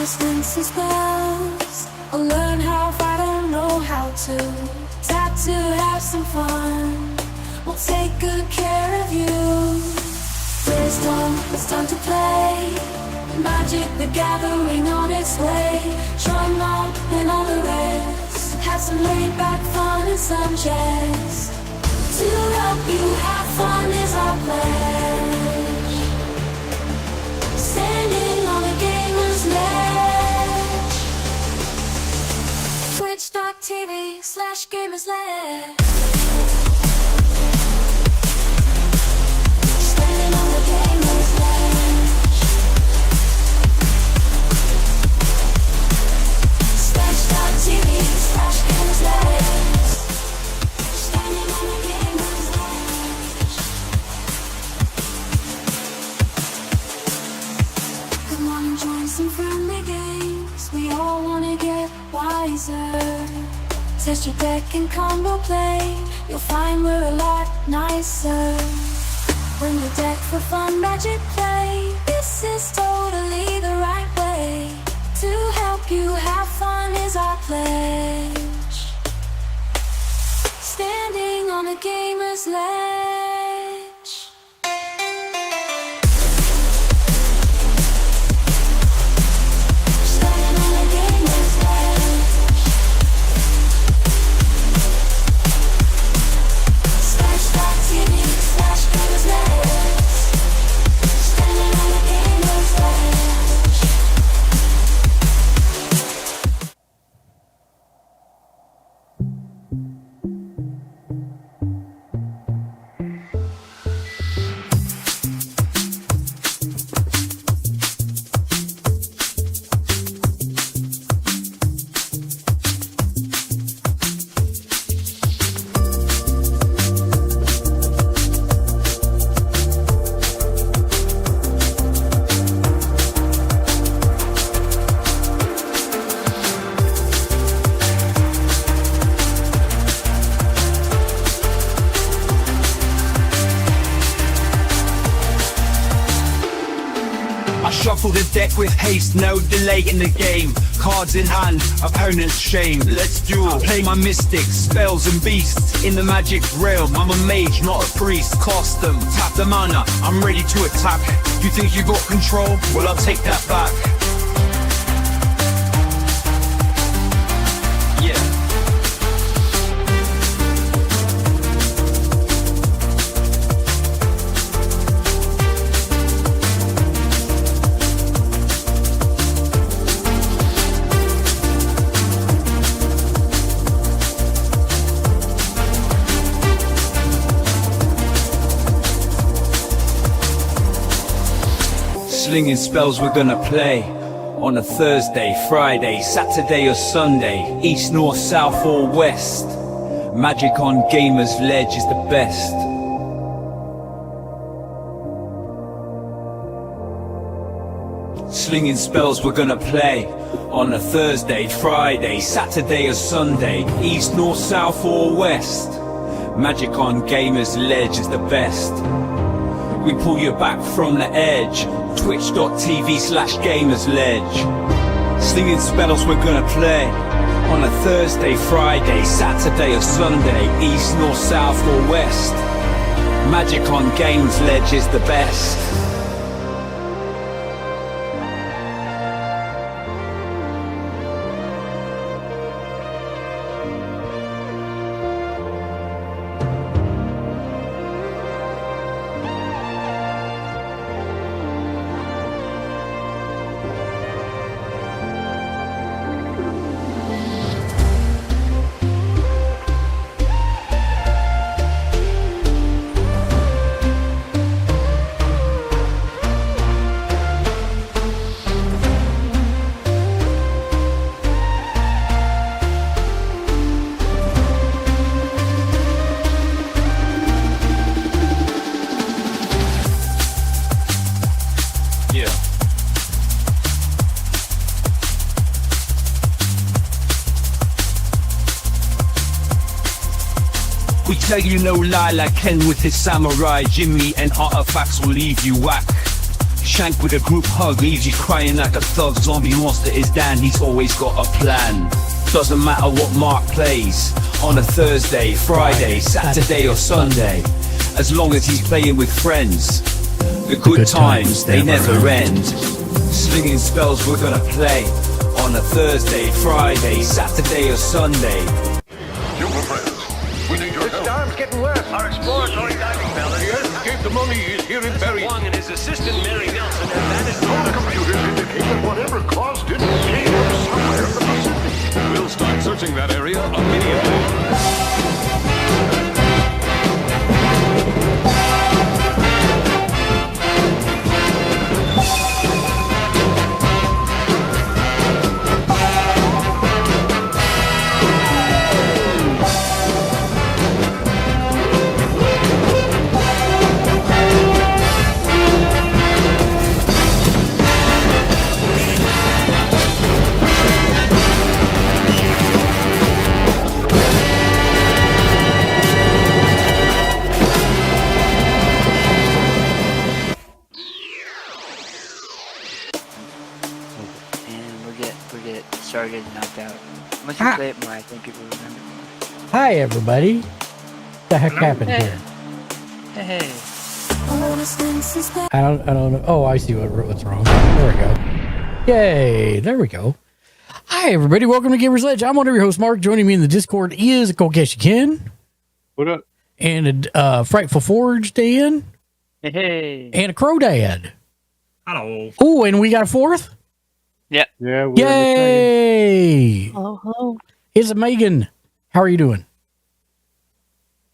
resistance and spells. I'll learn how if I don't know how to. Time to have some fun. We'll take good care of you. Wisdom, it's time to play. Magic, the gathering on its way. Drum up and all the rest. Have some laid back fun and some chess. To help you have fun is our pledge. Standing on the gamer's ledge. Twitch.tv/gamer's ledge. Standing on the gamer's ledge. Twitch.tv/gamer's ledge. Standing on the gamer's ledge. Come on and join some friendly games. We all wanna get wiser. Test your deck and combo play. You'll find we're a lot nicer. Bring your deck for fun magic play. This is totally the right way. To help you have fun is our pledge. Standing on a gamer's ledge. Standing on a gamer's ledge. Twitch.tv/gamer's ledge. Standing on a gamer's ledge. Shuffle the deck with haste, no delay in the game. Cards in hand, opponent's shame. Let's duel, play my mystics, spells and beasts. In the magic realm, I'm a mage, not a priest. Cast them, tap the mana, I'm ready to attack. You think you got control? Well, I'll take that back. Yeah. Slinging spells we're gonna play on a Thursday, Friday, Saturday or Sunday, east, north, south or west. Magic on Gamer's Ledge is the best. Slinging spells we're gonna play on a Thursday, Friday, Saturday or Sunday, east, north, south or west. Magic on Gamer's Ledge is the best. We pull you back from the edge. Twitch.tv/gamer's ledge. Slinging spells we're gonna play on a Thursday, Friday, Saturday or Sunday, east, north, south or west. Magic on Gamer's Ledge is the best. We tell you no lie like Ken with his samurai. Jimmy and artifacts will leave you whack. Shank with a group hug leaves you crying like a thug. Zombie monster is Dan, he's always got a plan. Doesn't matter what Mark plays, on a Thursday, Friday, Saturday or Sunday, as long as he's playing with friends. The good times, they never end. Slinging spells we're gonna play on a Thursday, Friday, Saturday or Sunday. Human friends, we need your help. Storm's getting worse. Our exploratory diving bell He hasn't gave the money. He's here in Barry. Wong and his assistant Mary Nelson have vanished. Our computers indicate that whatever caused it came from somewhere in the Pacific. We'll start searching that area immediately. We get started and knocked out. Once you play it more, I think people remember more. Hi, everybody. What the heck happened here? Hey. I don't know. Oh, I see what's wrong. There we go. Yay. There we go. Hi, everybody. Welcome to Gamer's Ledge. I'm one of your hosts, Mark. Joining me in the Discord is Kokeshi Ken. What up? And a Frightful Forge, Dan. Hey. And a Crow Dad. Hello. Oh, and we got a fourth? Yep. Yeah. Yay. Hello. It's Megan. How are you doing?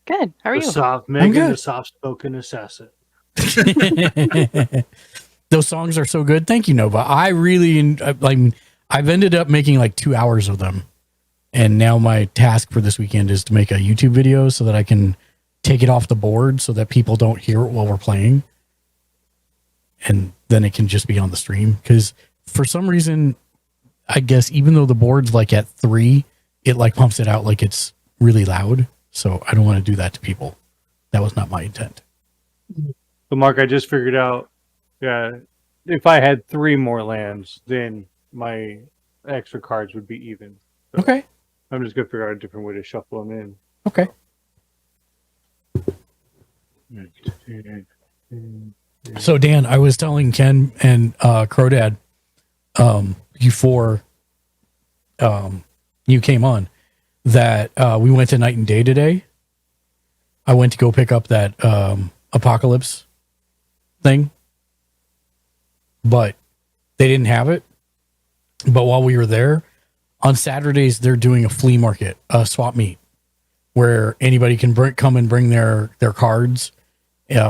Good. How are you? Soft I'm Megan, good. the soft-spoken assassin. Those songs are so good. Thank you, Nova. I really I've ended up making like 2 hours of them. And now my task for this weekend is to make a YouTube video so that I can take it off the board so that people don't hear it while we're playing. And then it can just be on the stream. Because for some reason, I guess even though the board's like at 3, it like pumps it out like it's really loud. So I don't want to do that to people. That was not my intent. So, Mark, I just figured out, if I had 3 more lands, then my extra cards would be even. So Okay. I'm just going to figure out a different way to shuffle them in. Okay. So Dan, I was telling Ken and Crodad before you came on that we went to Night and Day today. I went to go pick up that Apocalypse thing, but they didn't have it. But while we were there, on Saturdays they're doing a flea market, a swap meet, where anybody can come and bring their cards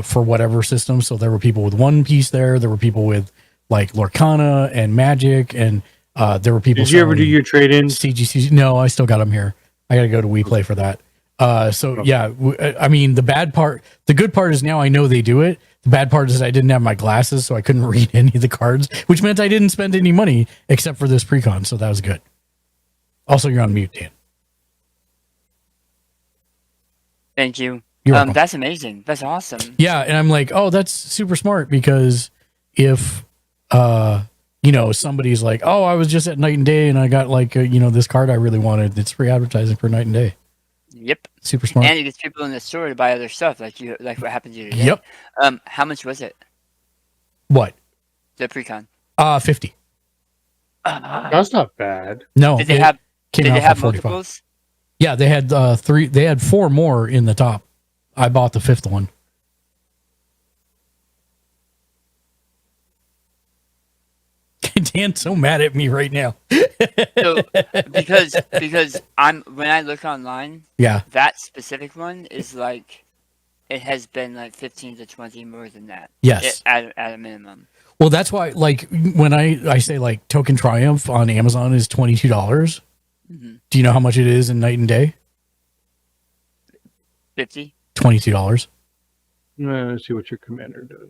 for whatever system. So there were people with One Piece there. There were people with like Lorcana and Magic, and there were people. Did you ever do your trade-ins? CGC? No, I still got them here. I got to go to WePlay for that. Yeah, I mean, the good part is now I know they do it. The bad part is I didn't have my glasses, so I couldn't read any of the cards, which meant I didn't spend any money except for this precon. So that was good. Also, you're on mute, Dan. Thank you. You're welcome. That's amazing. That's awesome. Yeah, and I'm like, oh, that's super smart, because if somebody's like, oh, I was just at Night and Day and I got like this card I really wanted, it's free advertising for Night and Day. Yep. Super smart. And it gets people in the store to buy other stuff, like what happened to you today. Yep. How much was it? What? The precon. 50. That's not bad. No. Did they have came out for 45. multiples? Yeah, they had 3. They had 4 more in the top. I bought the 5th one. Dan's so mad at me right now. So, because when I look online, Yeah. that specific one is like, it has been like 15 to 20 more than that. Yes. At a minimum. Well, that's why, like, when I say like Token Triumph on Amazon is $22. Mm-hmm. Do you know how much it is in Night and Day? 50. $22. Let's see what your commander does.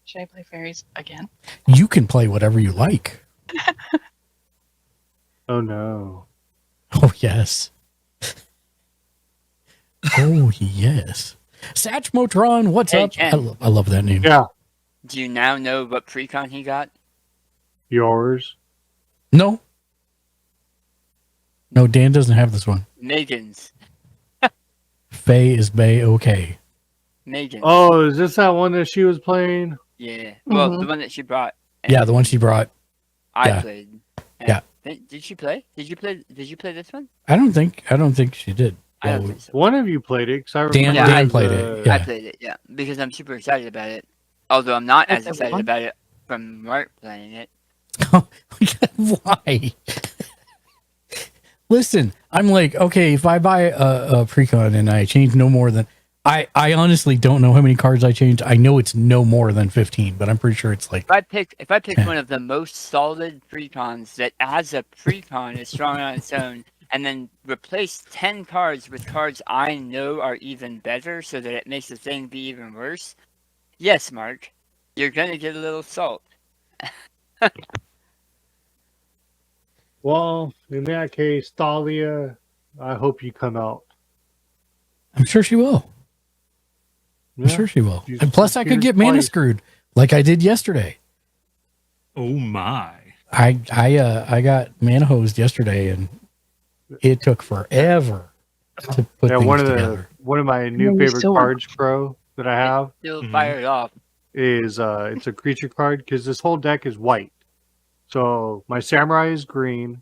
Should I play fairies again? You can play whatever you like. Oh, no. Oh, yes. Oh, yes. Satchmotron, what's Hey, up? Ken. I love that name. Yeah, Do you now know what precon he got? yours. No. No, Dan doesn't have this one. Megan's. Faye is Bay okay. Megan's. Oh, is this that one that she was playing? Yeah. Well, Mhm. the one that she brought. Yeah, the one she brought. I yeah. played. Yeah. Did she play? Did you play this one? I don't think she did. I don't Well, think so. One of you played it, because I Dan- remember Dan the- played it, yeah. I played it, yeah, because I'm super excited about it. Although I'm not as That's a excited one. about it from Mark playing it. Why? Listen, I'm like, okay, if I buy a precon and I change no more than I honestly don't know how many cards I changed. I know it's no more than 15, but I'm pretty sure it's like If I pick one of the most solid precons that as a precon is strong on its own, and then replace 10 cards with cards I know are even better so that it makes the thing be even worse, yes, Mark, you're gonna get a little salt. Well, in that case, Thalia, I hope you come out. I'm sure she will. I'm Yeah. sure she will. You And plus I could scared get mana twice. screwed like I did yesterday. Oh my. I got mana hosed yesterday and it took forever to put Yeah, things one of together. my new you favorite still- cards, Pro, that I have Still Mhm. fire it off. is it's a creature card because this whole deck is white. So my samurai is green,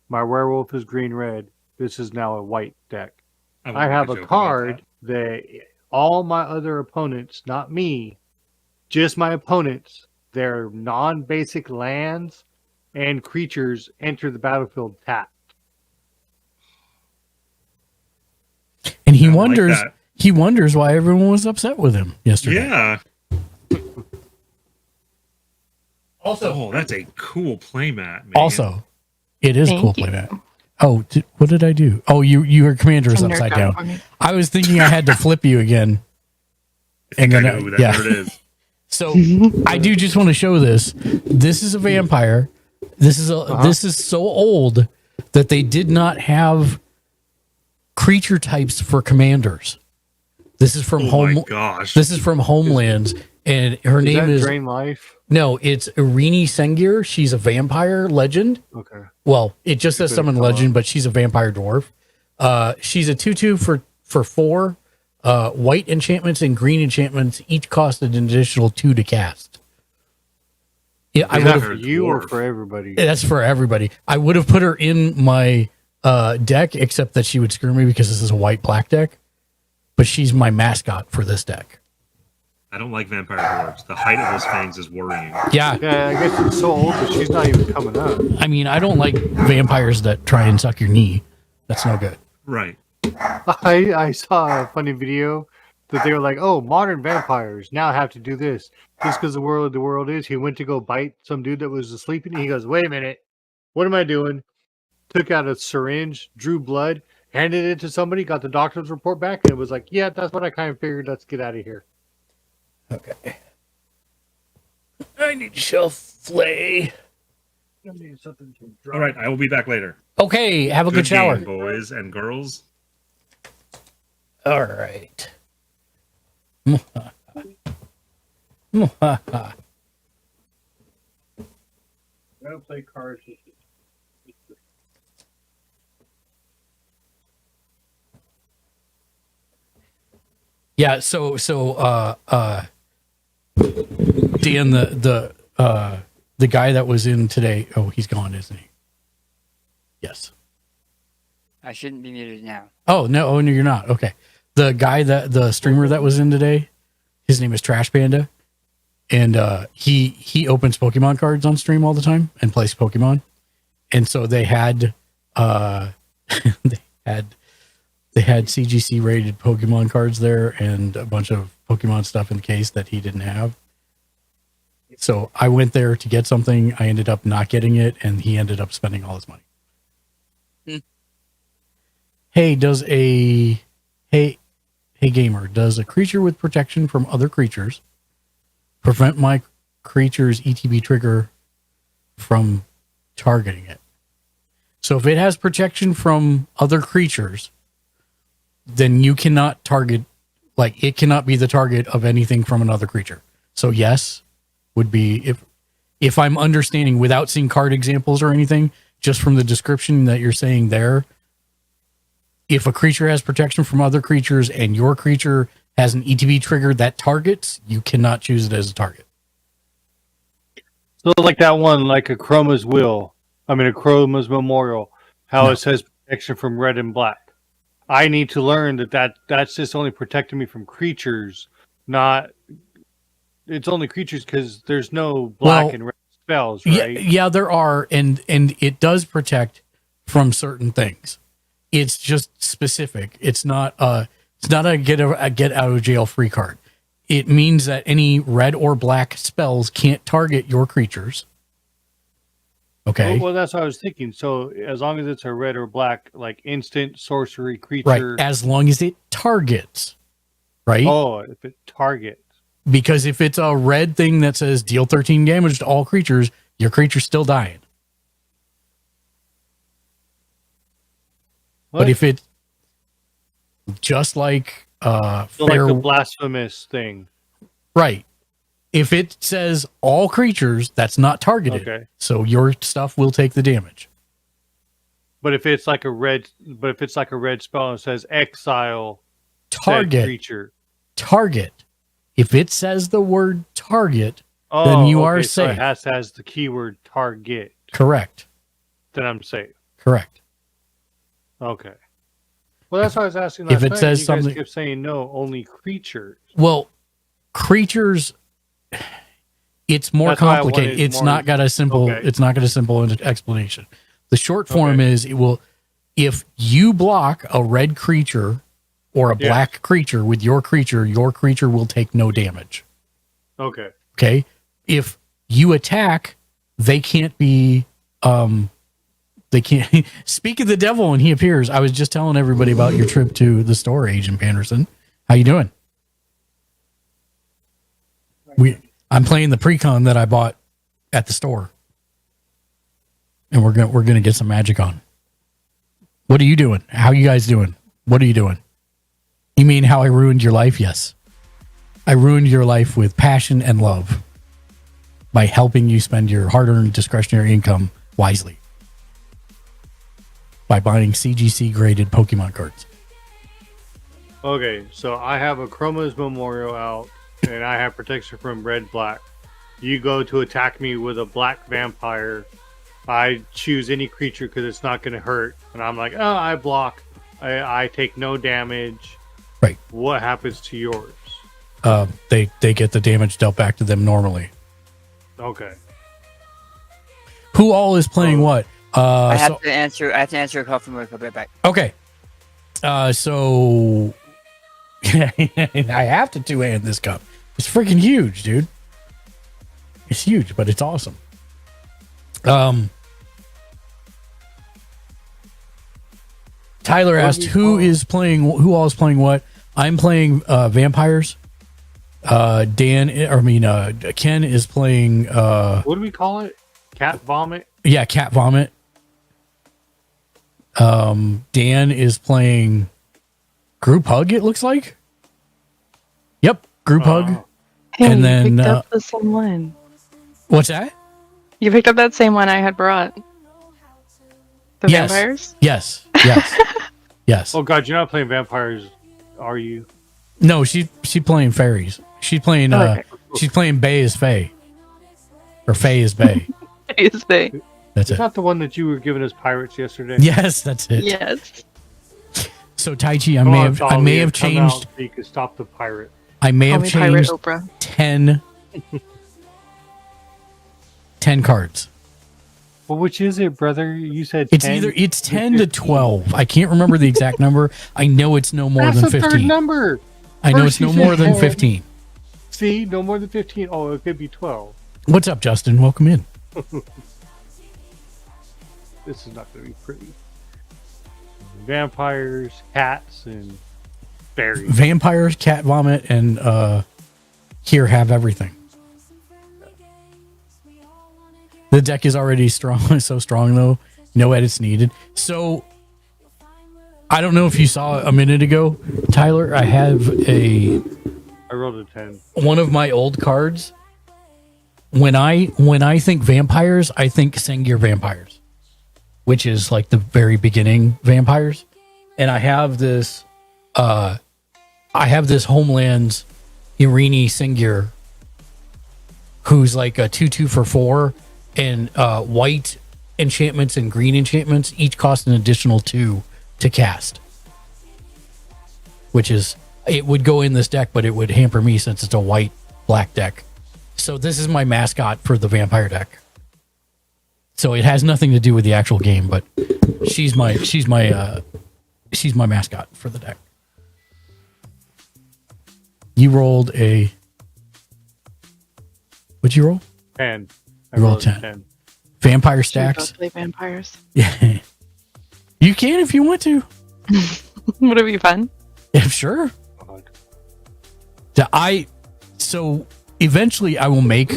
my werewolf is green red. This is now a white deck. won't I make have joke a about card that all my other opponents, not me, just my opponents, their non-basic lands and creatures enter the battlefield tapped. And he I like wonders that. he wonders why everyone was upset with him yesterday. Yeah. Also, Oh, that's a cool playmat, man. also, it is Thank cool you. playmat. Oh, what did I do? Oh, your commander is Some nerd upside got it down. for me. I was thinking I had to flip you again. I think And I then know who that yeah. nerd is. So I do just want to show this. This is a vampire. This is so old that they did not have creature types for commanders. This is from Oh my gosh. This is from Homelands, and her Is name that is Drain Life? no, it's Irini Sengir. She's a vampire legend. Okay. Well, it just says Could've summon come legend, up. but she's a vampire dwarf. She's a 2/2 for 4. White enchantments and green enchantments each cost an additional 2 to cast. Yeah, I Is would that have. for have- you or dwarf. for everybody? That's for everybody. I would have put her in my deck, except that she would screw me because this is a white black deck. But she's my mascot for this deck. I don't like vampire dwarves. The height of those fangs is worrying. Yeah, Yeah, I guess it's so old that she's not even coming up. I mean, I don't like vampires that try and suck your knee. That's no good. Right. I saw a funny video that they were like, "Oh, modern vampires now have to do this just because the world is." He went to go bite some dude that was asleep, and he goes, "Wait a minute, what am I doing?" Took out a syringe, drew blood, handed it to somebody, got the doctor's report back, and it was like, "Yeah, that's what I kind of figured. Let's get out of here." Okay. I need shelf flay. All right. I will be back later. Okay, have a good shower. game, boys and girls. All right. I don't play cards. Yeah, so Dan, the guy that was in today, oh, he's gone, isn't he? Yes. I shouldn't be muted now. Oh no, you're not. Okay. The guy the streamer that was in today, his name is Trash Panda. And he opens Pokemon cards on stream all the time and plays Pokemon. And so they had they had CGC rated Pokemon cards there and a bunch of Pokemon stuff in the case that he didn't have. So I went there to get something. I ended up not getting it, and he ended up spending all his money. Hey, hey gamer, does a creature with protection from other creatures prevent my creature's ETB trigger from targeting it? So if it has protection from other creatures, then you cannot target Like it cannot be the target of anything from another creature. So yes, would be if I'm understanding without seeing card examples or anything, just from the description that you're saying there, if a creature has protection from other creatures and your creature has an ETB trigger that targets, you cannot choose it as a target. So like that one, like a Chroma's Memorial, how No. it says protection from red and black. I need to learn that's just only protecting me from creatures, not. It's only creatures because there's no black and red spells, right? Yeah, there are, and it does protect from certain things. It's just specific. It's not a get out of jail free card. It means that any red or black spells can't target your creatures. Okay. Well, that's what I was thinking. So as long as it's a red or black, like instant sorcery creature, Right. As long as it targets. Right. Oh, if it targets. Because if it's a red thing that says deal 13 damage to all creatures, your creature's still dying. What? But if it just like So like the blasphemous thing. Right. If it says all creatures, that's not targeted. Okay. So your stuff will take the damage. But if it's like a red spell and it says exile said Target. creature. Target. If it says the word target, then you are so safe. it has the keyword target. Correct. Then I'm safe. Correct. Okay. Well, that's why I was asking. If last it night, says you guys something- kept saying no, only creatures. Well, creatures, it's more That's why I complicated. wanted It's more- not got a simple. Okay. It's not got a simple explanation. The short form Okay. is it will. If you block a red creature or a Yeah. black creature with your creature will take no damage. Okay. Okay. If you attack, they can't be. They can't speak of the devil and he appears. I was just telling everybody about your trip to the store, Agent Panderson. How you doing? I'm playing the precon that I bought at the store, and we're gonna get some magic on. What are you doing? How you guys doing? What are you doing? You mean how I ruined your life? Yes, I ruined your life with passion and love by helping you spend your hard-earned discretionary income wisely by buying CGC graded Pokemon cards. Okay. So I have a Chroma's Memorial out, and I have protection from red, black. You go to attack me with a black vampire. I choose any creature because it's not going to hurt, and I'm like, oh, I block. I take no damage. Right. What happens to yours? They get the damage dealt back to them normally. Okay. Who all is playing what? I have to answer a call from work. I'll be right back. Okay. So I have to two-hand this cup. It's freaking huge, dude. It's huge, but it's awesome. Tyler asked who all is playing what. I'm playing vampires. Ken is playing What do we call it? Cat vomit? yeah, cat vomit. Dan is playing group hug, it looks like. Yep, group hug. Hey, And you then, picked up the same one. What's that? You picked up that same one I had brought. The Yes. vampires? Yes. Yes. Oh god, you're not playing vampires, are you? No, she's playing fairies. She's playing Okay. she's playing Bay as Faye. Or Faye as Bay. Is they? That's It's it. not the one that you were giving us pirates yesterday. Yes, that's it. Yes. So Tai Chi, I Come may on, have Talia, come out changed so you can stop the pirate. I may Call have me Pirate changed Oprah. 10 cards. Well, which is it, brother? You said It's 10? it's 10 to 12. I can't remember the exact number. I know it's no more That's than the third 15. number. I know First it's no you said more than 10. 15. See, no more than 15. Oh, it could be 12. What's up, Justin? Welcome in. This is not going to be pretty. Vampires, cats, and fairies. Vampires, cat vomit, and here have everything. The deck is already strong, so strong though. No edits needed. So I don't know if you saw a minute ago, Tyler. I have I rolled a 10. one of my old cards. When I think vampires, I think Sengir vampires, which is like the very beginning vampires. And I have this Homelands Irini Sengir, who's like a 2/2 for 4, and white enchantments and green enchantments each cost an additional 2 to cast. Which is, it would go in this deck, but it would hamper me since it's a white black deck. So this is my mascot for the vampire deck. So it has nothing to do with the actual game, but she's my mascot for the deck. You rolled a, what'd you roll? 10. I You rolled rolled a 10. Vampire Should we both stacks. play vampires? Yeah. You can if you want to. Would it be fun? Yeah, sure. So eventually I will make.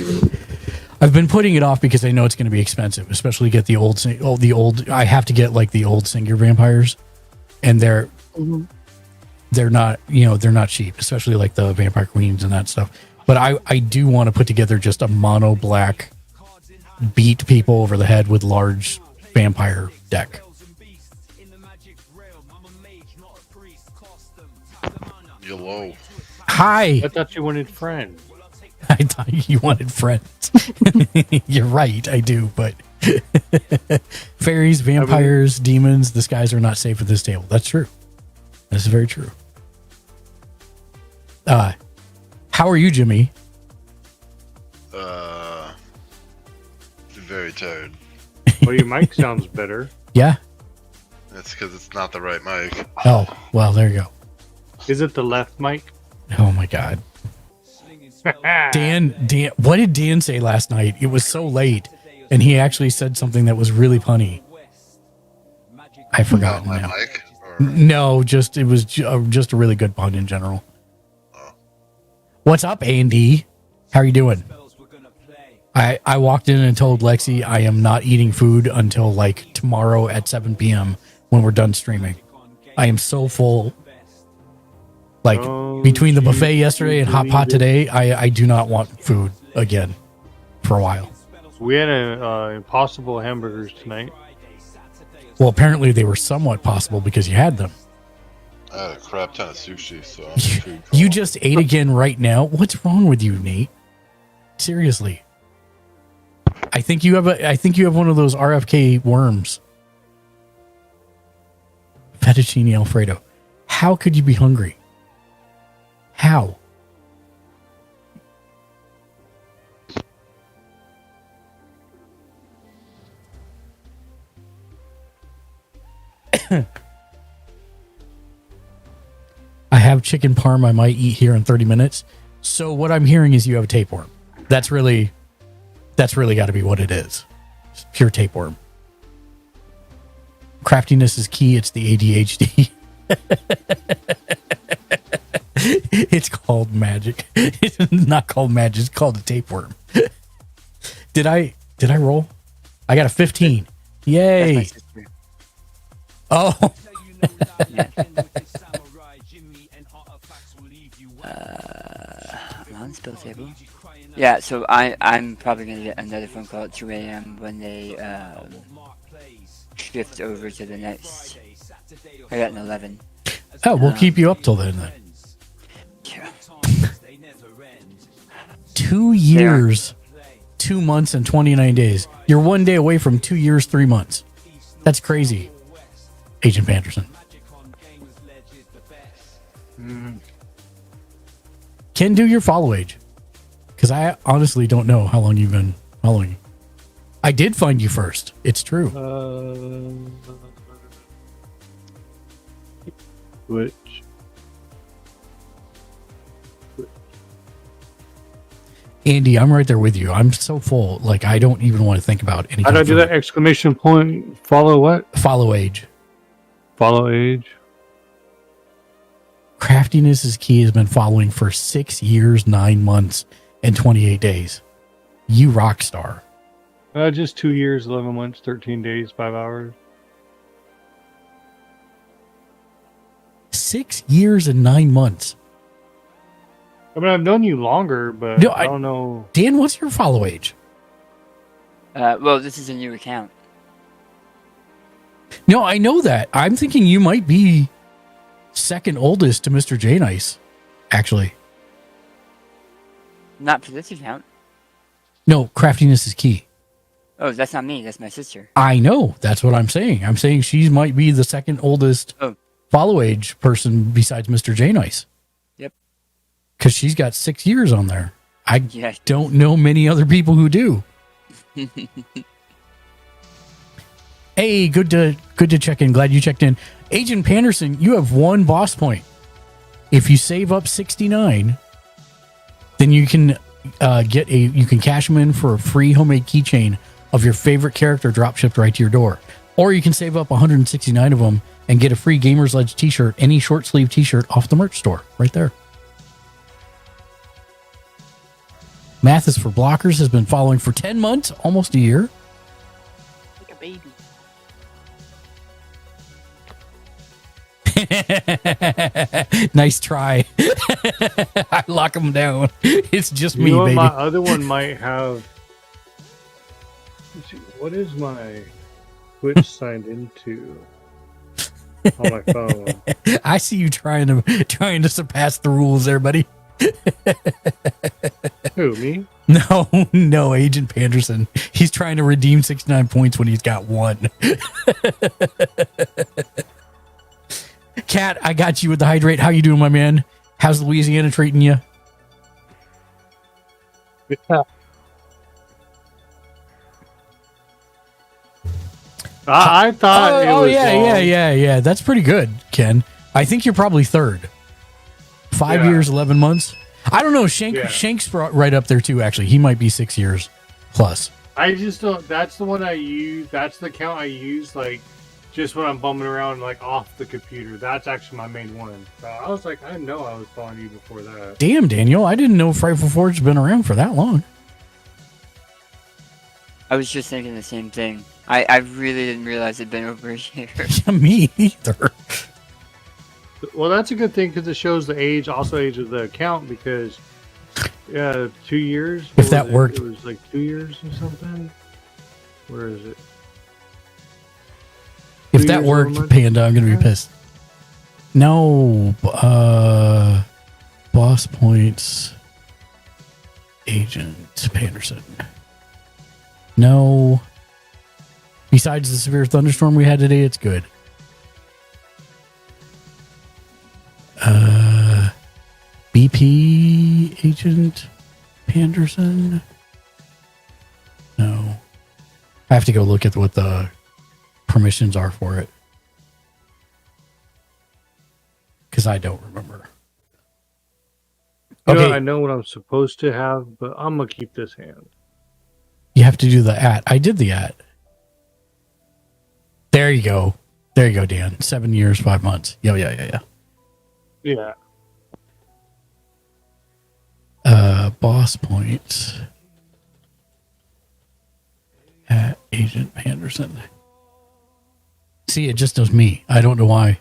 I've been putting it off because I know it's going to be expensive, especially get the old. I have to get like the old Sengir vampires, and they're not, they're not cheap, especially like the vampire queens and that stuff. But I do want to put together just a mono black, beat people over the head with large vampire deck. Hello. Hi. I thought you wanted friends. I thought you wanted friends. You're right, I do, but fairies, vampires, demons, the skies are not safe at this table. That's true. That's very true. How are you, Jimmy? Very tired. Well, your mic sounds better. Yeah? That's because it's not the right mic. Oh, well, there you go. Is it the left mic? Oh my God. Dan, what did Dan say last night? It was so late, and he actually said something that was really funny. I forgot My now. mic? Or... No, it was just a really good pun in general. What's up, Andy? How are you doing? I walked in and told Lexi I am not eating food until like tomorrow at 7 p.m. when we're done streaming. I am so full. Like between the buffet yesterday and hot pot today, I do not want food again for a while. We had Impossible hamburgers tonight. Well, apparently they were somewhat possible because you had them. I had a crap ton of sushi, so You just ate again right now. What's wrong with you, Nate? Seriously. I think you have one of those RFK worms. Fettuccine Alfredo. How could you be hungry? How? I have chicken parm I might eat here in 30 minutes. So what I'm hearing is you have a tapeworm. That's really got to be what it is. It's pure tapeworm. Craftiness is key. It's the ADHD. It's called magic. It's not called magic. It's called a tapeworm. Did I roll? I got a 15. Yay. Oh. On spill table. Yeah, so I'm probably gonna get another phone call at 2 a.m. when they shift over to the next. I got an 11. Oh, we'll keep you up till then. Yeah. 2 years, 2 months, and 29 days. You're 1 day away from 2 years, 3 months. That's crazy, Agent Panderson. Ken, do your follow age. Because I honestly don't know how long you've been following. I did find you first. It's true. Which? Andy, I'm right there with you. I'm so full. Like, I don't even want to think about anything. How do I do that? Exclamation point. Follow what? Follow age. Follow age. Craftiness is key has been following for 6 years, 9 months, and 28 days. You rock star. Just 2 years, 11 months, 13 days, 5 hours. 6 years and 9 months. I mean, I've known you longer, but No, I don't know. Dan, what's your follow age? Well, this is a new account. No, I know that. I'm thinking you might be second oldest to Mr. J Nice, actually. Not for this account. No, craftiness is key. Oh, that's not me. That's my sister. I know. That's what I'm saying. I'm saying she might be the second oldest follow age person besides Mr. J Nice. Yep. Because she's got 6 years on there. I Yeah. don't know many other people who do. Hey, good to check in. Glad you checked in. Agent Panderson, you have 1 boss point. If you save up 69, then you can you can cash them in for a free homemade keychain of your favorite character drop shipped right to your door. Or you can save up 169 of them and get a free Gamer's Ledge t-shirt, any short sleeve t-shirt off the merch store right there. Math is for Blockers has been following for 10 months, almost a year. Like a baby. Nice try. I lock them down. It's just You me, know what, baby. my other one might have. Let's see, what is my Twitch signed into on my phone? I see you trying to surpass the rules there, buddy. Who, me? No, Agent Panderson. He's trying to redeem 69 points when he's got 1. Kat, I got you with the hydrate. How you doing, my man? How's Louisiana treating you? I thought it was yeah. That's pretty good, Ken. I think you're probably third. 5 years, 11 months. I don't know. Shank's right up there too. Actually, he might be 6 years plus. I just don't. That's the one I use. That's the account I use. Like, just when I'm bumming around, like off the computer. That's actually my main one. I was like, I know I was following you before that. Damn, Daniel, I didn't know Frightful Forge's been around for that long. I was just thinking the same thing. I really didn't realize it'd been over a year. Me either. Well, that's a good thing because it shows the age, also age of the account. Because 2 years. If that worked, it was like 2 years or something. Where is it? If that worked, Panda, I'm gonna be pissed. No, boss points, Agent Panderson. No. Besides the severe thunderstorm we had today, it's good. BP Agent Panderson. No. I have to go look at what the permissions are for it. Because I don't remember. You know, Okay. I know what I'm supposed to have, but I'm going to keep this hand. You have to do the @ I did the @ There you go. There you go, Dan. 7 years, 5 months. Yeah. Yeah. Boss points @ Agent Panderson. See, it just does me. I don't know why.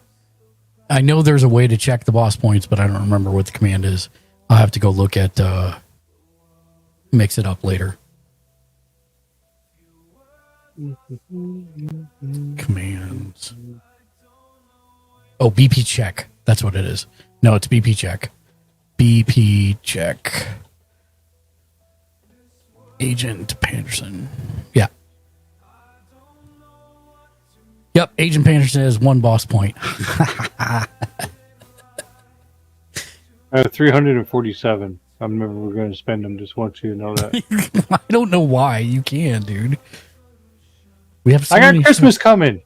I know there's a way to check the boss points, but I don't remember what the command is. I'll have to go look at mix it up later. Commands. Oh, BP check. That's what it is. No, it's BP check. BP check. Agent Panderson. Yeah. Yep, Agent Panderson has 1 boss point. I have 347. I remember we're going to spend them. Just want you to know that. I don't know why. You can, dude. We have so I got many Christmas coming.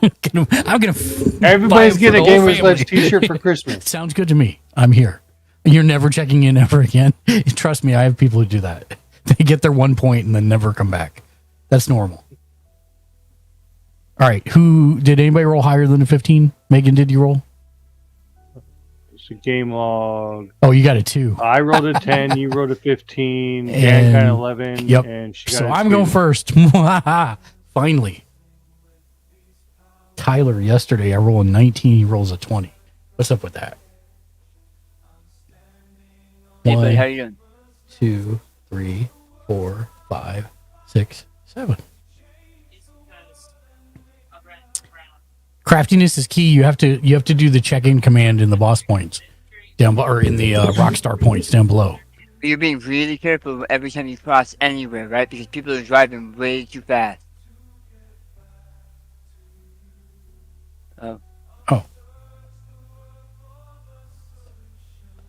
I'm gonna. Everybody's getting a Gamer's family. Ledge t-shirt for Christmas. Sounds good to me. I'm here. You're never checking in ever again. Trust me, I have people who do that. They get their 1 point and then never come back. That's normal. All right. Who did anybody roll higher than a 15? Megan, did you roll? It's a game log. Oh, you got a 2. I rolled a 10. You rolled a 15. Dan And- got an 11. Yep. And she got So a I'm 2. going first. Finally. Tyler yesterday. I roll a 19, he rolls a 20. What's up with that? Hey, buddy, how 1, you doing? 2, 3, 4, 5, 6, 7. Craftiness is key. You have to do the check-in command in the boss points down or in the Rockstar points down below. But you're being really careful every time you cross anywhere, right? Because people are driving way too fast. Oh. Oh.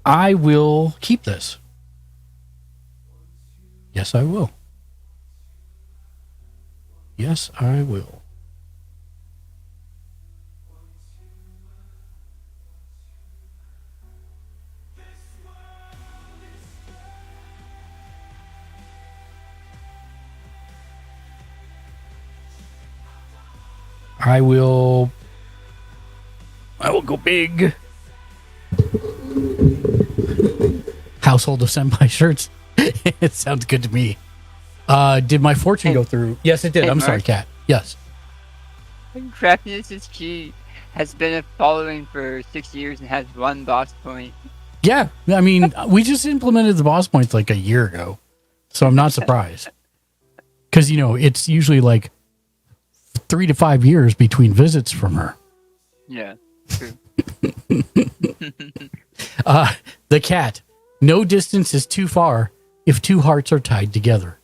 I will keep this. Yes, I will. Yes, I will. I will go big. Household of Senpai shirts. It sounds good to me. Did my fortune go through? Yes, it did. Hey, I'm sorry, Mark. Kat. Yes. Craftiness is key. Has been a following for 6 years and has one boss point. Yeah. I mean, we just implemented the boss points like a year ago. So I'm not surprised. Because, it's usually like 3 to 5 years between visits from her. Yeah, true. The cat. No distance is too far if two hearts are tied together.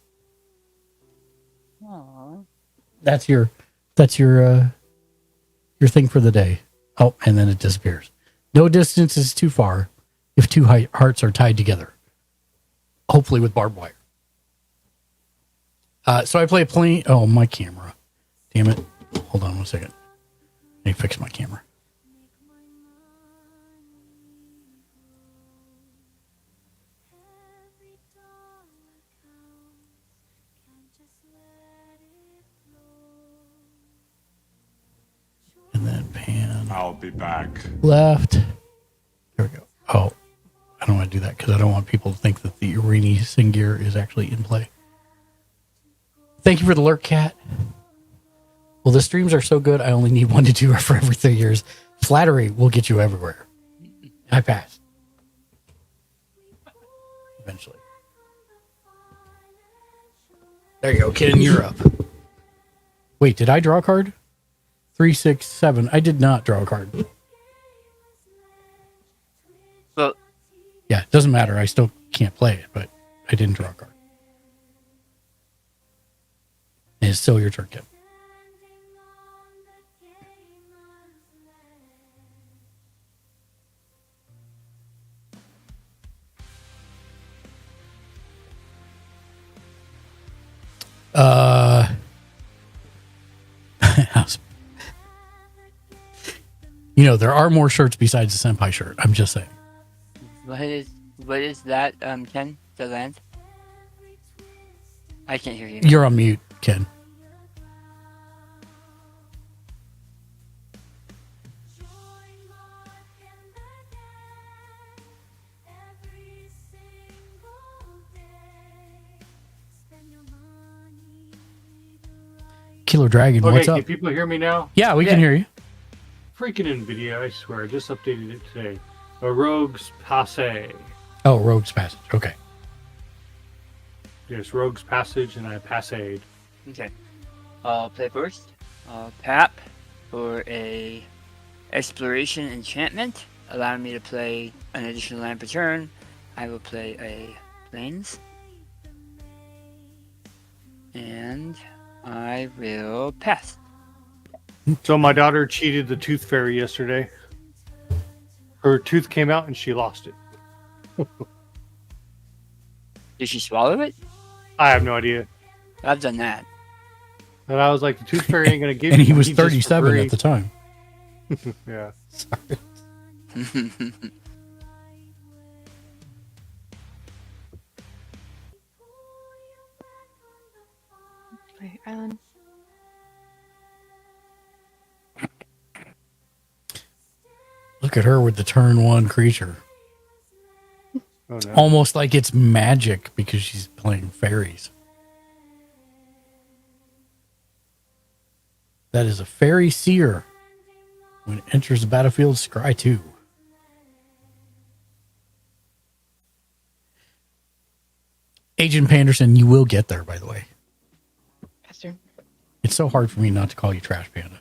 Aww. That's your thing for the day. Oh, and then it disappears. No distance is too far if two hearts are tied together. Hopefully with barbed wire. So I play plane. Oh, my camera. Damn it. Hold on 1 second. I need to fix my camera. And then pan. I'll be back. Left. There we go. Oh, I don't want to do that because I don't want people to think that the Urini Singir is actually in play. Thank you for the lurk, Cat. Well, the streams are so good, I only need 1 to 2 for every 3 years. Flattery will get you everywhere. I passed. Eventually. There you go, Ken, you're up. Wait, did I draw a card? 3, 6, 7. I did not draw a card. Well, Yeah, it doesn't matter. I still can't play it, but I didn't draw a card. And it's still your turn, Ken. There are more shirts besides the Senpai shirt. I'm just saying. what is that, Ken? The land? I can't hear you. You're on mute, Ken. Killer Dragon, Okay, what's can up? people hear me now? Yeah, we can hear you. Freaking NVIDIA, I swear. I just updated it today. A Rogue's Passage. Oh, Rogue's Passage. Okay. Yes, Rogue's Passage, and I passade. Okay. I'll play first. I'll tap for a exploration enchantment, allowing me to play an additional land per turn. I will play a plains. And I will pass. So my daughter cheated the Tooth Fairy yesterday. Her tooth came out and she lost it. Did she swallow it? I have no idea. I've done that. And I was like, the Tooth Fairy ain't going to give And you he was just for 37 free. at the time. Yeah. Wait, Island. Look at her with the turn 1 creature. Oh, no. Almost like it's magic because she's playing fairies. That is a fairy seer. When it enters the battlefield, scry 2. Agent Panderson, you will get there, by the way. Pastor. It's so hard for me not to call you Trash Panda.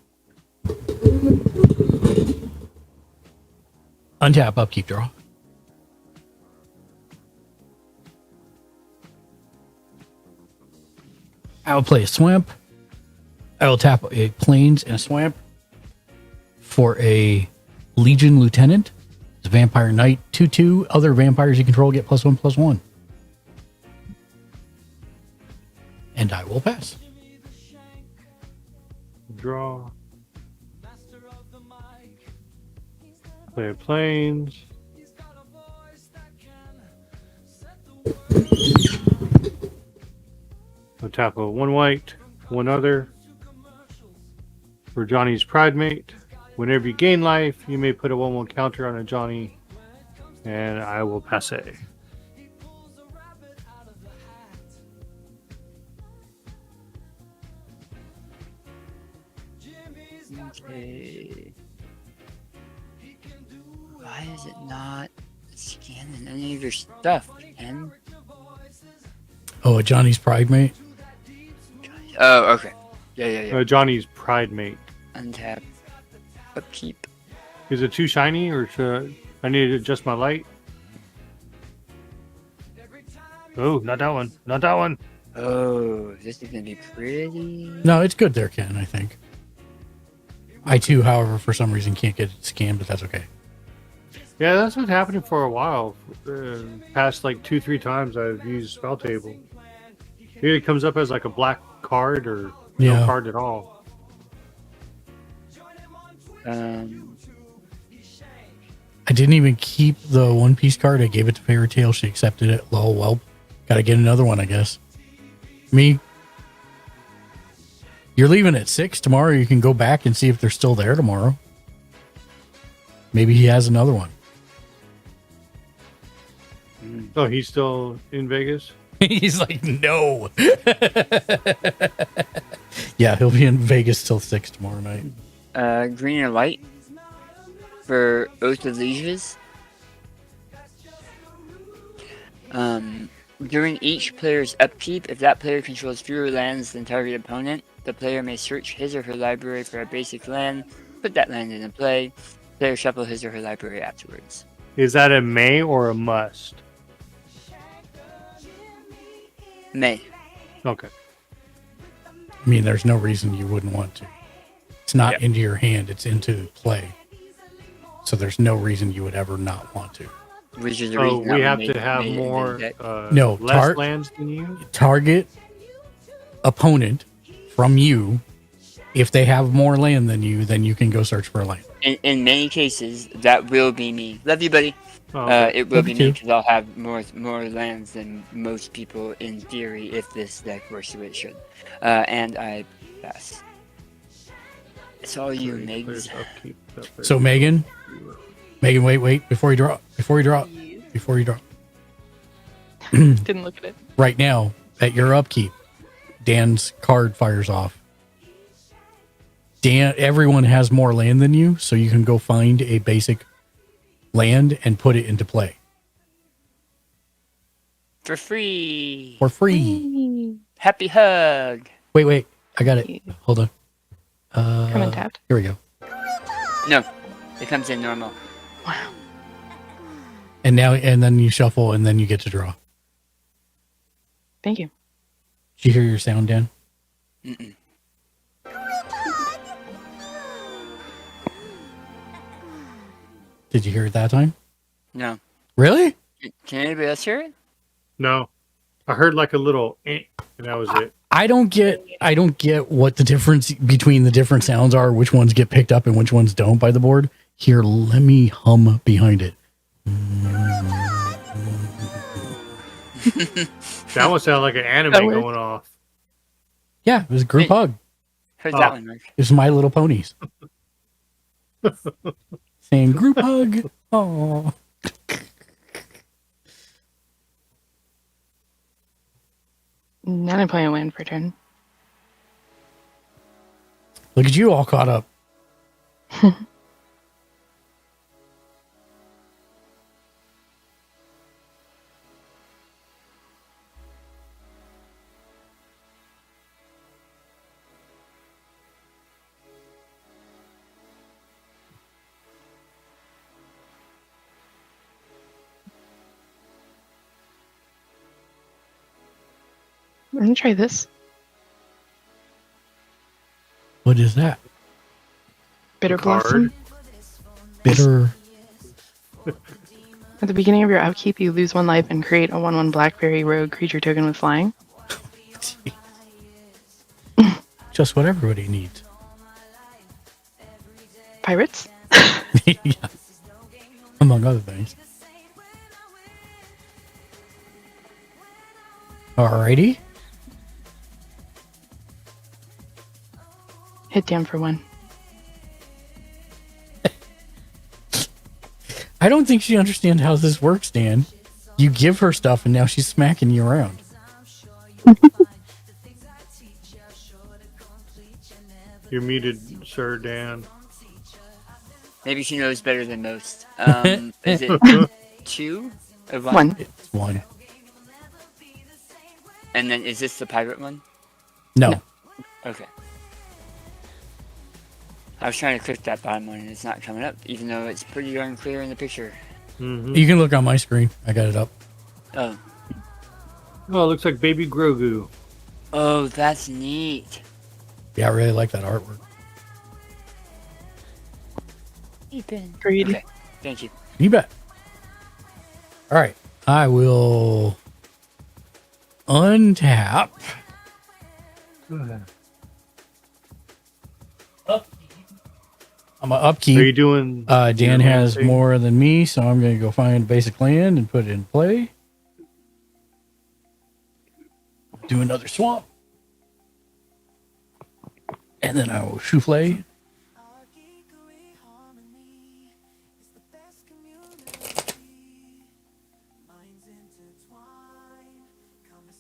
Untap, upkeep, draw. I will play a Swamp. I will tap a Plains and a Swamp for a Legion Lieutenant. It's a Vampire Knight. 2/2. Other vampires you control get +1/+1. And I will pass. Draw. Play planes. I'll tap a 1 white, 1 other. For Johnny's Pride Mate. Whenever you gain life, you may put a 1/1 counter on a Johnny. And I will pass it. Okay. Why is it not scanning any of your stuff, Ken? Oh, a Johnny's Pride Mate? Oh, okay. Yeah. Johnny's Pride Mate. Untap. Upkeep. Is it too shiny or should I need to adjust my light? Oh, not that one. Not that one. Oh, this is gonna be pretty. No, it's good there, Ken, I think. I too, however, for some reason can't get it scanned, but that's okay. Yeah, that's what's happening for a while. Past like 2-3 times I've used Spell Table. Either it comes up as like a black card or no card at all. I didn't even keep the One Piece card. I gave it to Fairy Tail. She accepted it. Lol, well, gotta get another one, I guess. Me? You're leaving at 6 tomorrow. You can go back and see if they're still there tomorrow. Maybe he has another one. Oh, he's still in Vegas? He's like, no. Yeah, he'll be in Vegas till 6 tomorrow night. Green or light for Oath of Lieges. During each player's upkeep, if that player controls fewer lands than target opponent, the player may search his or her library for a basic land, put that land into play, player shuffle his or her library afterwards. Is that a may or a must? May. Okay. I mean, there's no reason you wouldn't want to. It's not into your hand, it's into play. So there's no reason you would ever not want to. Which is the So reason we that have made- to have made it more in deck. less lands than you? Target opponent from you. If they have more land than you, then you can go search for a land. In many cases, that will be me. Love you, buddy. Oh, okay. It will Love be you me too. because I'll have more lands than most people in theory if this deck works the way it should. And I pass. It's all you, Migs. So Megan, wait, before you draw. Didn't look at it. Right now, at your upkeep, Dan's card fires off. Everyone has more land than you, so you can go find a basic land and put it into play. For free. For free. Happy hug. Wait, I got it. Hold on. Come in tapped. Here we go. No, it comes in normal. Wow. And then you shuffle, and then you get to draw. Thank you. Did you hear your sound, Dan? Mm-mm. Did you hear it that time? No. Really? Can anybody else hear it? No. I heard like a little and that was it. I don't get what the difference between the different sounds are, which ones get picked up and which ones don't by the board. Here, let me hum behind it. That one sounded like an anime That worked. going off. Yeah, it was a group hug. Heard Oh. that one, Mark. It was My Little Ponies. Saying group hug. Oh. Now I'm playing a land for turn. Look at you all caught up. I'm gonna try this. What is that? Bitter A card? Blossom. Bitter. At the beginning of your upkeep, you lose 1 life and create a 1/1 Blackberry Rogue creature token with flying. Just what everybody needs. Pirates. Yeah. Among other things. Alrighty. Hit down for 1. I don't think she understands how this works, Dan. You give her stuff and now she's smacking you around. You're muted, Sir Dan. Maybe she knows better than most. Is it 2 or 1? 1. It's 1. And then is this the pirate one? No. Okay. I was trying to click that bottom one and it's not coming up, even though it's pretty darn clear in the picture. Mm-hmm. You can look on my screen. I got it up. Oh. Oh, it looks like Baby Grogu. Oh, that's neat. Yeah, I really like that artwork. Ethan. Greedy. Okay. Thank you. You bet. All right. I will untap. I'm going to upkeep. Are you doing? Dan has more than me, so I'm going to go find basic land and put it in play. Do another swamp. And then I will souffle.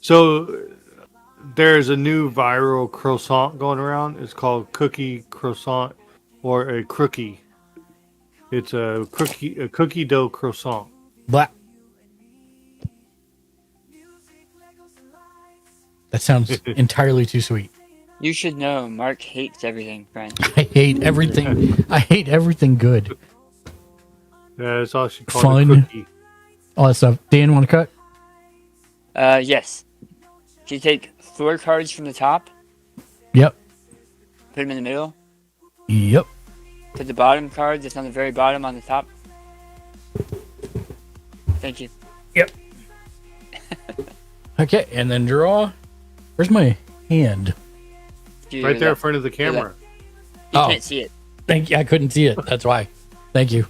So there's a new viral croissant going around. It's called cookie croissant or a crookie. It's a cookie dough croissant. Black. That sounds entirely too sweet. You should know, Mark hates everything, friend. I hate everything. I hate everything good. Yeah, that's all she called Fun. a cookie. All that stuff. Dan, want to cut? Yes. So you take 4 cards from the top, Yep. put them in the middle, Yep. put the bottom card that's on the very bottom on the top. Thank you. Yep. Okay, and then draw. Where's my hand? Right there in front of the camera. You Oh. can't see it. Thank you. I couldn't see it. That's why. Thank you.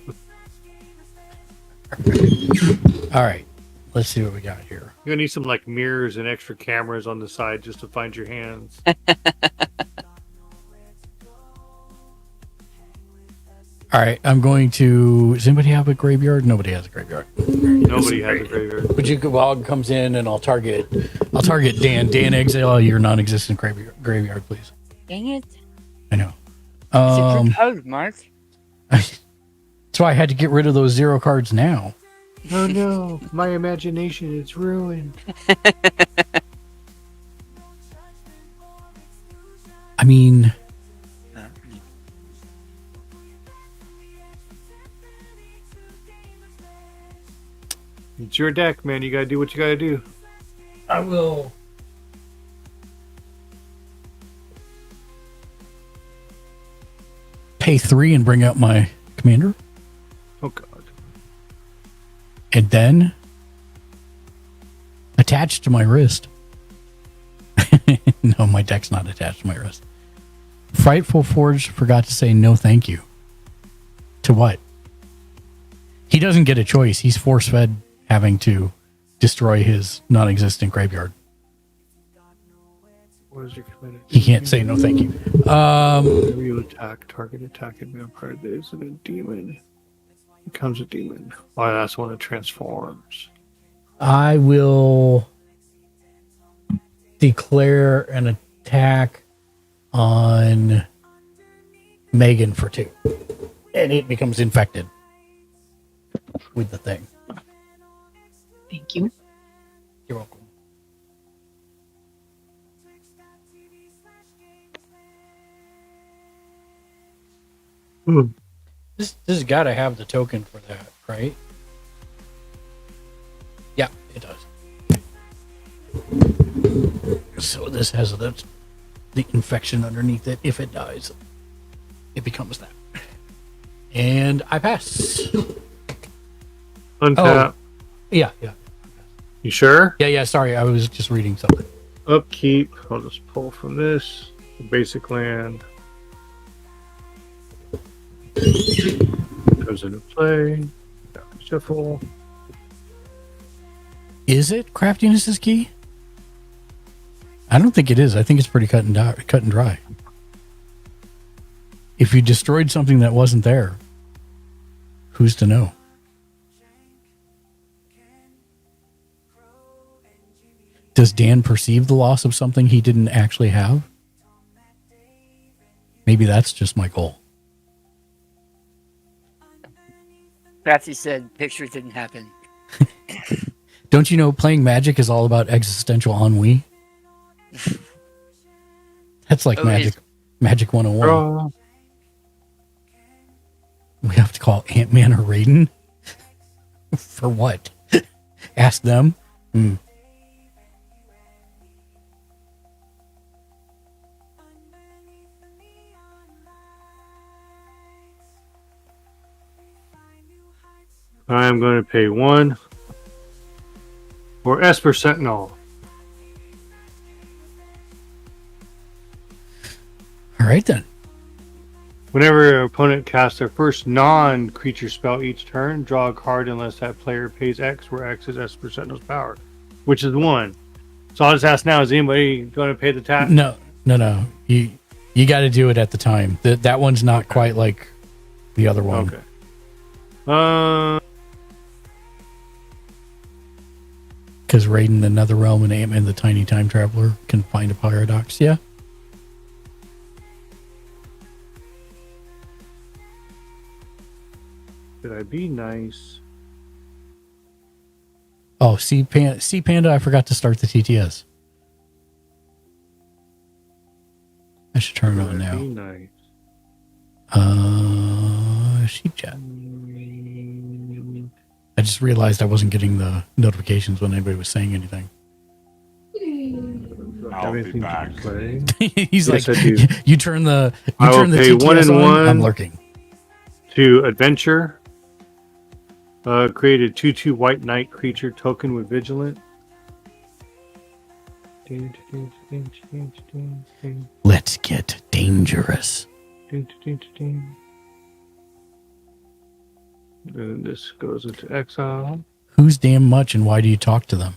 All right. Let's see what we got here. You're gonna need some like mirrors and extra cameras on the side just to find your hands. All right. I'm going to. Does anybody have a graveyard? Nobody has a graveyard. Nobody has a graveyard. But Wog comes in and I'll target Dan. Dan, exile your non-existent graveyard, please. Dang it. I know. It's a good code, Mark. That's why I had to get rid of those 0 cards now. Oh no, my imagination is ruined. I mean, It's your deck, man. You gotta do what you gotta do. I will. Pay 3 and bring out my commander. Oh god. And then attached to my wrist. No, my deck's not attached to my wrist. Frightful Forge forgot to say no thank you. To what? He doesn't get a choice. He's force-fed having to destroy his non-existent graveyard. What is your commander? He can't say no thank you. Whenever you attack, target attacking vampire that isn't a demon. Becomes a demon. Why, that's when it transforms. I will declare an attack on Megan for 2. And it becomes infected with the thing. Thank you. You're welcome. This has got to have the token for that, right? Yeah, it does. So this has the infection underneath it. If it dies, it becomes that. And I pass. Untap. Yeah. You sure? Yeah. Sorry, I was just reading something. Upkeep. I'll just pull from this. Basic land. Goes into play. Shuffle. Is it craftiness is key? I don't think it is. I think it's pretty cut and dry. If you destroyed something that wasn't there, who's to know? Does Dan perceive the loss of something he didn't actually have? Maybe that's just my goal. Crafty said pictures didn't happen. Don't you know playing Magic is all about existential ennui? That's like Magic 101. Draw. We have to call Ant-Man or Raiden? For what? Ask them? I'm going to pay 1 for Esper Sentinel. All right, then. Whenever your opponent casts their first non-creature spell each turn, draw a card unless that player pays X, where X is Esper Sentinel's power, which is 1. So I'll just ask now, is anybody going to pay the tax? No. You got to do it at the time. That one's not quite like the other one. Okay. Because Raiden, the Netherrealm, and Ant-Man, the Tiny Time Traveler, can find a paradox. Yeah. Should I be nice? Oh, see Panda, I forgot to start the TTS. I should turn it on now. Be nice. Sheep chat. I just realized I wasn't getting the notifications when anybody was saying anything. I'll be back. He's Yes, like, I do. you turn the I will pay TTS 1 and on, 1 I'm lurking. To Adventure. Created 2/2 white knight creature token with vigilant. Let's get dangerous. And this goes into exile. Who's damn much and why do you talk to them?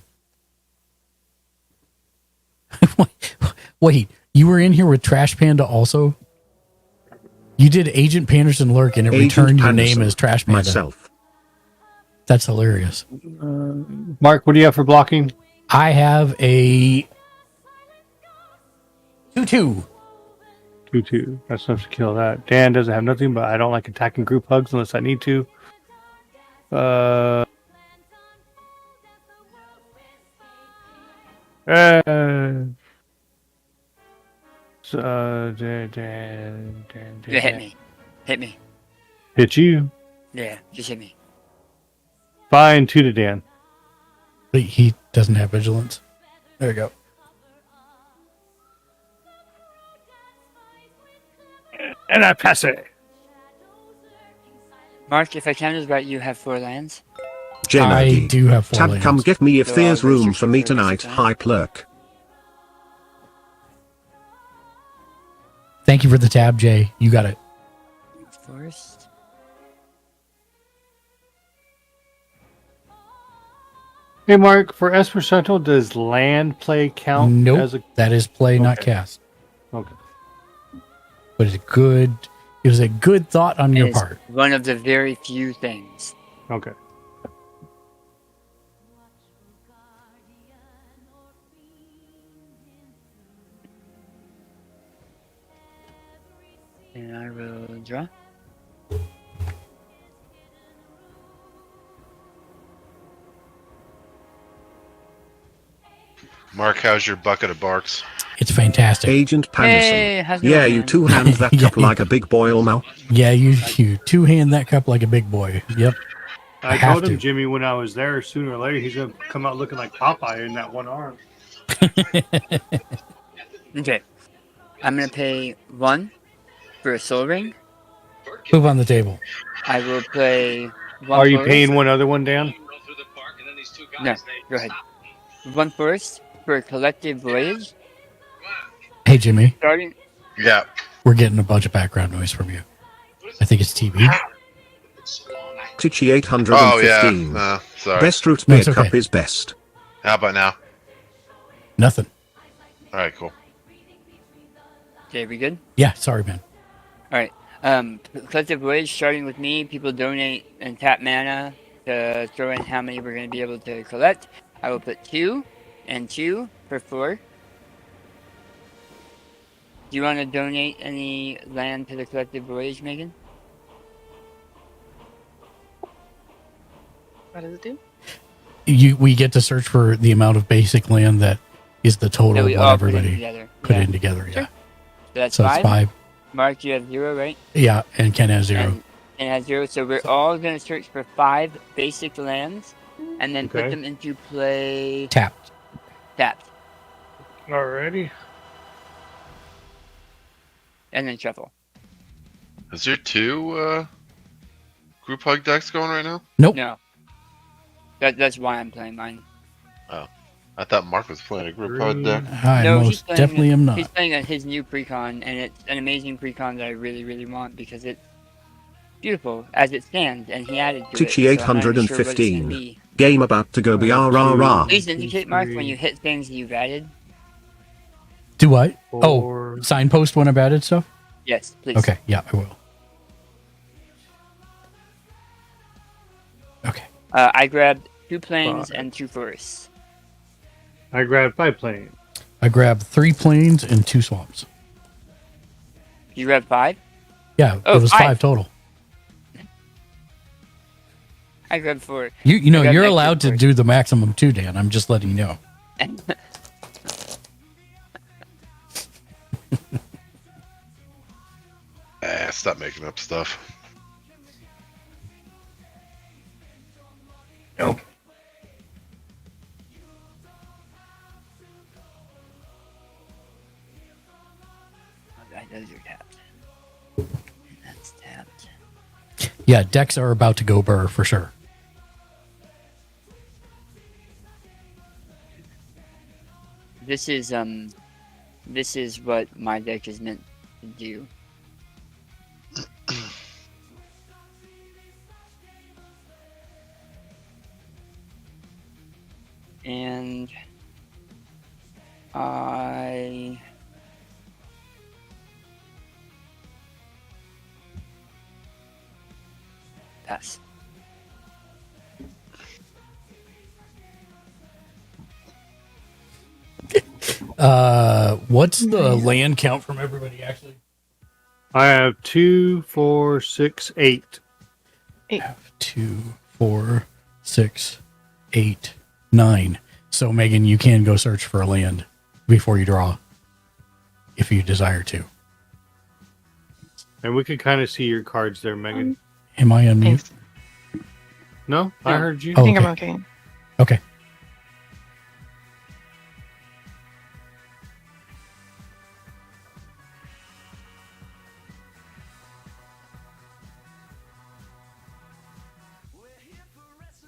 Wait, you were in here with Trash Panda also? You did Agent Panderson lurk and it returned your name as Trash Panda. Myself. That's hilarious. Mark, what do you have for blocking? I have a 2/2. 2/2. That's enough to kill that. Dan doesn't have nothing, but I don't like attacking group hugs unless I need to. Yeah, hit me. Hit you. Yeah, just hit me. Fine, 2 to Dan. But he doesn't have vigilance. There you go. And I pass it. Mark, if I counted right, you have 4 lands. I do have 4 Tab, lands. come get me if So there's I'll room restrict for me your tonight. time. Hi, Plurk. Thank you for the tab, Jay. You got it. Forest. Hey, Mark, for Esper Sentinel, does land play count? Nope. As a... That is play, not Okay. cast. Okay. But it was a good thought on your It's part. one of the very few things. Okay. And I will draw. Mark, how's your bucket of barks? It's fantastic. Agent Hey, Panderson. how's it Yeah, going, you man? two-hand that cup like a big boy now. Yeah, you two-hand that cup like a big boy. Yep. I have told him, to. Jimmy, when I was there, sooner or later, he's going to come out looking like Popeye in that one arm. Okay. I'm gonna pay 1 for a soul ring. Move on the table. I will play 1 Are you forest. paying one other one down? No, go ahead. 1 forest for a collective voyage. Hey, Jimmy. Starting. Yeah. We're getting a bunch of background noise from you. I think it's TV. Tichy 815. Oh, yeah. Sorry. Best root No, beer it's okay. cup is best. How about now? Nothing. All right, cool. Okay, we good? Yeah, sorry, man. All right. Collective voyage starting with me. People donate and tap mana to throw in how many we're going to be able to collect. I will put 2 and 2 for 4. Do you want to donate any land to the collective voyage, Megan? What does it do? We get to search for the amount of basic land that is the total That of we what all put in everybody together. put Yeah. in together. Yeah. Sure. So that's So 5. it's 5. Mark, you have 0, right? Yeah, and Ken has 0. And has 0. So we're all going to search for 5 basic lands and then put Okay. them into play Tapped. tapped. Alrighty. And then shuffle. Is there 2 group hug decks going right now? Nope. No. That's why I'm playing mine. I thought Mark was playing a group hug deck. I No, he's most playing- definitely am not. He's playing his new precon, and it's an amazing precon that I really, really want because it's beautiful as it stands, and he added to Tichy it. So I'm not even sure what it's gonna 815. be. Game about to go be RRR. Please indicate, Mark, when you hit things you've added. Do what? 4. Oh, signpost when I've added stuff? Yes, please. Okay, yeah, I will. Okay. I grabbed 2 plains 5. and 2 forests. I grabbed 5 planes. I grabbed 3 plains and 2 swamps. You grabbed 5? Yeah, Oh, it was 5. 5 total. I grabbed 4. You know, I got you're extra allowed to fours. do the maximum too, Dan. I'm just letting you know. Stop making up stuff. Nope. Alright, those are tapped. That's tapped. Yeah, decks are about to go burr for sure. This is what my deck is meant to do. And I pass. What's the land count from everybody actually? I have 2, 4, 6, 8. 2, 4, 6, 8, 9. So Megan, you can go search for a land before you draw, if you desire to. And we can kind of see your cards there, Megan. Am I on mute? Thanks. No? I heard you. I think okay. I'm okay. Okay.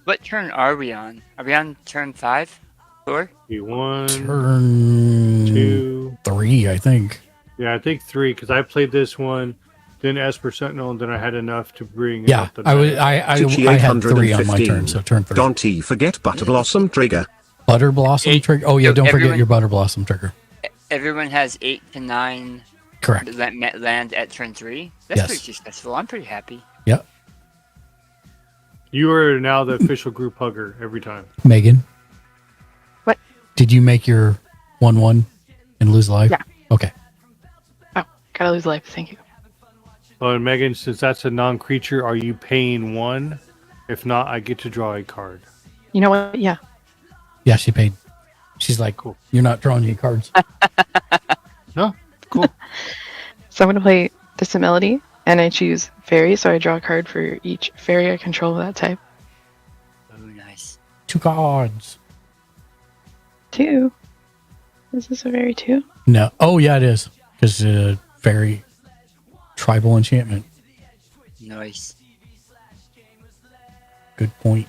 What turn are we on? Are we on turn 5? 4? 1, Turn 2. 3, I think. Yeah, I think 3, because I played this one, then Esper Sentinel, and then I had enough to bring Yeah, out the I was. knight. I had 3 on my turn, so turn 3. Don't forget Butter Blossom Trigger. Butter Blossom 8. trigger. Oh yeah, So don't forget everyone- your Butter Blossom trigger. Everyone has 8 to 9 Correct. land at turn 3. That's Yes. pretty successful. I'm pretty happy. Yep. You are now the official group hugger every time. Megan. What? Did you make your 1/1 and lose life? Yeah. Okay. Oh, gotta lose life. Thank you. Oh, and Megan, since that's a non-creature, are you paying 1? If not, I get to draw a card. You know what? Yeah. Yeah, she paid. She's like, Cool. You're not drawing any cards. No? Cool. So I'm gonna play Distant Melody, and I choose fairy, so I draw a card for each fairy I control of that type. Oh, nice. 2 cards. 2. Is this a very too? No. Oh, yeah, it is. Because very tribal enchantment. Nice. Good point.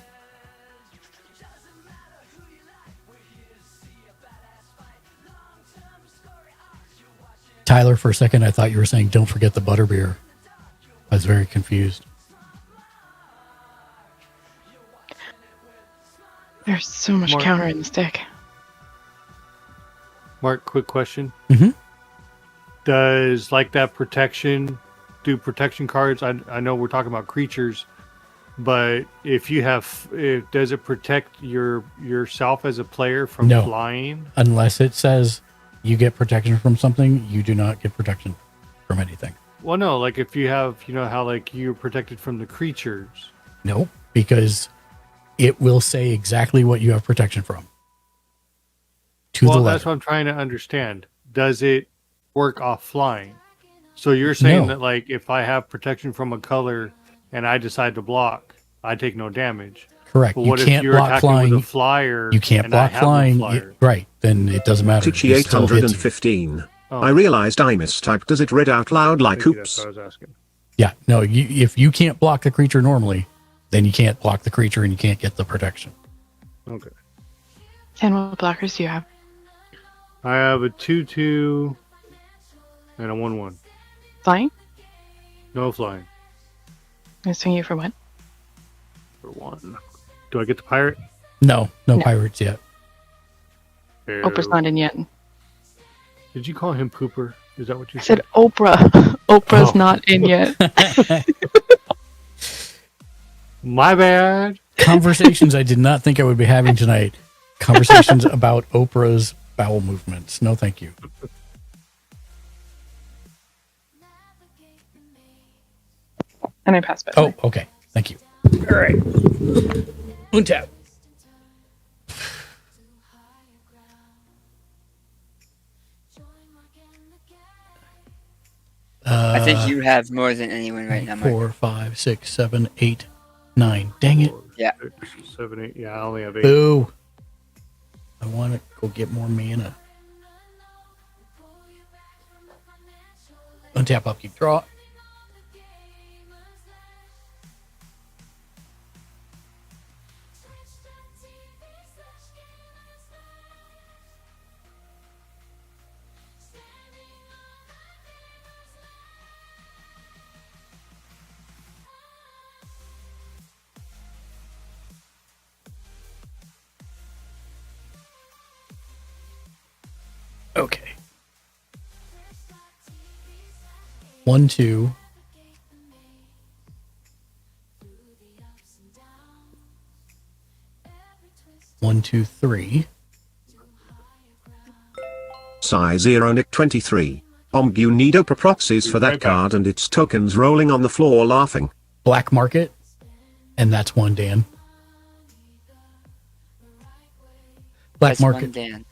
Tyler, for a second, I thought you were saying don't forget the butterbeer. I was very confused. There's so much Mark. counter in this deck. Mark, quick question. Mm-hmm. Does like that protection do protection cards? I know we're talking about creatures, but if does it protect yourself as a player from No. flying? Unless it says you get protection from something, you do not get protection from anything. Well, no, like if you have, you know how like you're protected from the creatures. Nope, because it will say exactly what you have protection from. To the Well, letter. that's what I'm trying to understand. Does it work off flying? So you're saying No. that like if I have protection from a color and I decide to block, I take no damage. Correct. But You what if can't you're block attacking flying. with a flyer? You can't and I block have no flying. flyer? Right. Then it doesn't matter. Tichy It still hits you. 815. Oh. I realized I mistyped. Does it read out loud like Thank you, that's oops? what I was asking. Yeah. No, if you can't block the creature normally, then you can't block the creature and you can't get the protection. Okay. And what blockers do you have? I have a 2/2 and a 1/1. Flying? No flying I swing you for what? for 1. Do I get the pirate? No No. pirates yet. Oprah's not in yet. Did you call him Pooper? Is that what you I said Oprah. Oprah's Oh. not in yet. My bad. Conversations I did not think I would be having tonight. Conversations about Oprah's bowel movements. No, thank you. And I passed by. Oh, okay. Thank you. All right. Untap. I think you have more than anyone right now, Mark. 4, 5, 6, 7, 8, 9. Dang it. Yeah. 6, 7, 8. Yeah, I only have 8. Boo. I want to go get more mana. Untap, upkeep, draw. Okay. 1, 2. 1, 2, 3. Size 0 Nick 23. You need Oprah proxies for that Right back. card and its tokens rolling on the floor laughing. Black market. And that's 1, Dan. Black That's one market. Dan.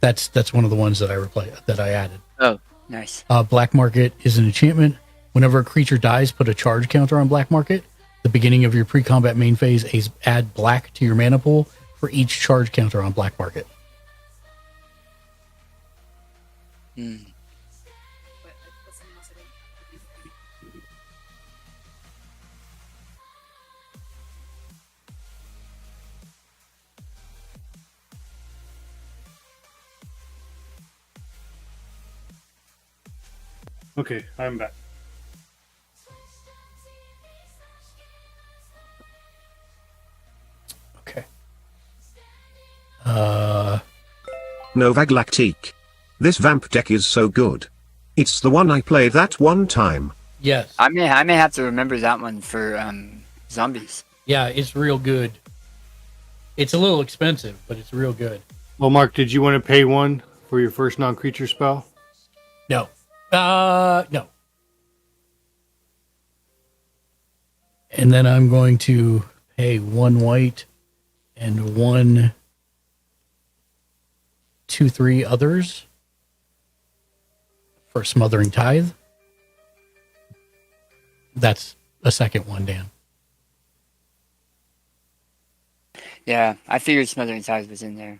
That's one of the ones that I added. Oh, nice. Black market is an enchantment. Whenever a creature dies, put a charge counter on black market. The beginning of your pre-combat main phase, add black to your mana pool for each charge counter on black market. Hmm. Okay, I'm back. Okay. Novag Lactique. This vamp deck is so good. It's the one I played that one time. Yes. I may have to remember that one for zombies. Yeah, it's real good. It's a little expensive, but it's real good. Well, Mark, did you want to pay 1 for your first non-creature spell? No. No. And then I'm going to pay 1 white and 1, 2, 3 others for Smothering Tithe. That's a second one, Dan. Yeah, I figured Smothering Tithe was in there.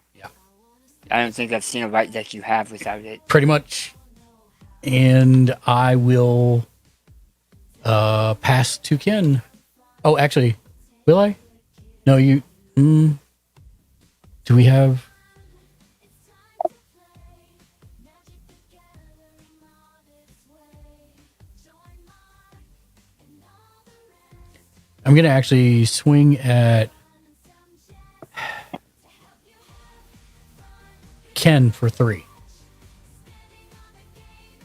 I don't think I've seen a white deck you have without it. Pretty much. And I will pass to Ken. Oh, actually, will I? No, you. Do we have? I'm going to actually swing at Ken for 3.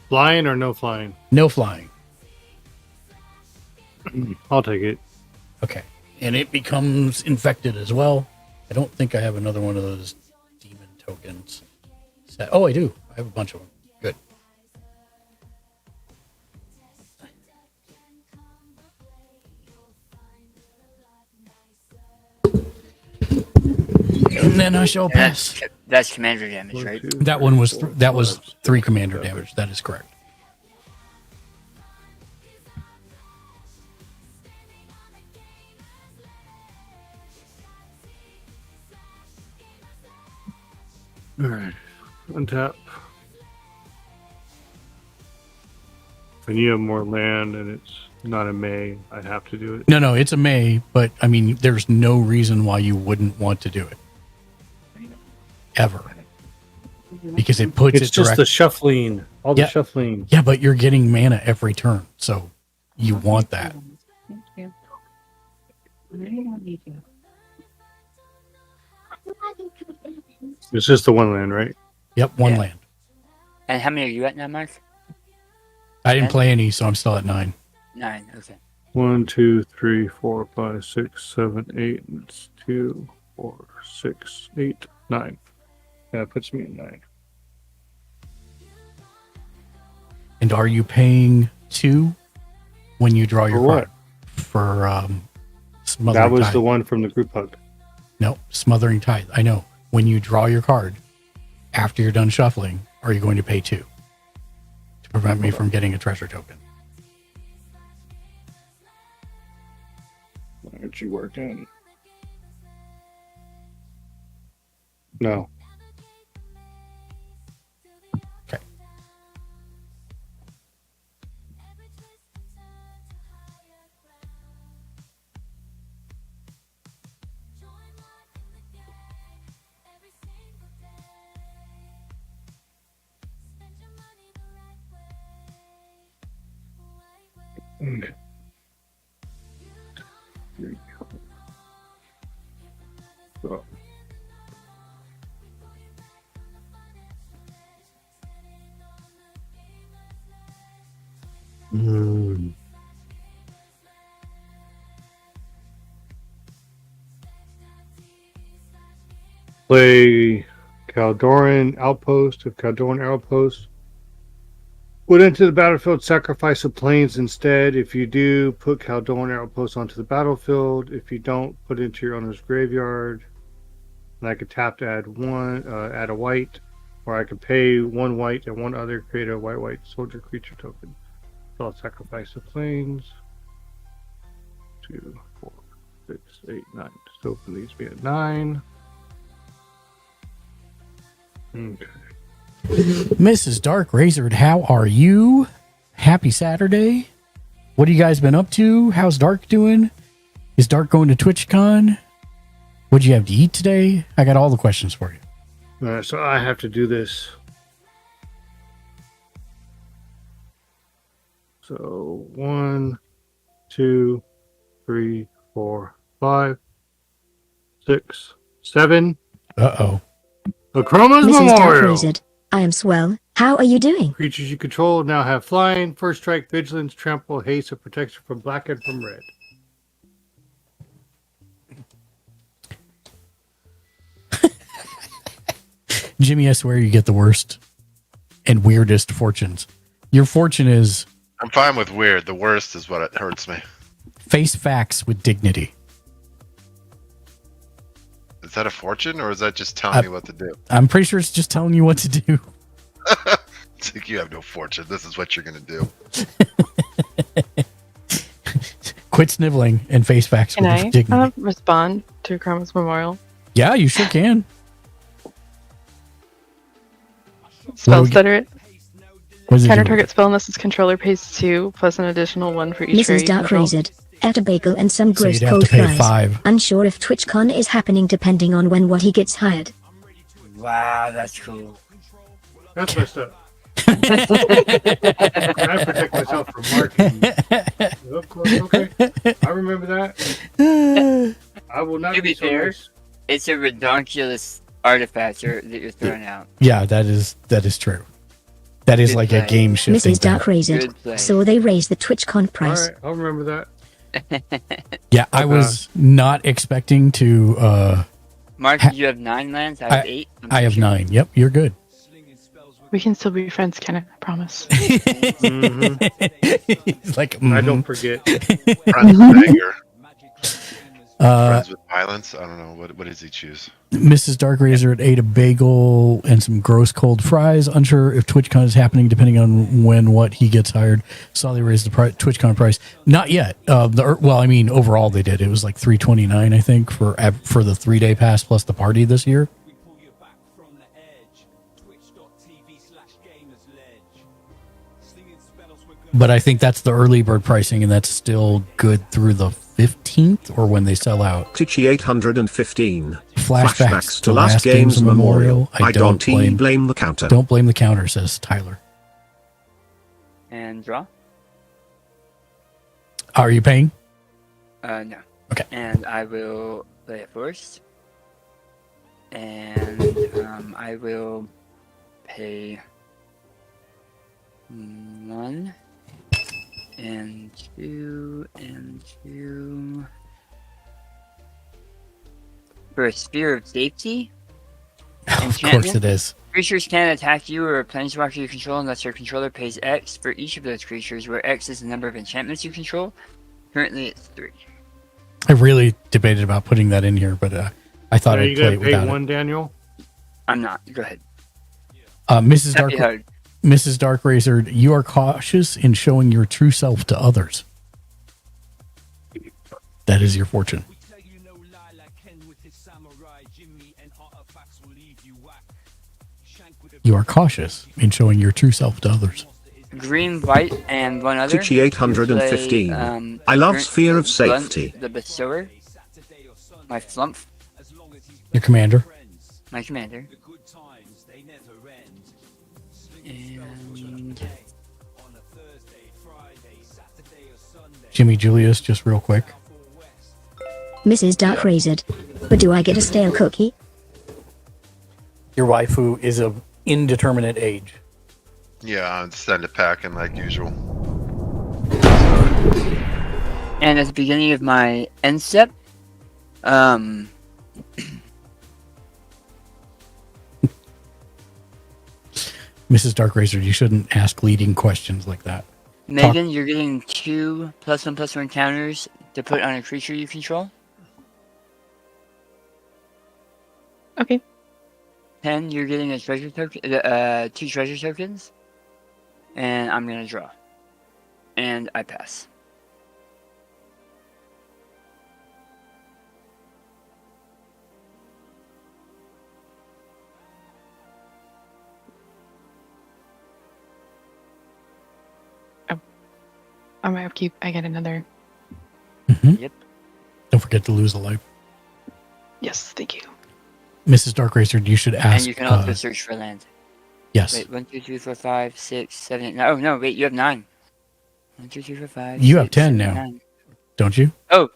Flying or no flying? No flying. I'll take it. Okay. And it becomes infected as well. I don't think I have another one of those demon tokens. Oh, I do. I have a bunch of them. Good. And then I shall pass. That's commander damage, right? That one was that was 3 commander damage. That is correct. All right. Untap. When you have more land and it's not a May, I'd have to do it. No, it's a May, but I mean, there's no reason why you wouldn't want to do it. Ever. Because it puts It's just the shuffling. All the shuffling. Yeah, but you're getting mana every turn, so you want that. Thank you. It's just the one land, right? Yep, one land. And how many are you at now, Mark? I didn't play any, so I'm still at 9. 9, okay. 1, 2, 3, 4, 5, 6, 7, 8. It's 2, 4, 6, 8, 9. That puts me at 9. And are you paying 2 when you draw your For what? card? For Smothering That was Tithe. the one from the group hug. No, Smothering Tithe. I know. When you draw your card, after you're done shuffling, are you going to pay 2 to prevent me from getting a treasure token? Aren't you working? No. Okay. Okay. So. Play Caldoran Outpost. If Caldoran Outpost would enter the battlefield, sacrifice the plains instead. If you do, put Caldoran Outpost onto the battlefield. If you don't, put it into your owner's graveyard. And I could tap to add add a white, or I could pay 1 white and 1 other, create a white soldier creature token. So I'll sacrifice the plains. 2, 4, 6, 8, 9. So it leaves me at 9. Okay. Mrs. Dark Razored, how are you? Happy Saturday. What have you guys been up to? How's Dark doing? Is Dark going to TwitchCon? What'd you have to eat today? I got all the questions for you. All right, so I have to do this. So 1, 2, 3, 4, 5, 6, 7. Uh-oh. Akroma's Mrs. Dark Memorial. Rosed, I am swell. How are you doing? Creatures you control now have flying, first strike, vigilance, trample, haste, and protection from black and from red. Jimmy, I swear you get the worst and weirdest fortunes. Your fortune is I'm fine with weird. The worst is what it hurts me. face facts with dignity. Is that a fortune, or is that just telling me what to do? I'm pretty sure it's just telling you what to do. It's like, you have no fortune. This is what you're going to do. Quit sniveling and face facts Can with I dignity. respond to Chroma's Memorial? Yeah, you sure can. Spell stutter. What does it Counter do? target spell unless its controller pays 2 plus an additional 1 for each fairy Mrs. you Dark control. Razed. Ate a bagel and some So gross you'd have cold to pay fries. 5. Unsure if TwitchCon is happening depending on when he gets hired. Wow, that's cool. That's messed up. I protect myself from marketing. Okay, I remember that. I will not To be so fair, nice. it's a redonkulous artifact that you're throwing out. Yeah, that is true. That is Good like play. a game shifting Mrs. Dark thing. Razed. Good play. So they raised the TwitchCon price. All right, I'll remember that. Yeah, I was not expecting to. Mark, you have 9 lands. I have 8. I have 9. Yep, you're good. We can still be friends, Kenneth. I promise. He's like, I don't forget. Friends with anger. Uh, Friends with violence. I don't know. What does he choose? Mrs. Dark Razor ate a bagel and some gross cold fries. Unsure if TwitchCon is happening depending on what he gets hired. Saw they raised the TwitchCon price. Not yet. Overall they did. It was like $329, I think, for the 3-day pass plus the party this year. But I think that's the early bird pricing, and that's still good through the 15th or when they sell out. Tichy 815. Flashbacks to Last Games Memorial. I don't blame the counter. Don't blame the counter, says Tyler. And draw? Are you paying? No. Okay. And I will play it first. And I will pay 1 and 2 and 2 for a Sphere of Safety. Of course it is. Creatures can attack you or a planeswalker you control unless your controller pays X for each of those creatures, where X is the number of enchantments you control. Currently, it's 3. I really debated about putting that in here, but I thought I'd you play gonna it pay without 1, Daniel? I'm not. Go ahead. Mrs. Dark Razor, you are cautious in showing your true self to others. That is your fortune. You are cautious in showing your true self to others. Green, white, and one other. Tichy 815. Play, I love Sphere of Safety. The Bestower. My Flump. Your commander. My commander. And Jimmy Julius, just real quick. Mrs. Dark Razed. But do I get a stale cookie? Your waifu is of indeterminate age. Yeah, I'd send it packing like usual. And at the beginning of my end step, Mrs. Dark Razor, you shouldn't ask leading questions like that. Megan, you're getting 2 +1/+1 counters to put on a creature you control. Okay. 10, you're getting a treasure token, 2 treasure tokens, and I'm gonna draw, and I pass. I'm gonna keep. I get another. Mm-hmm. Yep. Don't forget to lose a life. Yes, thank you. Mrs. Dark Razor, you should ask. And you can also search for land. Yes. Wait, 1, 2, 3, 4, 5, 6, 7, 8. No, no, wait, you have 9. 1, 2, 3, 4, 5. You 6, have 10 7, now, 9. don't you? Oh,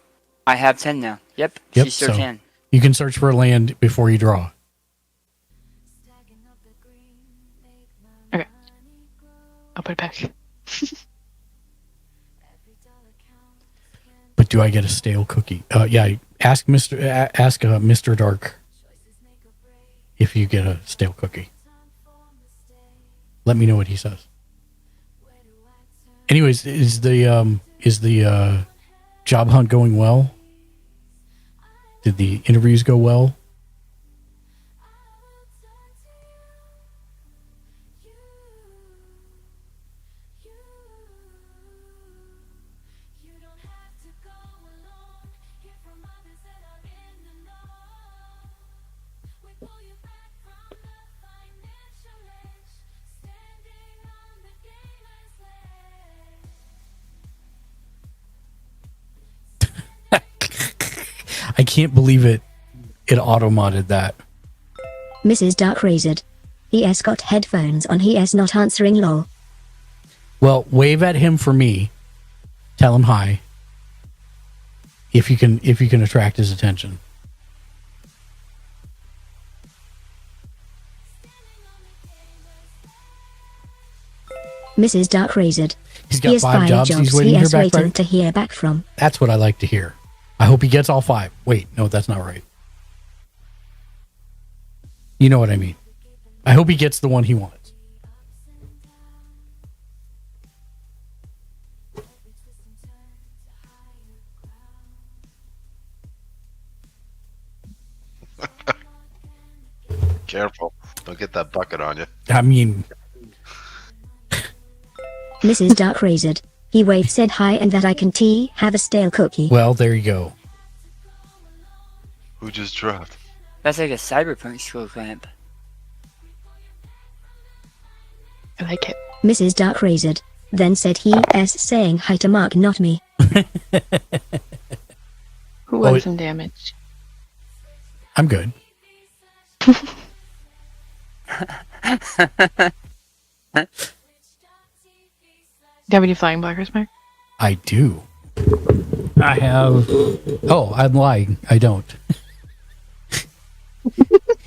I have 10 now. Yep. Yep. She's still So 10. you can search for land before you draw. Okay. I'll put it back. But do I get a stale cookie? Yeah. Ask Mr. Dark if you get a stale cookie. Let me know what he says. Anyways, is the job hunt going well? Did the interviews go well? can't believe it auto-modded that. Mrs. Dark Razed. He has got headphones on. He is not answering lol. Well, wave at him for me. Tell him hi. If you can attract his attention. Mrs. Dark Razed. He's got He has 5 jobs he's waiting he to hear is back waiting from. to hear back from. That's what I like to hear. I hope he gets all 5. Wait, no, that's not right. You know what I mean. I hope he gets the one he wants. Careful. Don't get that bucket on you. I mean, Mrs. Dark Razed. He waved, said hi, and that I can have a stale cookie. well, there you go. Who just dropped? That's like a cyberpunk scroll clamp. I like it. Mrs. Dark Razed. Then said he is saying hi to Mark, not me. Who wants some damage? I'm good. Do you have any flying blockers, Mark? I do. I have. Oh, I'm lying. I don't.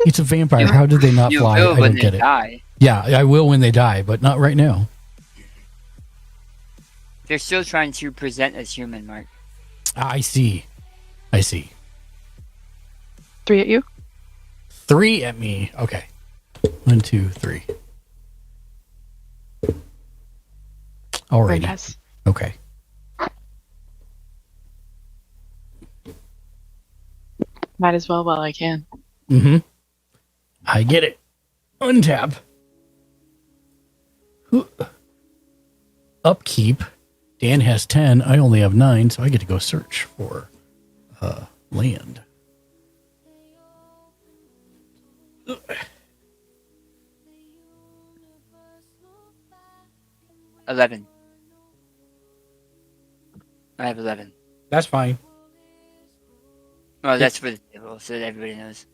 It's a vampire. How did they not You fly? will I when don't get they it. die. Yeah, I will when they die, but not right now. They're still trying to present as human, Mark. I see. I see. 3 at you? 3 at me. Okay. 1, 2, 3. Alrighty. Yes. Okay. Might as well while I can. Mm-hmm. I get it. Untap. Upkeep. Dan has 10. I only have 9, so I get to go search for land. 11. I have 11. That's fine. Well, that's for the table, so that everybody knows.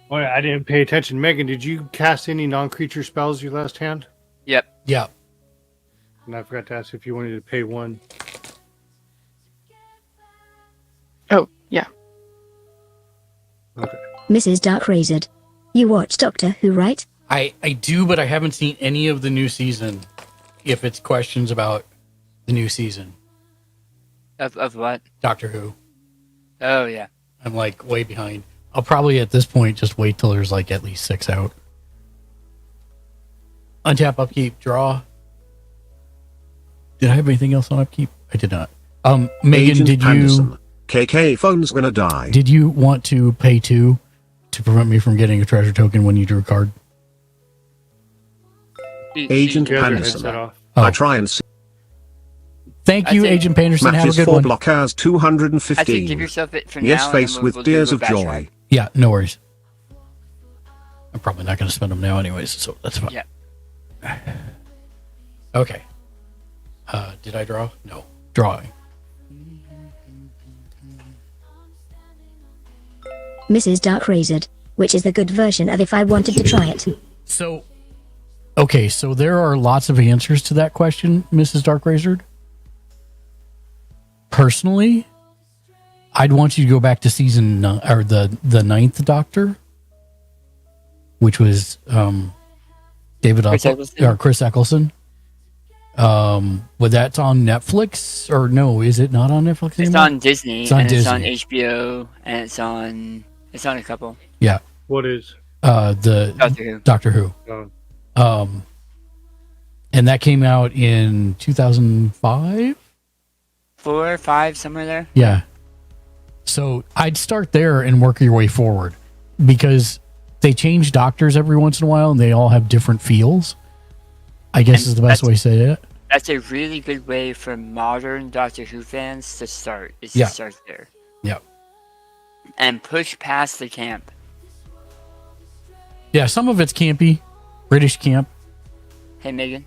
Oh, yeah, I didn't pay attention. Megan, did you cast any non-creature spells your last hand? Yep. Yeah. And I forgot to ask if you wanted to pay 1. Oh, yeah. Okay. Mrs. Dark Razed. You watch Doctor Who, right? I do, but I haven't seen any of the new season. If it's questions about the new season. Of what? Doctor Who. Oh, yeah. I'm like way behind. I'll probably at this point just wait till there's like at least 6 out. Untap, upkeep, draw. Did I have anything else on upkeep? I did not. Megan, Agent did Panderson. you KK phone's gonna die. did you want to pay 2 to prevent me from getting a treasure token when you drew a card? Agent You guys are Panderson. headset off. Oh. I try and see. Thank you, I think- Agent Panderson. Have a Matches good 4 one. blockers I think give 215. yourself it for Yes, now. and face then with we'll do tears a of bash joy. ride. Yeah, no worries. I'm probably not going to spend them now anyways, so that's fine. Yeah. Okay. Did I draw? No. Drawing. Mrs. Dark Razed. Which is the good version of if I wanted to try it. So, okay, so there are lots of answers to that question, Mrs. Dark Razor. Personally, I'd want you to go back to season or the ninth Doctor, which was David Chris Eccleston? or Chris Eccleston. Well, that's on Netflix or no? Is it not on Netflix It's anymore? on Disney, It's on and Disney. it's on HBO, and it's on a couple. Yeah. What is? The Doctor Who. Doctor Who. Oh. And that came out in 2005. 4 or 5, somewhere there. Yeah. So I'd start there and work your way forward because they change doctors every once in a while and they all have different feels. I guess And is the best way to say it. That's a really good way for modern Doctor Who fans to start. Is Yeah. to start there. Yeah. and push past the camp. Yeah, some of it's campy, British camp. Hey, Megan.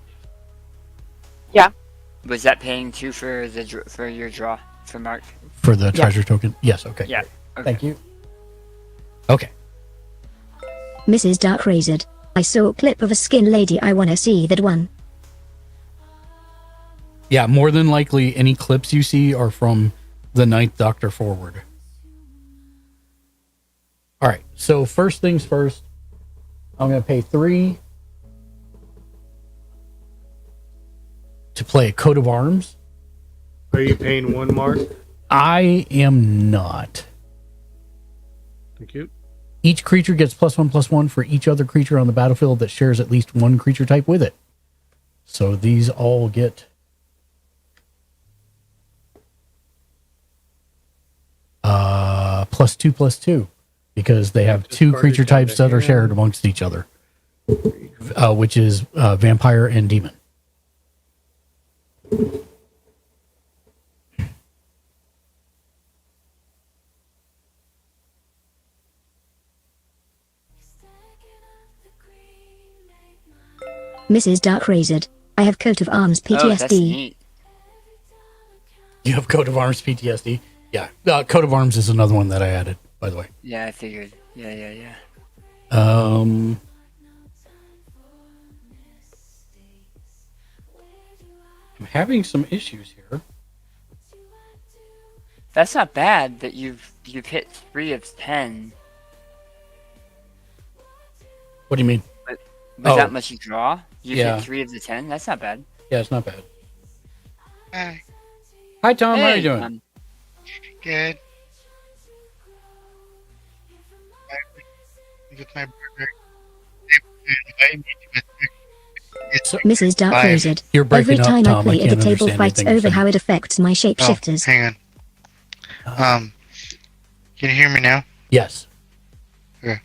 Yeah. Was that paying too for your draw for Mark? For the treasure token? Yes, okay. Yeah. Great. Okay. Thank you. Okay. Mrs. Dark Razed. I saw a clip of a skin lady. I wanna see that one. Yeah, more than likely, any clips you see are from the Ninth Doctor forward. All right, so first things first, I'm going to pay 3 to play a coat of arms. Are you paying 1 mark? I am not. Thank you. Each creature gets +1/+1 for each other creature on the battlefield that shares at least one creature type with it. So these all get +2/+2 because they have 2 creature types that are shared amongst each other, which is vampire and demon. Mrs. Dark Razed. I have coat of arms Oh, that's PTSD. neat. You have coat of arms PTSD? Yeah. Coat of arms is another one that I added, by the way. Yeah, I figured. Yeah. I'm having some issues here. That's not bad that you've hit 3 of 10. What do you mean? Was that much you draw? You Yeah. hit 3 of the 10? That's not bad. Yeah, it's not bad. Hi. Hi, Tom. How are Hey, you doing? Good. With my brother. Mrs. Dark Live. Razed. You're breaking Every up, time Tom. I I play can't a table understand fights anything you're over saying. how it affects my shapeshifters. Hang on. Can you hear me now? Yes. Okay.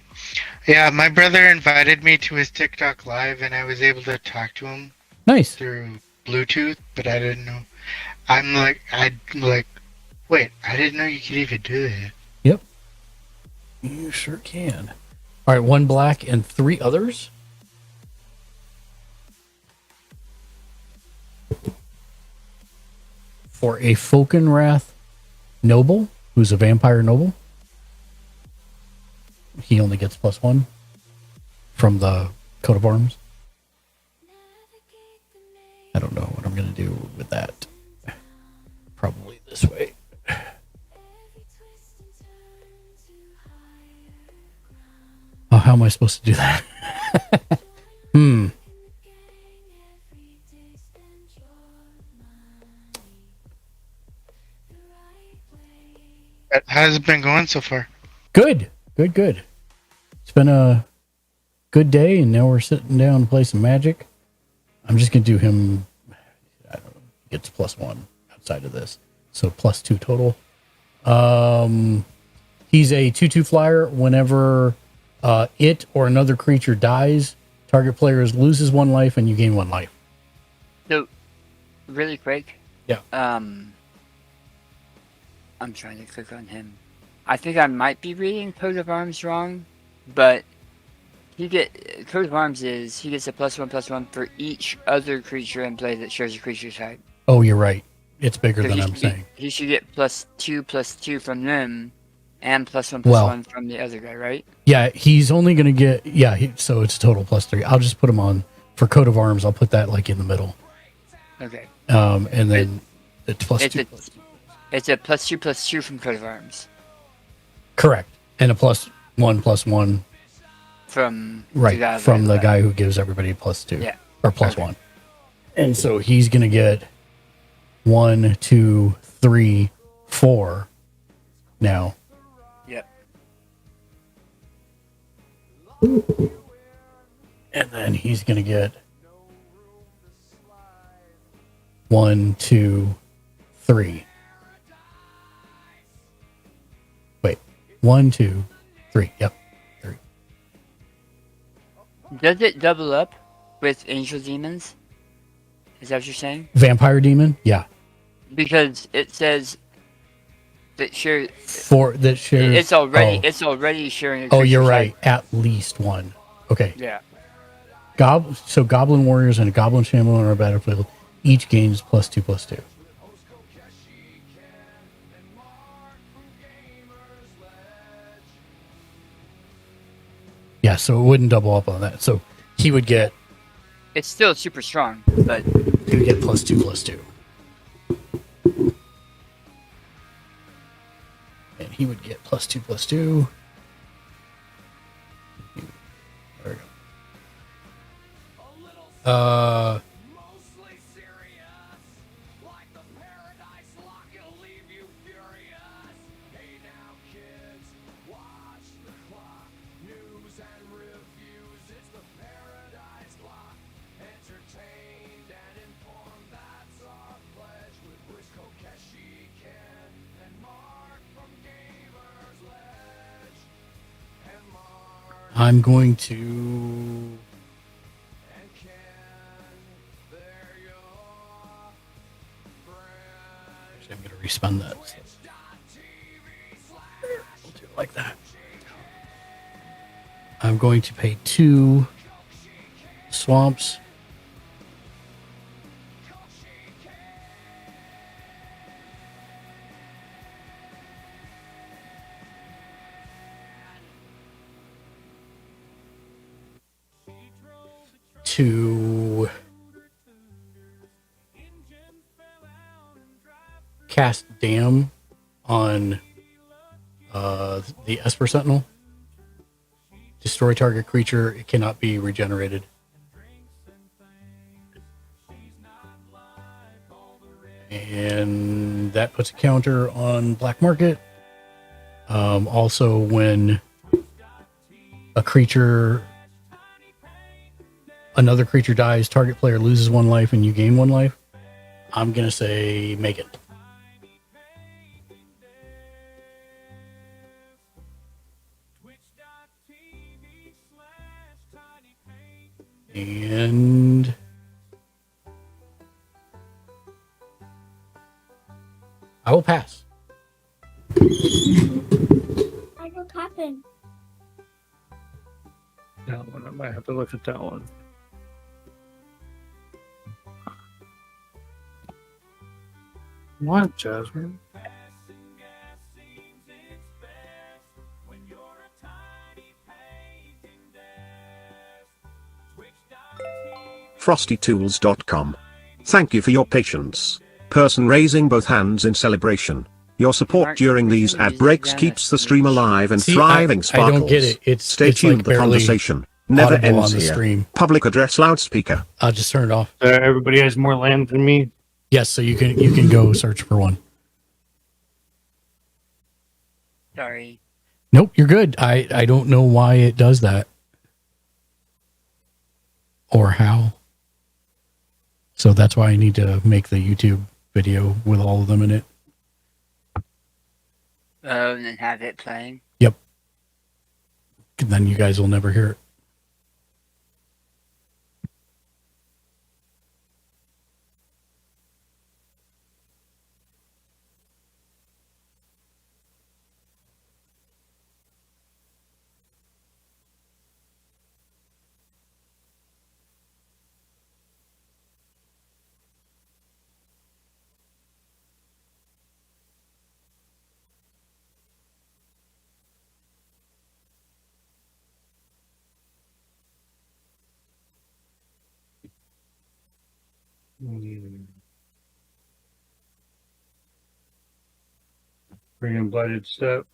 Yeah, my brother invited me to his TikTok live, and I was able to talk to him Nice. through Bluetooth, but I didn't know. Wait, I didn't know you could even do that. Yep. You sure can. All right, 1 black and 3 others. For a Falkenrath noble, who's a vampire noble, he only gets +1 from the coat of arms. I don't know what I'm going to do with that. Probably this way. Oh, how am I supposed to do that? How's it been going so far? Good. It's been a good day, and now we're sitting down to play some Magic. I'm just going to do him, I don't know, gets +1 outside of this. So +2 total. He's a 2/2 flyer. Whenever it or another creature dies, target player loses 1 life and you gain 1 life. So, really quick. Yeah. I'm trying to click on him. I think I might be reading Coat of Arms wrong, but Coat of Arms is he gets a +1/+1 for each other creature in play that shares a creature type. Oh, you're right. It's bigger So than I'm saying. He should get +2/+2 from them, and +1/+1 from the other guy, right? Yeah, he's only going to get, so it's total +3. I'll just put him on, for Coat of Arms, I'll put that like in the middle. Okay. And then it's +2. It's a +2/+2 from Coat of Arms. Correct. And a +1/+1 From the guy who gives everybody +2. Yeah. Or +1. And so he's going to get 1, 2, 3, 4 now. Yep. And then he's going to get 1, 2, 3. Wait. 1, 2, 3. Yep. 3. Does it double up with Angel Demons? Is that what you're saying? Vampire Demon? Yeah. Because it says That share. that shares. It's already sharing. A Oh, you're creature right. type. At least one. Okay. Yeah. So Goblin Warriors and a Goblin Chamberlain on our battlefield each gains +2/+2. Yeah, so it wouldn't double up on that. So he would get. It's still super strong, but he would get +2/+2. And he would get +2/+2. There we go. I'm going to. Actually, I'm going to respun that. We'll do it like that. I'm going to pay 2 swamps. To cast Dam on the Esper Sentinel. Destroy target creature. It cannot be regenerated. And that puts a counter on Black Market. Also, when another creature dies, target player loses 1 life and you gain 1 life. I'm going to say make it. And I will pass. What happened? That one, I might have to look at that one. What, Jasmine? FrostyTools.com. Thank you for your patience. Person raising both hands in celebration. Your support during these ad breaks keeps the stream alive and thriving. Sparkles. I don't get it. Stay it's tuned. like The conversation never ends on the here. stream. Public address loudspeaker. I'll just turn it off. Everybody has more land than me. Yes, so you can go search for one. sorry. Nope, you're good. I don't know why it does that. Or how. So that's why I need to make the YouTube video with all of them in it. Oh, and then have it playing? Yep. Then you guys will never hear it. Bring in Blighted Step.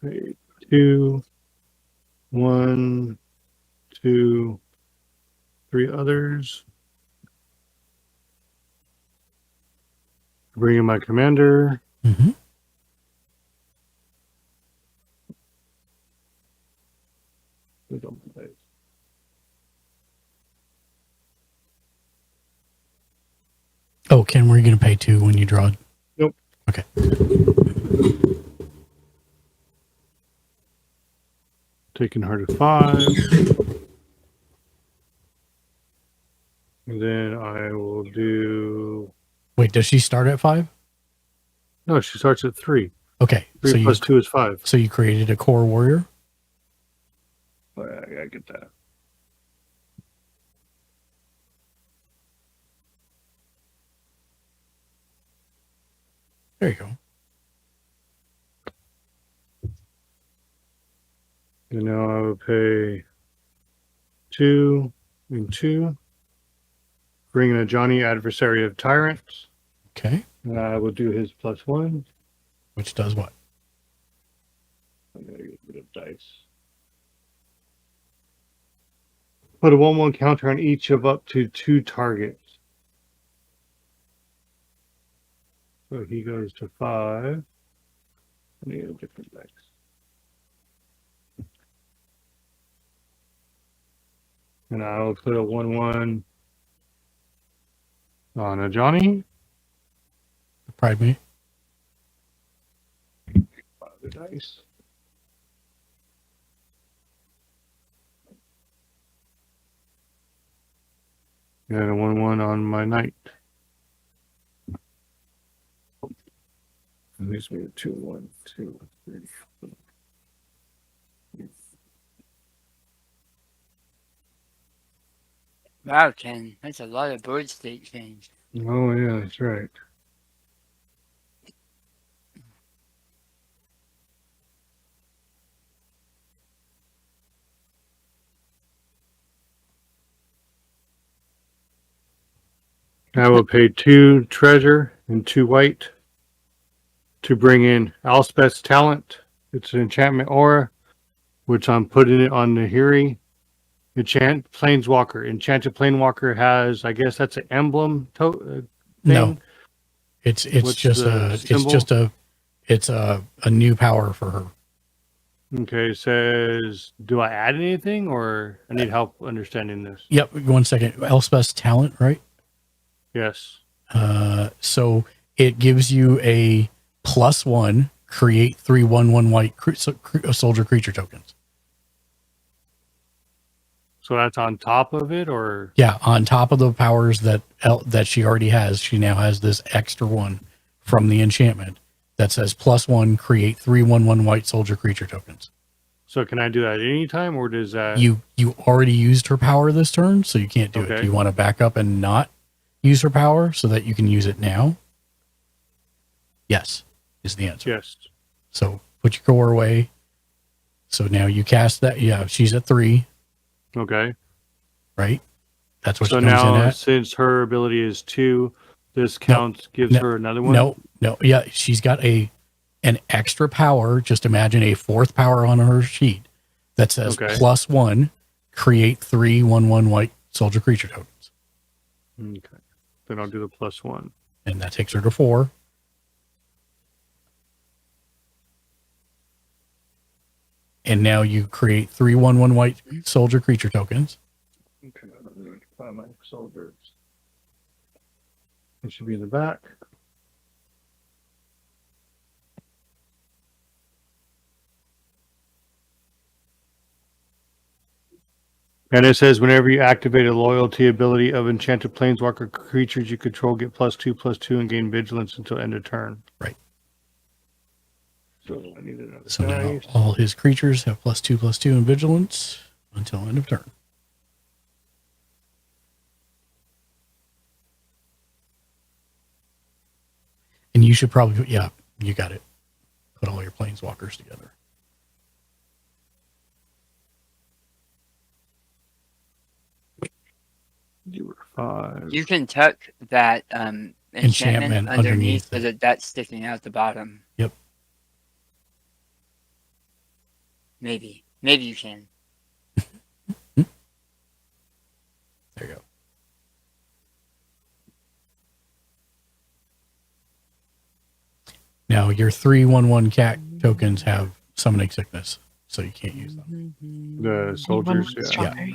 Okay, 2, 1, 2, 3 others. Bring in my commander. Mm-hmm. Oh, Ken, were you going to pay 2 when you draw? Nope. Okay. Taking her to 5. And then I will do... Wait, does she start at 5? No, she starts at 3. Okay. 3 plus 2 is 5. So you created a core warrior? Oh, yeah, I gotta get that. There you go. And now I will pay 2 and 2. Bring in a Johnny, adversary of tyrants. Okay. And I will do his +1. Which does what? I'm gonna get rid of dice. Put a 1/1 counter on each of up to 2 targets. So he goes to 5. I need a different dice. And I'll put a 1/1 on a Johnny. Pride me. The dice. And a 1/1 on my knight. It leaves me a 2, 1, 2, 3. Wow, Ken, that's a lot of board state change. Oh yeah, that's right. I will pay 2 treasure and 2 white to bring in Elspeth's talent. It's an enchantment aura, which I'm putting it on Nahiri. Enchant Planeswalker. Enchanted Planeswalker has, I guess that's an emblem thing. No. It's What's just the a symbol? it's a new power for her. Okay, it says, do I add anything or I need help understanding this? Yep, 1 second. Elspeth's talent, right? Yes. So it gives you a +1, create 3 1/1 white soldier creature tokens. So that's on top of it, or? Yeah, on top of the powers that she already has, she now has this extra one from the enchantment that says +1, create 3 1/1 white soldier creature tokens. So can I do that at any time, or does that? You already used her power this turn, so you can't do it. Do you want to back up and not use her power so that you can use it now? Yes, is the answer. Yes. So put your core away. So now you cast that. Yeah, she's at 3. Okay. Right? That's what so she comes in now, at. since her ability is 2, this counts, gives her another one? No. Yeah, she's got an extra power. Just imagine a 4th power on her sheet that says +1, create 3 1/1 white soldier creature tokens. Okay. Then I'll do the +1. And that takes her to 4. And now you create 3 1/1 white soldier creature tokens. Okay, I'm going to find my soldiers. It should be in the back. And it says whenever you activate a loyalty ability of enchanted planeswalker creatures you control, get +2/+2 and gain vigilance until end of turn. Right. So I need another So dice. now all his creatures have +2/+2 in vigilance until end of turn. And you should probably, you got it. Put all your planeswalkers together. You were 5. You can tuck that enchantment underneath so it. that's sticking out the bottom. Yep. Maybe you can. There you go. Now your 3 1/1 cat tokens have summoning sickness. so you can't use them. The soldiers. Yeah. Strawberry.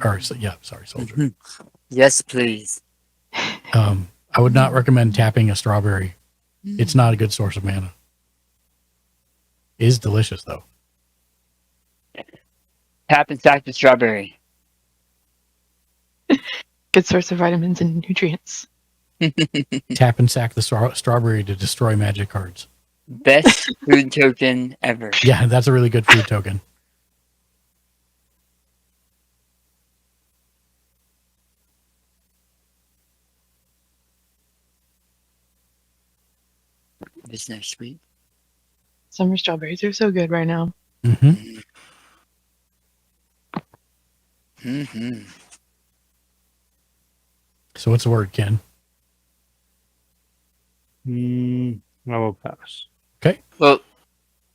Sorry, soldier. Yes, please. I would not recommend tapping a strawberry. It's not a good source of mana. It is delicious though. Tap and stack the strawberry. Good source of vitamins and nutrients. Tap and sack the strawberry to destroy magic cards. Best food token ever. Yeah, that's a really good food token. This next sweet. Summer strawberries are so good right now. Mm-hmm. Mm-hmm. So what's the word, Ken? I will pass. Okay. Well,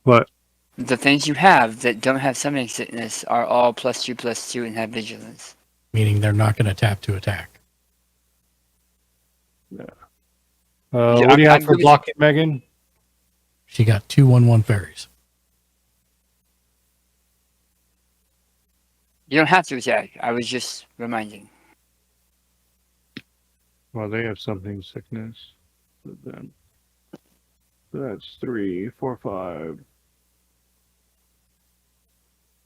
What? the things you have that don't have summoning sickness are all +2/+2 and have vigilance. Meaning they're not going to tap to attack. What do you have for blocking, Megan? She got 2/1/1 fairies. You don't have to attack. I was just reminding. Well, they have something sickness. But then that's 3, 4, 5.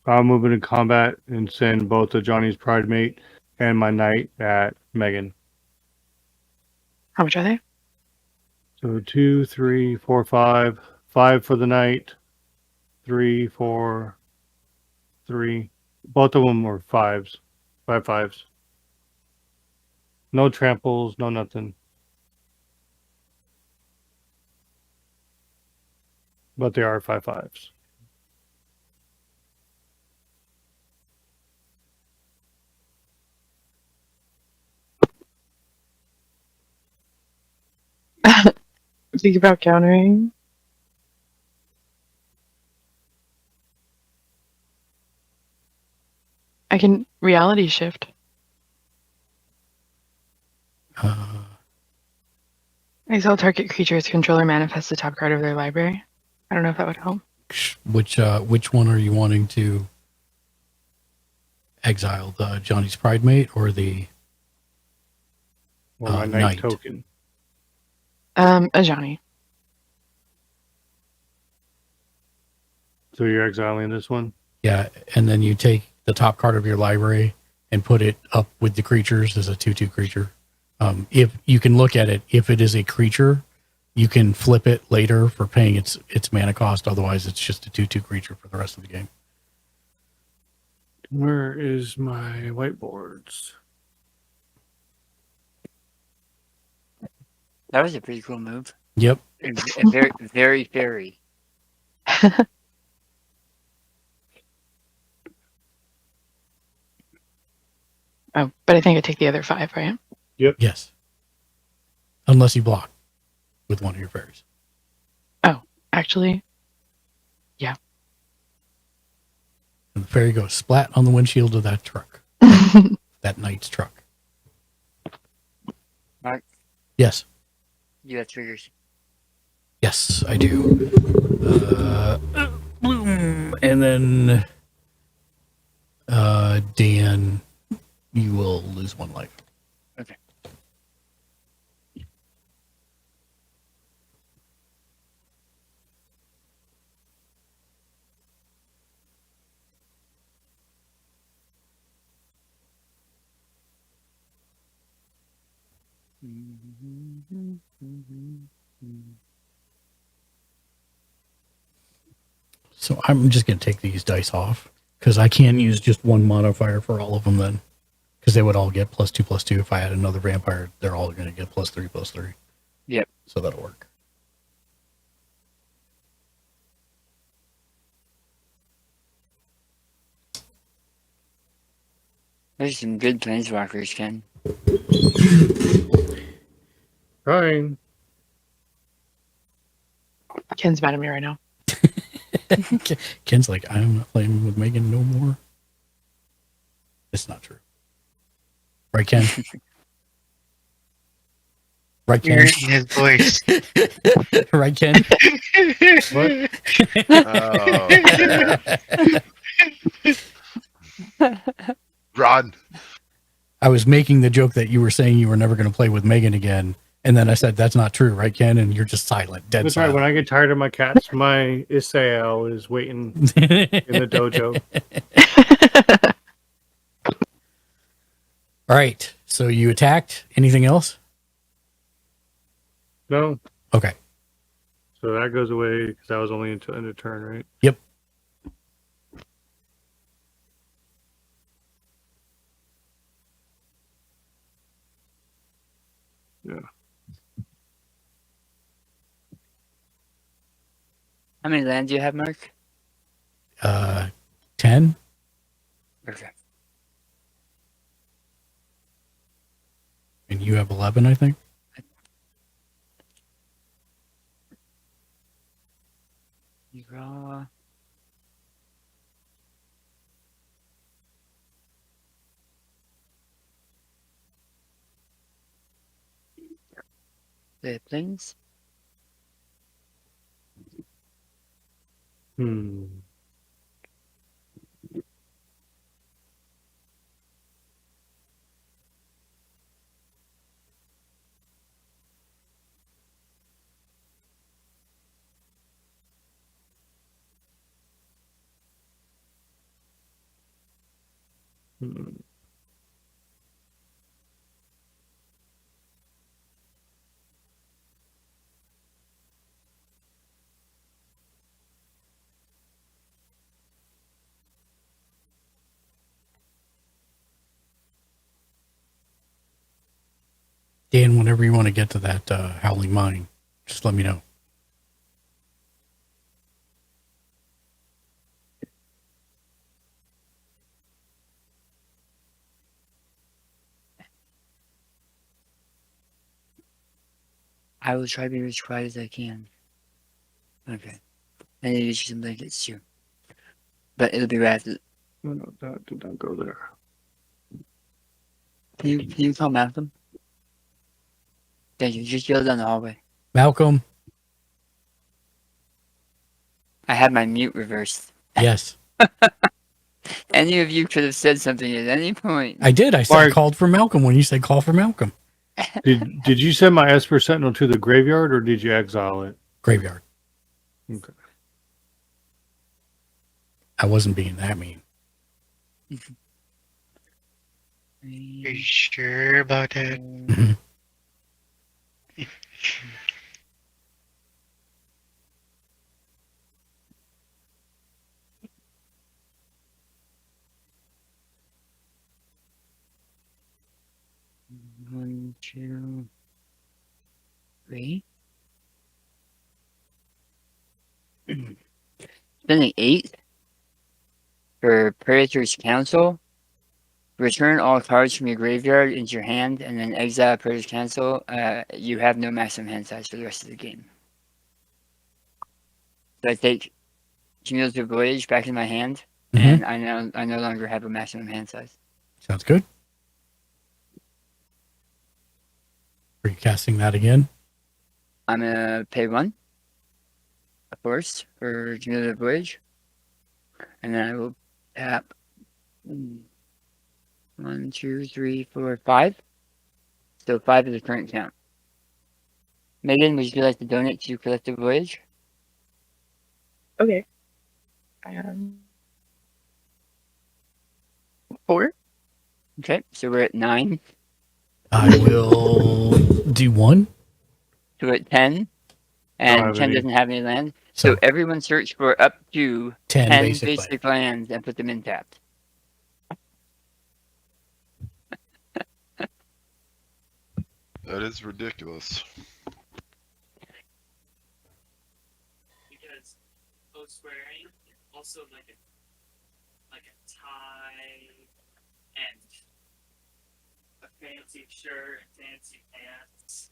I'll move into combat and send both of Johnny's Pride Mate and my knight at Megan. How much are they? So 2, 3, 4, 5. 5 for the knight. 3, 4, 3. Both of them were 5s. 5 5s. No tramples, no nothing. But they are 5 5s. Think about countering. I can reality shift. I saw target creature's controller manifest the top card of their library. I don't know if that would help. Which one are you wanting to exile? The Johnny's Pride Mate or the my knight knight token? A Johnny. So you're exiling this one? Yeah, and then you take the top card of your library and put it up with the creatures as a 2/2 creature. If you can look at it, if it is a creature, you can flip it later for paying its mana cost. Otherwise, it's just a 2/2 creature for the rest of the game. Where is my whiteboards? That was a pretty cool move. Yep. And very, very fairy. Oh, but I think I take the other 5, right? Yep. Yes. Unless you block with one of your fairies. Oh, actually, yeah. And the fairy goes splat on the windshield of that truck. That knight's truck. Mark, Yes. you have triggers. Yes, I do. Bloom. And then Dan, you will lose 1 life. Okay. So I'm just going to take these dice off because I can't use just one modifier for all of them then. Because they would all get +2/+2. If I had another vampire, they're all going to get +3/+3. Yep. So that'll work. There's some good planeswalkers, Ken. Trying. Ken's mad at me right now. Ken's like, I'm not playing with Megan no more. It's not true. Right, Ken? Right, Ken? You're in his voice. Right, Ken? What? Run. I was making the joke that you were saying you were never going to play with Megan again, and then I said that's not true, right, Ken? And you're just silent, dead That's right. silent. When I get tired of my cats, my Isael is waiting in the dojo. All right. So you attacked. Anything else? No. Okay. So that goes away because that was only until end of turn, right? Yep. Yeah. How many land do you have, Mark? 10. Okay. And you have 11, I think. You draw. The planes. Dan, whenever you want to get to that howling mine, just let me know. I will try to be as quiet as I can. Okay. I need to use some blankets too. But it'll be right after. No, that did not go there. Can you call Malcolm? Thank you. Just yell down the hallway. Malcolm. I had my mute reversed. Yes. Any of you could have said something at any point. I did. I said Mark, called for Malcolm when you said call for Malcolm. Did you send my Esper Sentinel to the graveyard or did you exile it? Graveyard. Okay. I wasn't being that mean. Are you sure about that? One, two, three. Spending 8 for Predator's Council. Return all cards from your graveyard into your hand, and then exile Predator's Council. You have no maximum hand size for the rest of the game. So I take Cumulative Voyage back in my hand, and I no longer have a maximum hand size. Sounds good. Are you casting that again? I'm gonna pay 1, of course, for Cumulative Voyage, and then I will tap 1, 2, 3, 4, 5. So 5 is the current count. Megan, would you like to donate to Collective Voyage? Okay. 4. Okay, so we're at 9. I will do 1. So we're at 10. And 10 doesn't have any land. So everyone search for up to 10 basic lands and put them in tapped. That is ridiculous. Because post wearing also like a tie and a fancy shirt and fancy pants.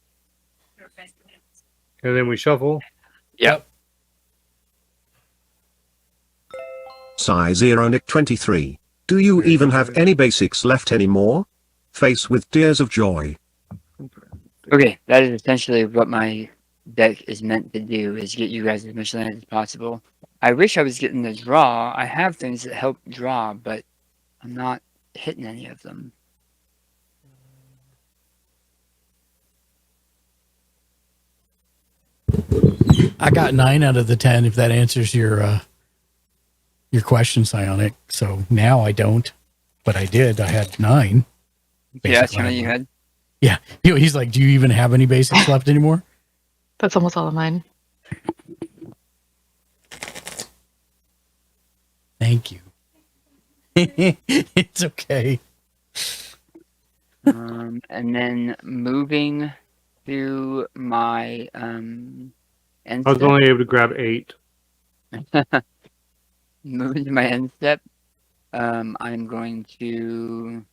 And then we shuffle. Yep. Size 0 Nick 23. Do you even have any basics left anymore? Face with tears of joy. Okay, that is essentially what my deck is meant to do, is get you guys as much land as possible. I wish I was getting the draw. I have things that help draw, but I'm not hitting any of them. I got 9 out of the 10. If that answers your question, Psionic. So now I don't, but I did. I had 9. Yeah, that's how many you had. Yeah, he's like, do you even have any basics left anymore? That's almost all of mine. Thank you. It's okay. And then moving to my end I was step. only able to grab 8. Moving to my end step. I'm going to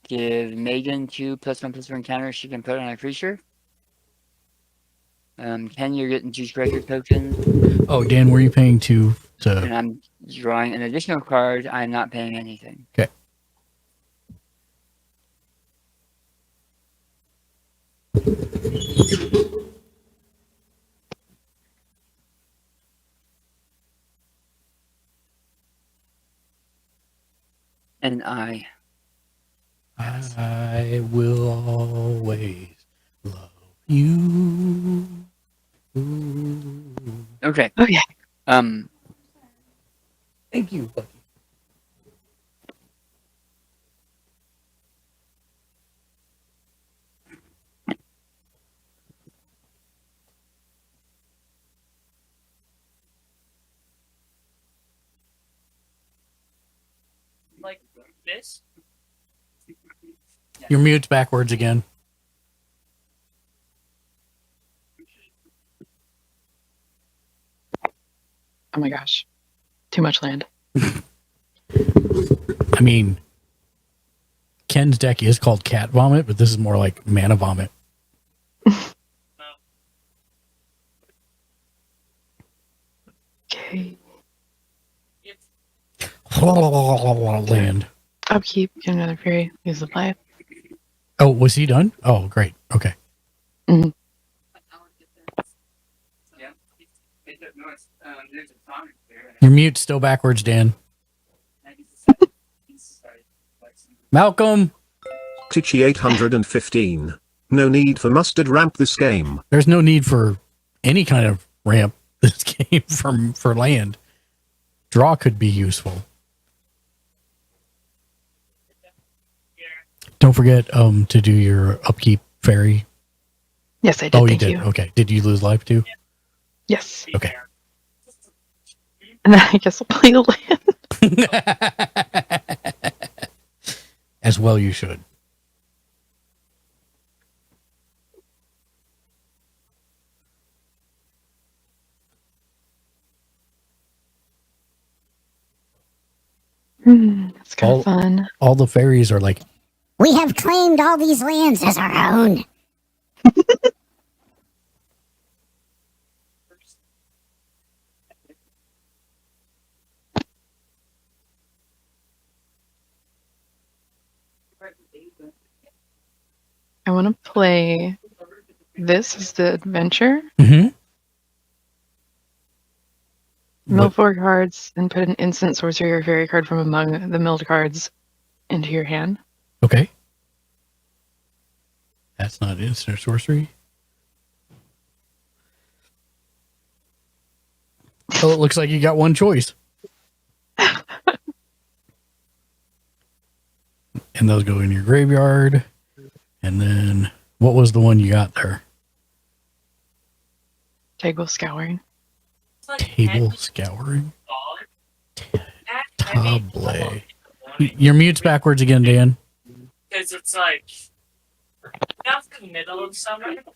give Megan 2 +1/+1 counters she can put on a creature. Ken, you're getting 2 treasure tokens. Oh, Dan, were you paying 2 to? And I'm drawing an additional card. I'm not paying anything. Okay. And I will always love you. Okay. Okay. Thank you, buddy. Like this? Your mute's backwards again. Oh my gosh. Too much land. I mean, Ken's deck is called Cat Vomit, but this is more like Mana Vomit. Okay. Land. Upkeep. Get another fairy. Use the play. Oh, was he done? Oh, great. Okay. Mm-hmm. Your mute's still backwards, Dan. Malcolm! Tichy 815. No need for mustard ramp this game. There's no need for any kind of ramp this game for land. Draw could be useful. Don't forget to do your upkeep fairy. Yes, I did. Oh, you Thank did. you. Okay. Did you lose life too? Yes. Okay. And then I guess I'll play the land. As well you should. It's kind of fun. All the fairies are like, We have claimed all these lands as our own. I want to play this as the adventure. mm-hmm. Mill 4 cards and put an instant sorcery or fairy card from among the milled cards into your hand. Okay. That's not instant sorcery. Oh, it looks like you got one choice. And those go in your graveyard. And then, what was the one you got there? Table Scouring. Table Scouring? Table. Your mute's backwards again, Dan. Because it's like not the middle of summer, but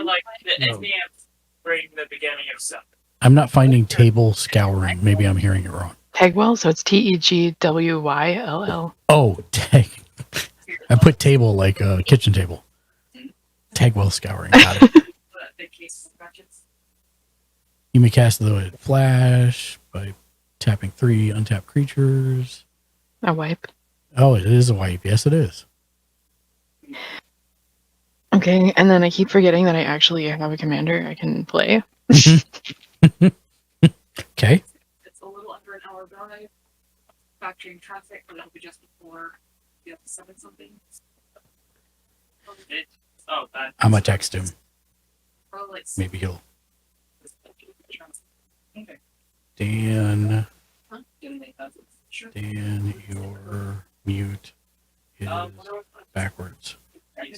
like the ending of spring, the beginning of summer. I'm not finding Table Scouring. Maybe I'm hearing it wrong. Tegwell, so it's Tegwyll. Oh, I put table like a kitchen table. Tagwell Scouring. Got it. You may cast the flash by tapping 3 untapped creatures. A wipe. Oh, it is a wipe. Yes, it is. Okay, and then I keep forgetting that I actually have a commander I can play. Okay. It's a little under an hour drive. Factoring traffic, but it'll be just before you have to summon something. Oh, that. I'm gonna text him. Probably like Maybe he'll. Okay. Dan. Huh? Didn't make that. Sure. Dan, your mute is backwards.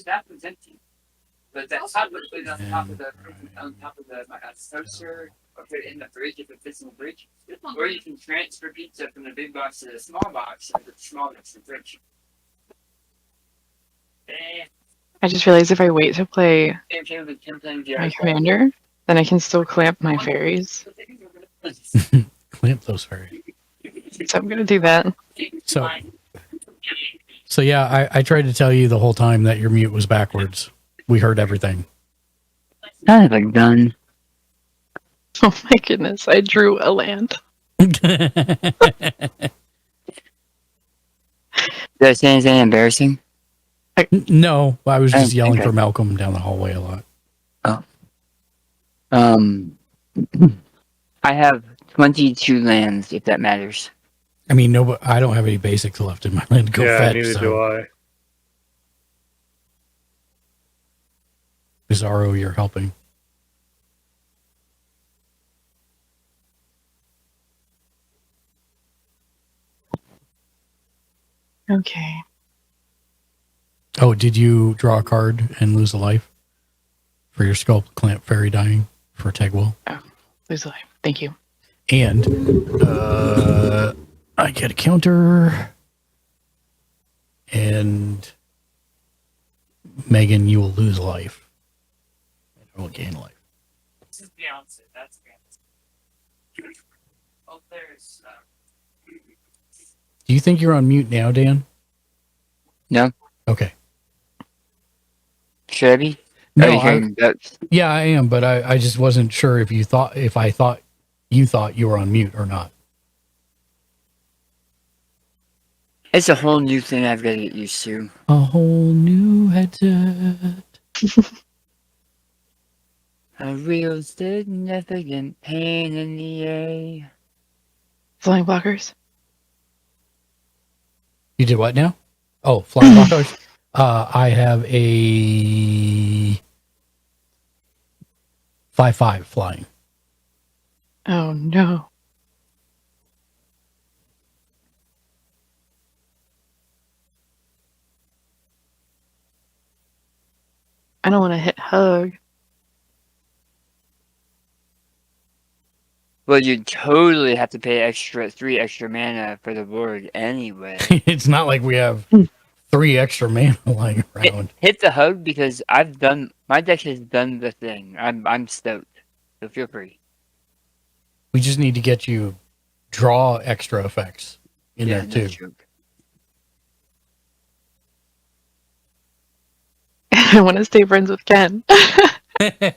That was empty. But that top was put on top of the toaster, or put it in the fridge if it fits in the fridge. Or you can transfer pizza from the big box to the small box, and put the small box in the fridge. I just realized if I wait to play Same thing with my commander, then I can still clamp my fairies. Clamp those fairies. So I'm gonna do that. So yeah, I tried to tell you the whole time that your mute was backwards. We heard everything. Kind of like done. Oh my goodness, I drew a land. Did I say anything embarrassing? No, I was just yelling okay. for Malcolm down the hallway a lot. Oh. I have 22 lands, if that matters. I mean, no, but I don't have any basics left in my land to go fetch. Neither so. do I. Bizarro, you're helping. Okay. Oh, did you draw a card and lose a life for your Sculpt Clamp Fairy dying for Tegwell? Oh, lose a life. Thank you. And I get a counter. And Megan, you will lose a life. I will gain a life. This is Beyonce. That's Beyonce. Oh, there's. Do you think you're on mute now, Dan? No. Okay. Should I be? No, yeah, I am, but I just wasn't sure if you thought you were on mute or not. It's a whole new thing I've got to get used to. A whole new headset. A real significant pain in the A. Flying blockers. You did what now? Oh, flying blockers. I have a 5/5 flying. Oh no. I don't want to hit hug. Well, you totally have to pay 3 extra mana for the board anyway. It's not like we have 3 extra mana lying around. Hit the hug because my deck has done the thing. I'm stoked. So feel free. We just need to get you draw extra effects in there too. Joke. I want to stay friends with Ken. I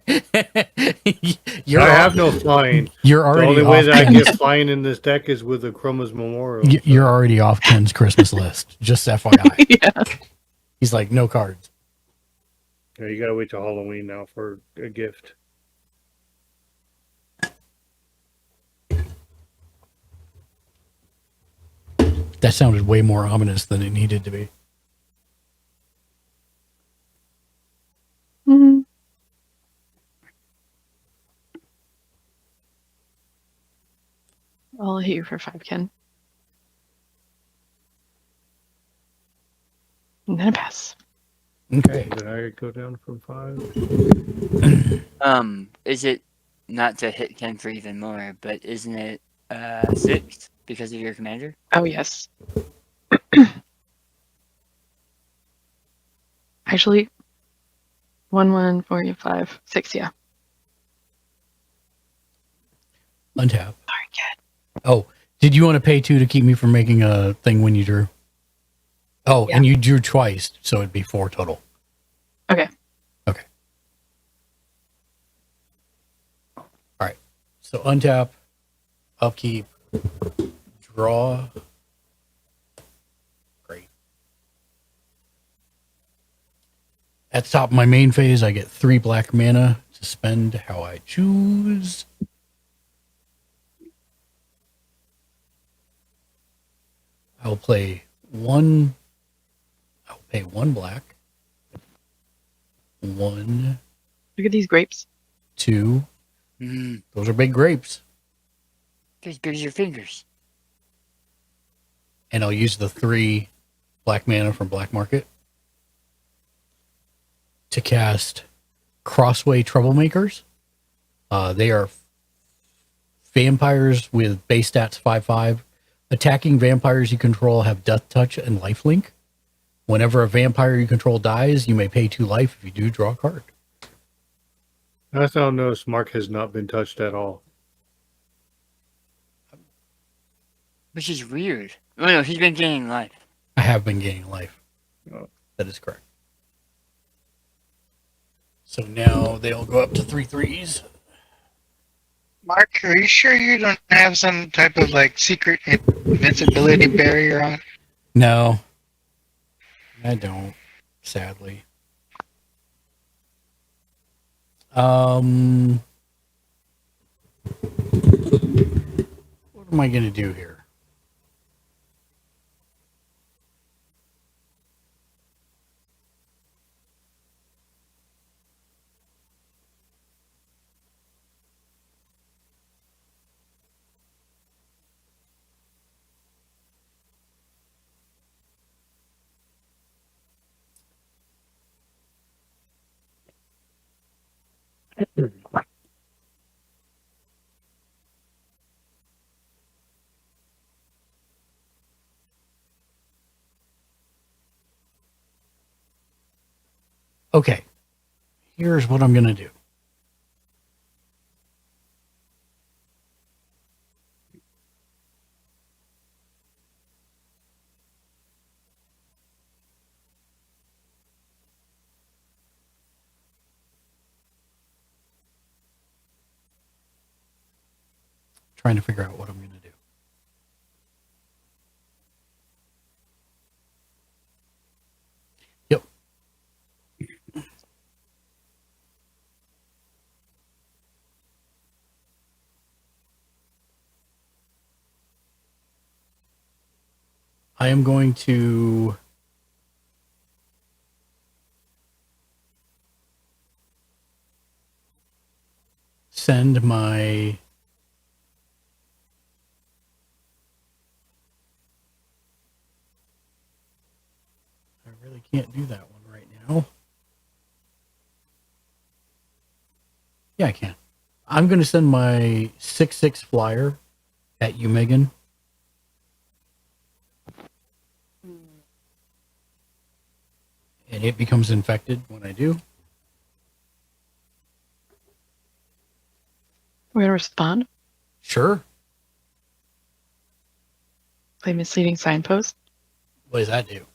have no flying. You're already the only way off that I Ken's, get flying in this deck is with the Chroma's Memorial. You're already off Ken's Christmas list. Just FYI. Yeah. He's like, no cards. Yeah, you gotta wait till Halloween now for a gift. That sounded way more ominous than it needed to be. Mm-hmm. I'll hit you for 5, Ken. And then a pass. Okay. Did I go down from 5? Is it not to hit Ken for even more, but isn't it 6 because of your commander? Oh yes. Actually, 1, 4, 5, 6. Yeah. Untap. Sorry, Ken. Oh, did you want to pay 2 to keep me from making a thing when you drew? Oh, yeah. And you drew twice, so it'd be 4 total. Okay. Okay. All right. So untap, upkeep, draw. Great. At the top of my main phase, I get 3 black mana to spend how I choose. I'll play 1. I'll pay 1 black. 1. Look at these grapes. 2. Those are big grapes. As big as your fingers. And I'll use the 3 black mana from Black Market to cast Crossway Troublemakers. They are vampires with base stats 5/5. Attacking vampires you control have Death Touch and Lifelink. Whenever a vampire you control dies, you may pay 2 life. If you do, draw a card. Last I noticed, Mark has not been touched at all. Which is weird. Oh no, he's been gaining life. I have been gaining life. Oh. That is correct. So now they'll go up to 3/3s. Mark, are you sure you don't have some type of like secret invincibility barrier on? No, I don't. Sadly. What am I going to do here? Okay, here's what I'm going to do. Trying to figure out what I'm going to do. Yep. I am going to send my can't do that one right now. Yeah, I can. I'm going to send my 6/6 flyer at you, Megan. And it becomes infected when I do. We're going to respond. Sure. Play Misleading Signpost. What does that do?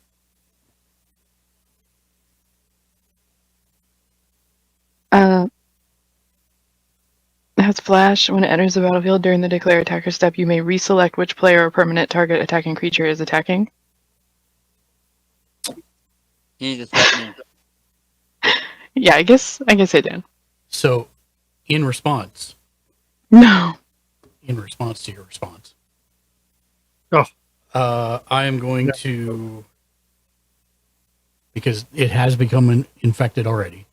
It has flash. When it enters the battlefield during the declare attacker step, you may reselect which player or permanent target attacking creature is attacking. You just let me. Yeah, I guess I did. So, in response. No. In response to your response. Oh. I am going to, because it has become infected already.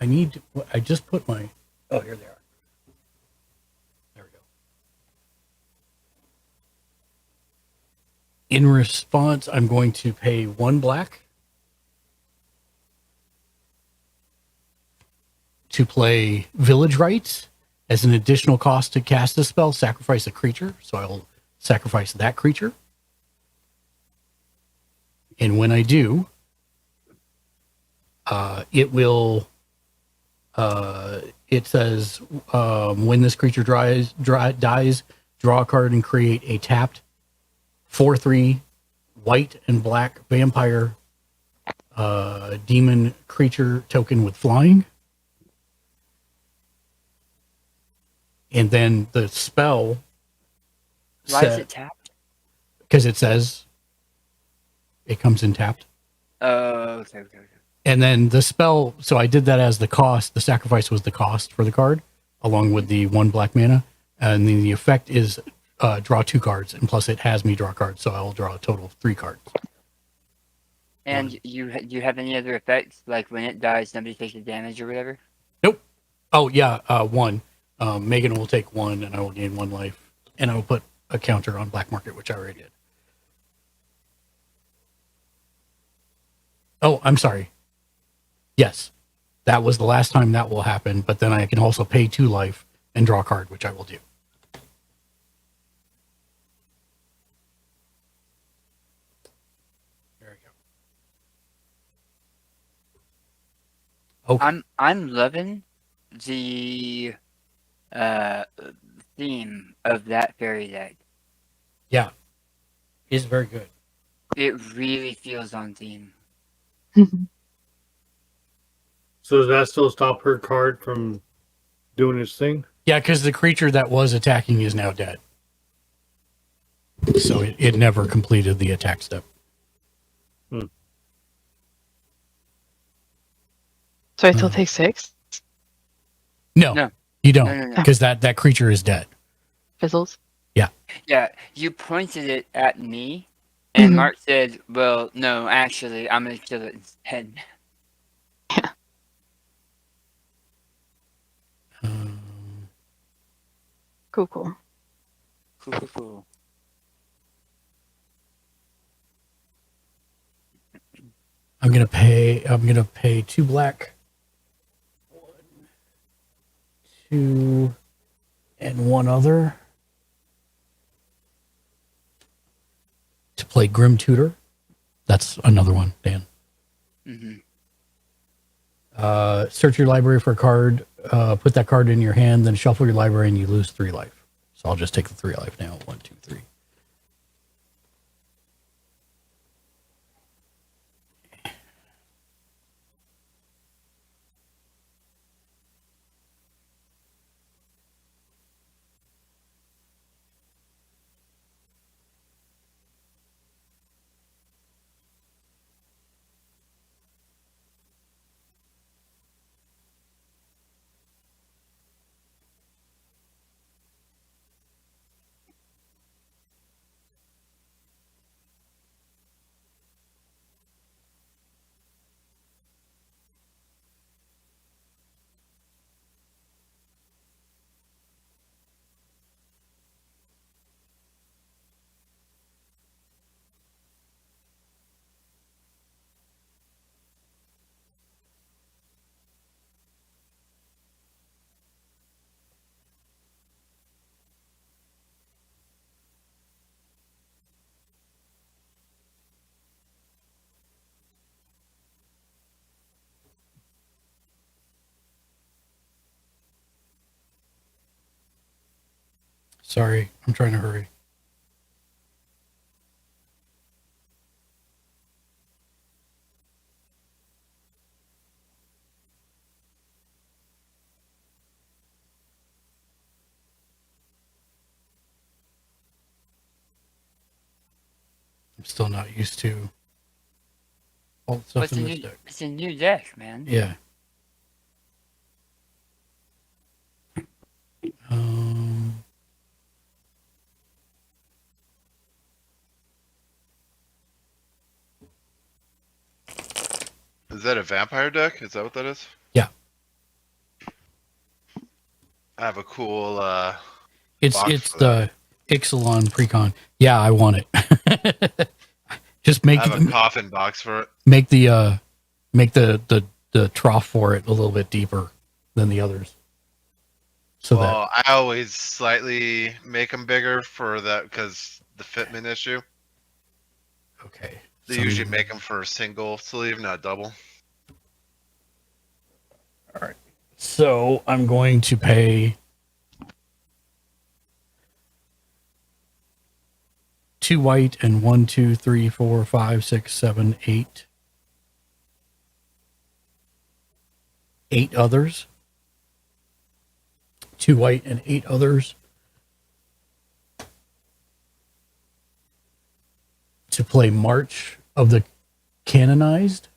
I just put my, oh, here they are. There we go. In response, I'm going to pay 1 black to play Village Rites. As an additional cost to cast a spell, sacrifice a creature. So I'll sacrifice that creature. And when I do, it will, it says, when this creature dies, draw a card and create a tapped 4/3 white and black vampire demon creature token with flying. And then the spell. Why is it tapped? Because it says it comes in tapped. Okay. And then the spell, so I did that as the cost. The sacrifice was the cost for the card, along with the 1 black mana. And then the effect is draw 2 cards, and plus it has me draw cards, so I'll draw a total of 3 cards. And you have any other effects, like when it dies, nobody takes the damage or whatever? Nope. Oh yeah, 1. Megan will take 1, and I will gain 1 life, and I will put a counter on black market, which I already did. Oh, I'm sorry. Yes, that was the last time that will happen, but then I can also pay 2 life and draw a card, which I will do. There we go. Okay. I'm loving the theme of that fairy deck. Yeah, it's very good. It really feels on theme. So does that still stop her card from doing its thing? Yeah, because the creature that was attacking is now dead. So it never completed the attack step. So I still take 6? No, you don't, No. because that creature is dead. Fizzles? Yeah. Yeah, you pointed it at me, and Mark said, well, no, actually, I'm going to kill it instead. Cool. Cool. I'm gonna pay 2 black, 1, 2, and 1 other to play Grim Tutor. That's another one, Dan. Search your library for a card, put that card in your hand, then shuffle your library and you lose 3 life. So I'll just take the 3 life now. 1, 2, 3. Sorry, I'm trying to hurry. I'm still not used to all the stuff in this deck. It's a new deck, man. Yeah. Is that a vampire deck? Is that what that is? Yeah. I have a cool It's box for the Ixalan Precon. Yeah, I want it. Just make I have a coffin box for it. make the trough for it a little bit deeper than the others. So Well, I always slightly make them bigger for that because the fitment issue. Okay. They usually make them for a single sleeve, not double. All right. So I'm going to pay 2 white and 1, 2, 3, 4, 5, 6, 7, 8. 8 others. 2 white and 8 others. To play March of the Canonized.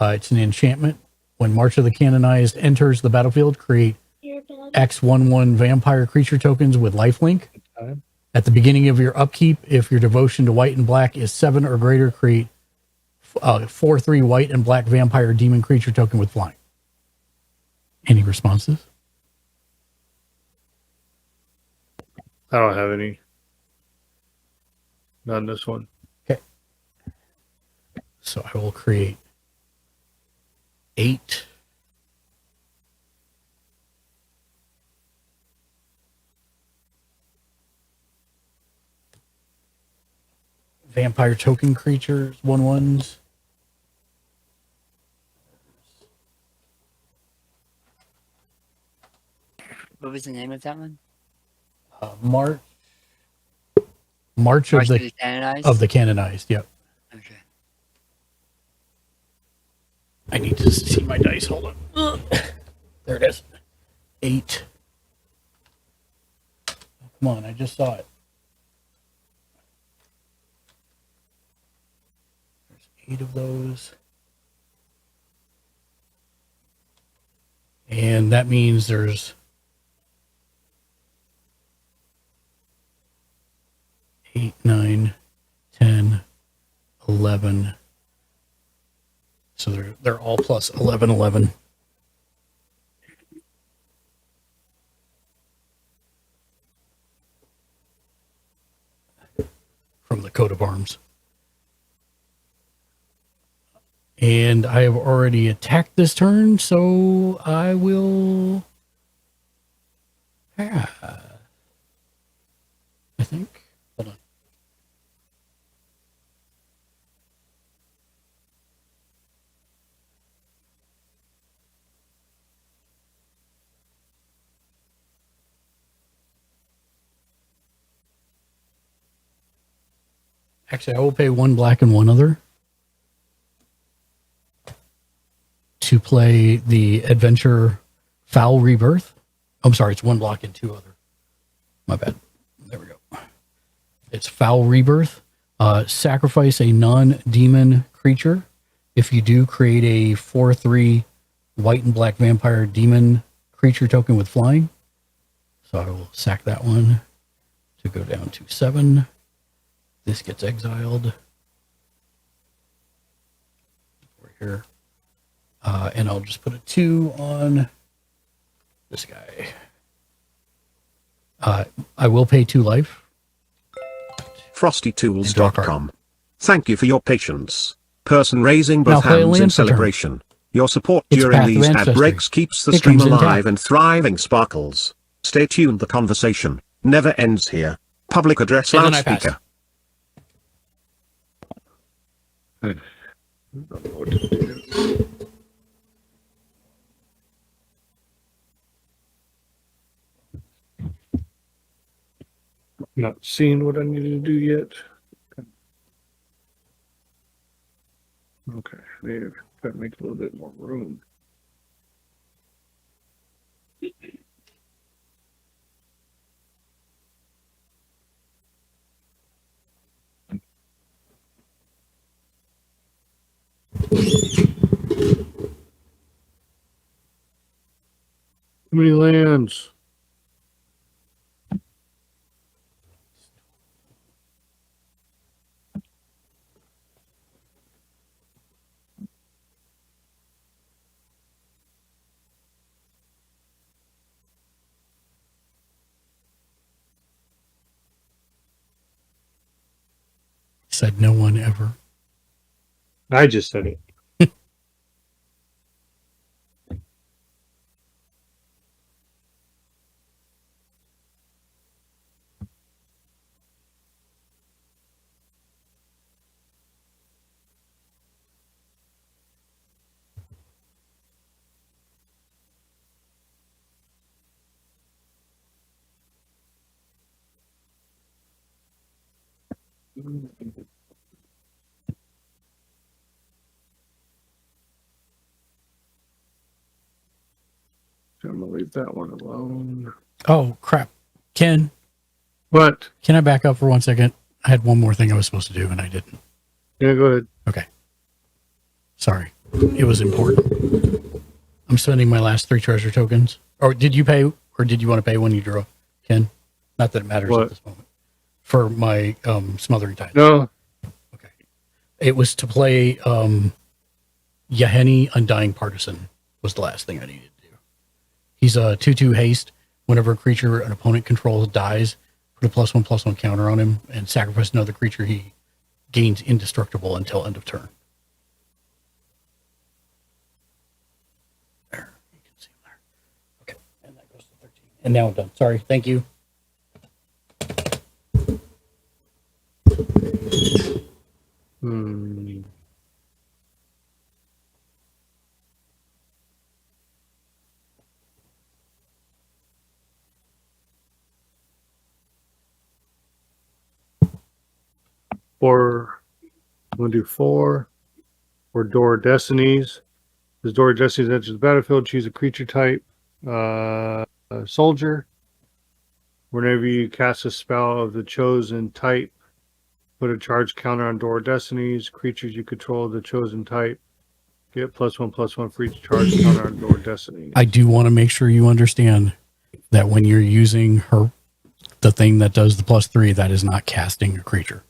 It's an enchantment. When March of the Canonized enters the battlefield, create X11 vampire creature tokens with lifelink. At the beginning of your upkeep, if your devotion to white and black is 7 or greater, create 4/3 white and black vampire demon creature token with flying. Any responses? I don't have any. Not in this one. Okay. So I will create 8 vampire token creatures, 1/1s. What was the name of that one? March of the Canonized? Canonized. Yep. Okay. I need to see my dice. Hold on. There it is. 8. Come on, I just saw it. There's 8 of those. And that means there's 8, 9, 10, 11. So they're all plus 11, 11. From the coat of arms. And I have already attacked this turn, so I will pass. I think. Hold on. Actually, I will pay 1 black and 1 other to play the adventure Foul Rebirth. I'm sorry, it's 1 block and 2 other. My bad. There we go. It's Foul Rebirth. Sacrifice a non-demon creature. If you do, create a 4/3 white and black vampire demon creature token with flying. So I will sack that one to go down to 7. This gets exiled. Over here. And I'll just put a 2 on this guy. I will pay 2 life. FrostyTools.com. Thank you for your patience. Person raising both Now play a hands in land for turn. celebration. Your support It's during Path of these ad Ancestry. breaks keeps the It stream comes in alive tap. and thriving. Sparkles. Stay tuned. The conversation never ends here. Public address And then I pass. loudspeaker. I don't know what to do. Not seeing what I need to do yet. Okay, there. Gotta make a little bit more room. Too many lands. Said no one ever. I just said it. I'm gonna leave that one alone. Oh, crap. Ken, What? can I back up for 1 second? I had one more thing I was supposed to do and I didn't. Yeah, go ahead. Okay. Sorry. It was important. I'm spending my last 3 treasure tokens. Or did you pay, or did you want to pay when you drew, Ken? Not that it matters What? at this moment. For my Smothering Tides. No. Okay. It was to play Yaheni Undying Partisan was the last thing I needed to do. He's a 2/2 haste. Whenever a creature an opponent controls dies, put a +1/+1 counter on him and sacrifice another creature he gains indestructible until end of turn. There. You can see him there. Okay. And that goes to 13. And now I'm done. Sorry. Thank you. Four. I'm gonna do 4 for Door of Destinies. As Door of Destinies enters the battlefield, choose a creature type. A soldier. Whenever you cast a spell of the chosen type, put a charge counter on Door of Destinies. Creatures you control of the chosen type get +1/+1 for each charge counter on Door of Destinies. I do want to make sure you understand that when you're using the thing that does the +3, that is not casting a creature.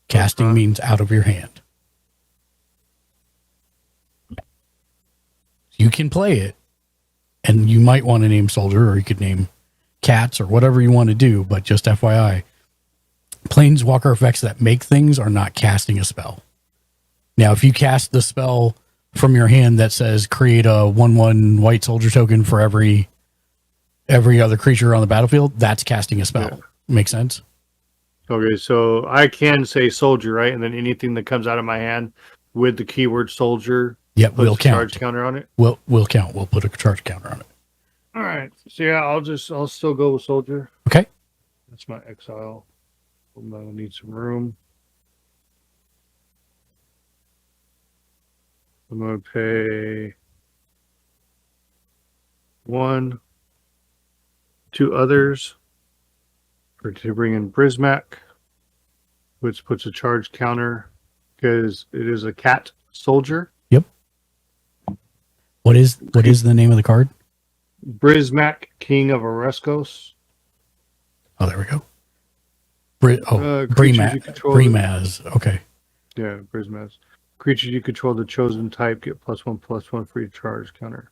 Casting means out of your hand. You can play it, and you might want to name soldier, or you could name cats, or whatever you want to do, but just FYI, planeswalker effects that make things are not casting a spell. Now, if you cast the spell from your hand that says create a 1/1 white soldier token for every other creature on the battlefield, that's casting a spell. Yeah. Make sense? Okay, so I can say soldier, right? And then anything that comes out of my hand with the keyword soldier, we'll count. Charge counter on it. We'll count. We'll put a charge counter on it. All right. So yeah, I'll still go with soldier. Okay. That's my exile. I'm gonna need some room. I'm gonna pay 1, 2 others to bring in Brismac, which puts a charge counter because it is a cat soldier. Yep. What is the name of the card? Brismac, King of Oreskos. Oh, there we go. Brimaz. Okay. Yeah, Brismaz. Creatures you control the chosen type get +1/+1 for each charge counter.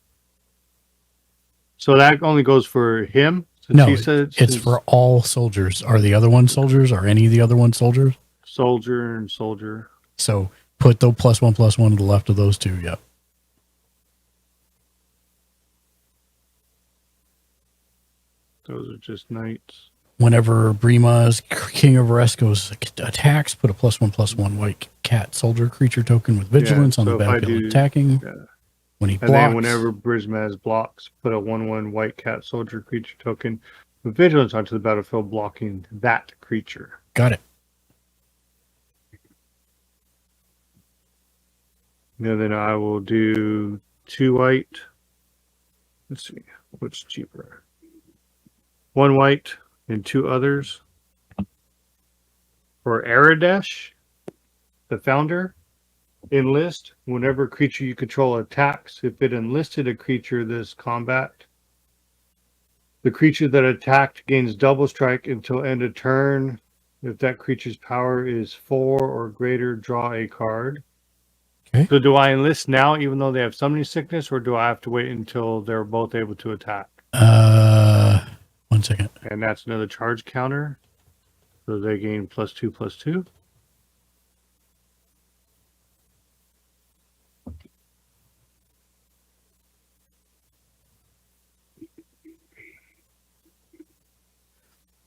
So that only goes for him? No, it's for all soldiers. Are the other ones soldiers? Are any of the other ones soldiers? Soldier and soldier. So put the +1/+1 to the left of those 2. Yep. Those are just knights. Whenever Brima's King of Oreskos attacks, put a +1/+1 white cat soldier creature token with vigilance on the battlefield attacking. Yeah. When he blocks. And then whenever Brismaz blocks, put a 1/1 white cat soldier creature token with vigilance onto the battlefield, blocking that creature. Got it. And then I will do 2 white. Let's see, what's cheaper? 1 white and 2 others. For Aradesh, the founder, enlist whenever creature you control attacks. If it enlisted a creature this combat, the creature that attacked gains double strike until end of turn. If that creature's power is 4 or greater, draw a card. Okay. So do I enlist now even though they have summoning sickness, or do I have to wait until they're both able to attack? 1 second. And that's another charge counter. So they gain +2/+2.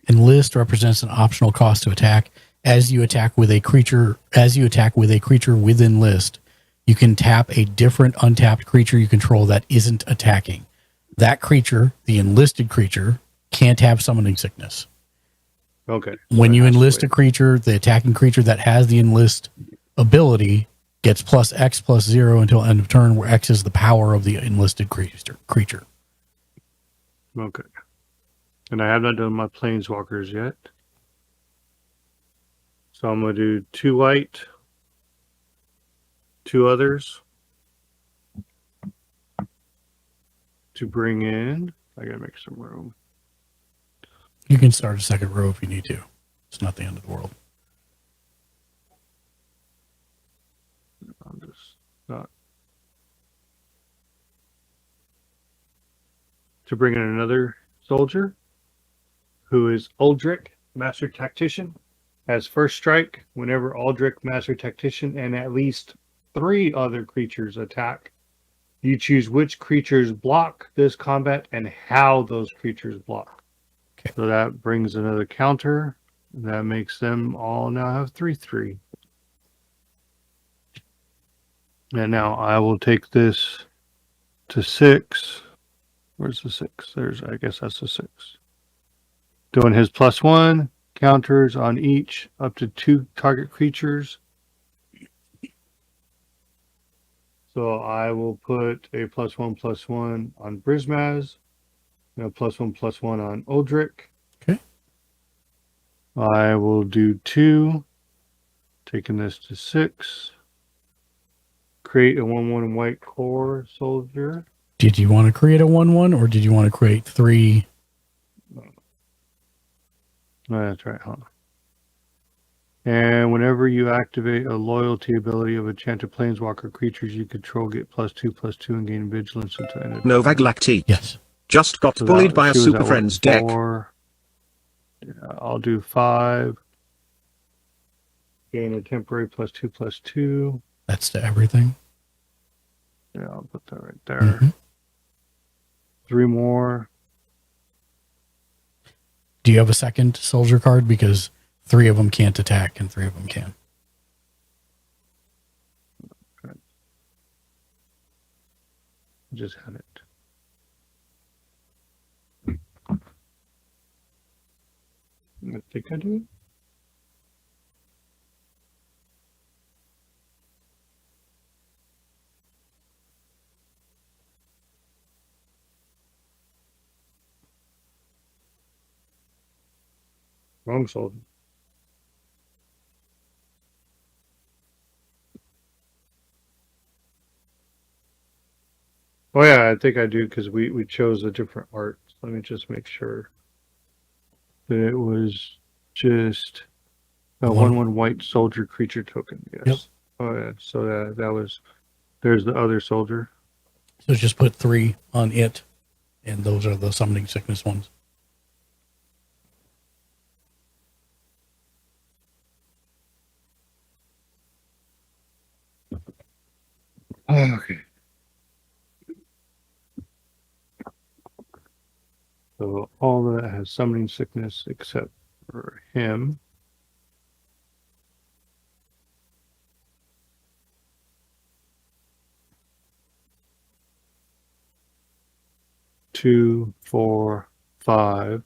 Enlist represents an optional cost to attack. As you attack with a creature with enlist, you can tap a different untapped creature you control that isn't attacking. That creature, the enlisted creature, can't have summoning sickness. Okay. When you enlist a creature, the attacking creature that has the enlist ability gets +X/+0 until end of turn, where X is the power of the enlisted creature. Okay. And I have not done my planeswalkers yet. So I'm going to do 2 white, 2 others. to bring in. I gotta make some room. You can start a second row if you need to. It's not the end of the world. I'm just not. To bring in another soldier who is Uldric, Master Tactician, has first strike whenever Uldric, Master Tactician, and at least 3 other creatures attack. You choose which creatures block this combat and how those creatures block. Okay. So that brings another counter. That makes them all now have 3/3. And now I will take this to 6. Where's the 6? I guess that's the 6. Doing his +1 counters on each up to 2 target creatures. So I will put a +1/+1 on Brismaz, and a +1/+1 on Uldric. Okay. I will do 2, taking this to 6. Create a 1/1 white core soldier. Did you want to create a 1/1 or did you want to create 3? Oh, that's right, huh? And whenever you activate a loyalty ability of enchanted planeswalker creatures you control, get +2/+2 and gain vigilance until end of Novak Lacti. Yes. Just got So bullied by a she was Super at, Friends what, deck. 4? Yeah, I'll do 5. Gain a temporary +2/+2. That's to everything. Yeah, I'll put that right there. 3 more. Do you have a second soldier card? Because 3 of them can't attack and 3 of them can. Okay. Just had it. I think I do. Wrong soldier. Oh yeah, I think I do because we chose a different art. Let me just make sure that it was just a 1/1 white soldier creature token. Yes. Yep. Oh yeah. So that was. There's the other soldier. So just put 3 on it, and those are the summoning sickness ones. Okay. So all of that has summoning sickness except for him. Two, 4, 5.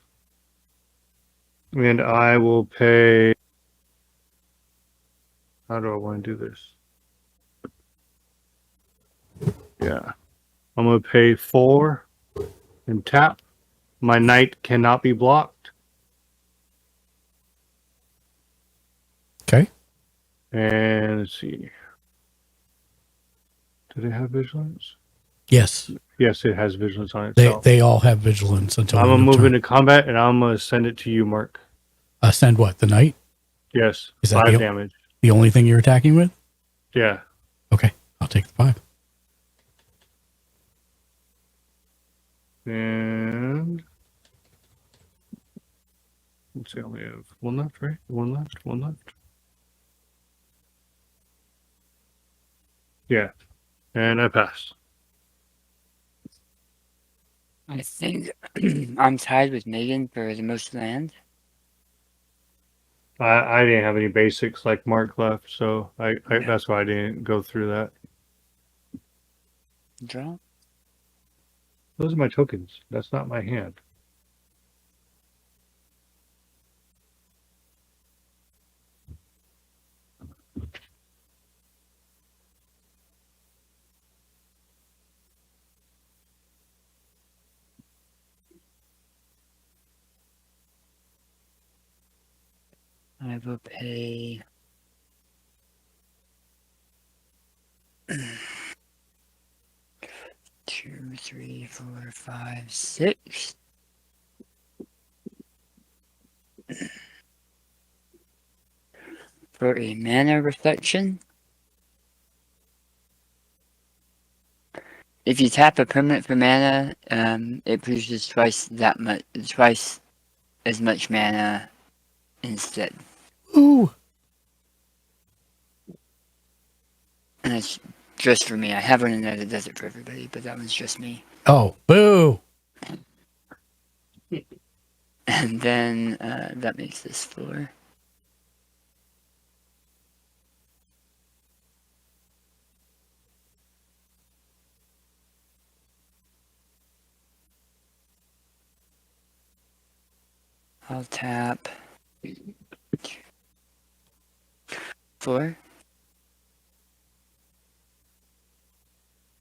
And I will pay. How do I want to do this? Yeah. I'm going to pay 4 and tap. My knight cannot be blocked. Okay. And let's see. Did it have vigilance? Yes. Yes, it has vigilance on itself. They all have vigilance until I'm going to end of move turn. into combat and I'm going to send it to you, Mark. Send what? The knight? Yes. Is that 5 damage. The only thing you're attacking with? Yeah. Okay. I'll take the 5. And let's see, I only have 1 left, right? 1 left, 1 left. Yeah. And I pass. I think I'm tied with Megan for the most land. I didn't have any basics like Mark left, so I that's why I didn't go through that. Draw. Those are my tokens. That's not my hand. I will pay. Two, 3, 4, 5, 6. For a mana reflection, if you tap a permanent for mana, it produces twice as much mana instead. Ooh. And it's just for me. I have one in there that does it for everybody, but that one's just me. Oh, boo! And then that makes this 4. I'll tap 4.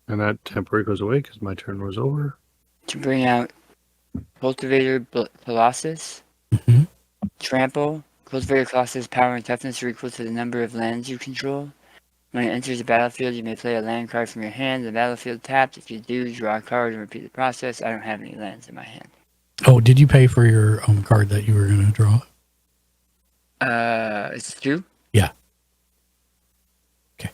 And that temporary goes away because my turn was over. To bring out Cultivator Colossus. Mm-hmm. Trample. Cultivator Colossus' power and toughness are equal to the number of lands you control. When it enters the battlefield, you may play a land card from your hand. The battlefield tapped. If you do, draw a card and repeat the process. I don't have any lands in my hand. Oh, did you pay for your card that you were going to draw? It's 2? Yeah. Okay.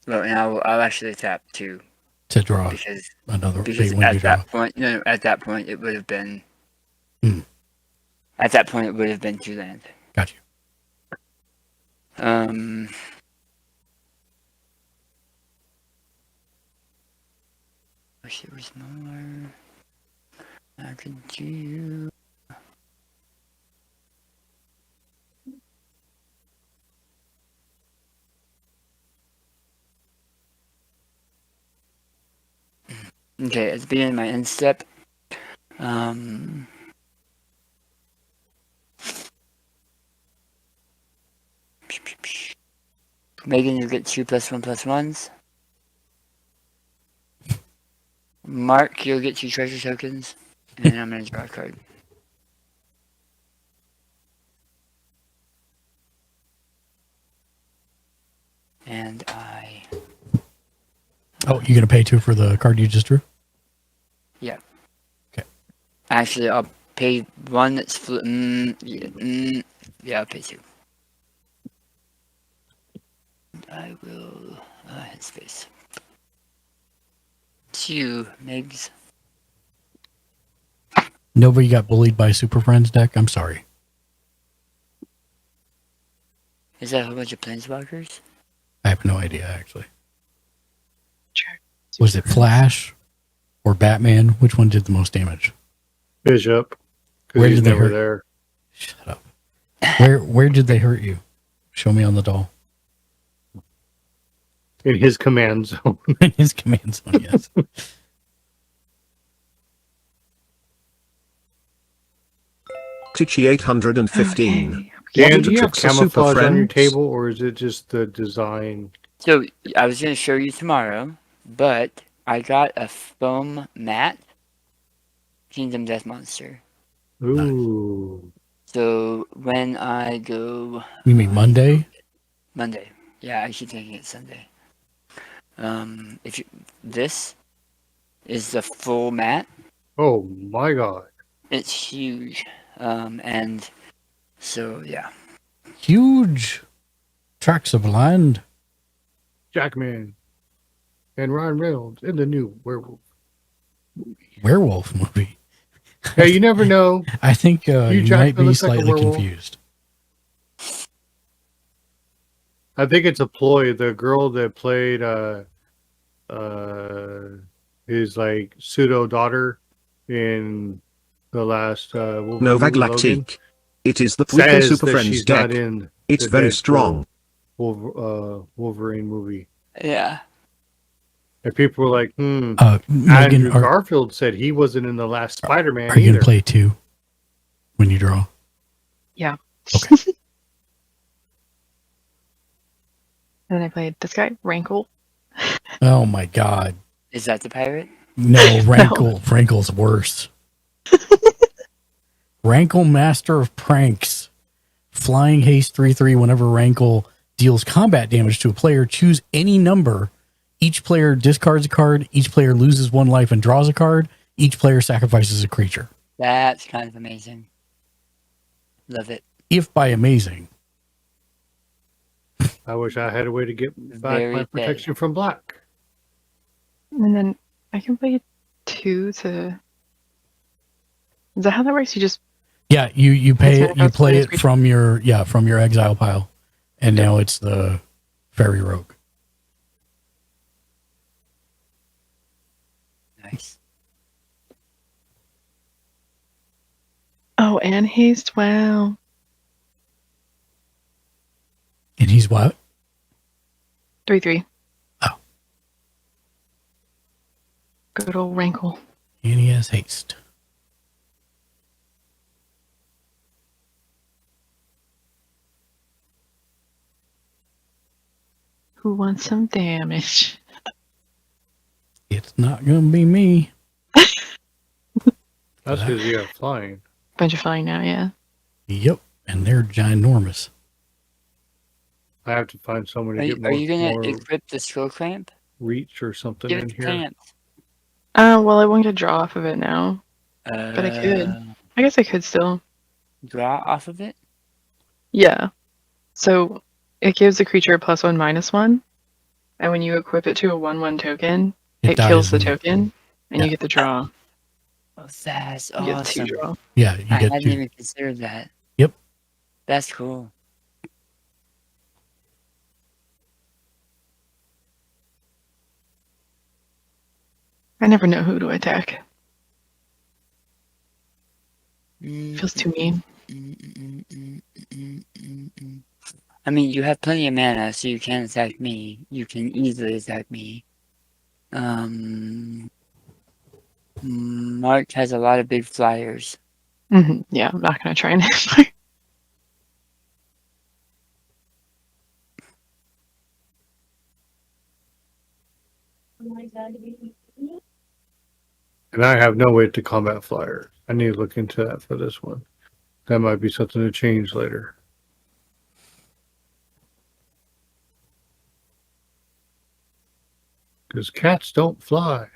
Well, and I'll actually tap 2. To draw because another because at that point, at that point it would have been. At that point, it would have been 2 land. Got you. Wish there was more I could do. Okay, at the beginning of my end step, Megan, you get 2 +1/+1s. Mark, you'll get 2 treasure tokens, and I'm gonna draw a card. And I. Oh, you're gonna pay 2 for the card you just drew? Yeah. Okay. Actually, I'll pay 1 that's yeah, I'll pay 2. I will hit space. 2 megs. Nobody got bullied by Super Friends deck? I'm sorry. Is that a whole bunch of planeswalkers? I have no idea, actually. Sure. Was it Flash or Batman? Which one did the most damage? Bishop. Where did they hurt? There. Shut up. Where did they hurt you? Show me on the doll. In his command zone. In his command zone, yes. Tichy 815. Dan, Wanted do to you have trick the Super camouflage on your Friends? table, or is it just the design? So, I was going to show you tomorrow, but I got a foam mat Kingdom Death Monster. Ooh. So, when I go... You mean Monday? Monday. Yeah, I keep thinking it's Sunday. This is the full mat. Oh my god. It's huge. And so, yeah. Huge tracts of land. Jackman and Ryan Reynolds in the new werewolf. Werewolf movie. Hey, you never know. I think you might Jackman be looks like a slightly werewolf. confused. I think it's a ploy. The girl that played his like pseudo daughter in the last Novak Logan, Lactique. It is the weekly says Super that Friends she's not deck. in It's the very Deadpool strong. Wolverine movie. Yeah. And people were like, Megan, Andrew Garfield said he wasn't in the last Spider-Man Are you either. going to play 2 when you draw? Yeah. Okay. And then I played this guy, Rankle. Oh my god. Is that the pirate? No, Rankle. Rankle's worse. Rankle, Master of Pranks. Flying haste 3/3. Whenever Rankle deals combat damage to a player, choose any number each player discards a card, each player loses 1 life and draws a card, each player sacrifices a creature. That's kind of amazing. Love it. If by amazing. I wish I had a way to get back Very my protection from black. And then I can play 2 to. Is that how that works? You just. Yeah, you pay it, you play it creature? from your exile pile. And now it's the Fairy Rogue. Nice. Oh, and haste. Wow. And he's what? 3/3. Oh. Good old Rankle. And he has haste. Who wants some damage? It's not going to be me. That's because you have flying. Bunch of flying now, yeah. Yep, and they're ginormous. I have to find someone to Are get you more gonna equip the scroll clamp? reach or something Give in it to here. Pants. Well, I won't get draw off of it now. But I could. I guess I could still. Draw off of it? Yeah. So it gives the creature a +1/-1. And when you equip it to a 1/1 token, it kills the token, and you get the draw. Oh, that's You get 2 awesome. draw. Yeah, you I get hadn't 2. even considered that. Yep. That's cool. I never know who to attack. Feels too mean. I mean, you have plenty of mana, so you can attack me. You can easily attack me. Mark has a lot of big flyers. Yeah, I'm not gonna try and hit. And I have no way to combat flyer. I need to look into that for this one. That might be something to change later. Because cats don't fly.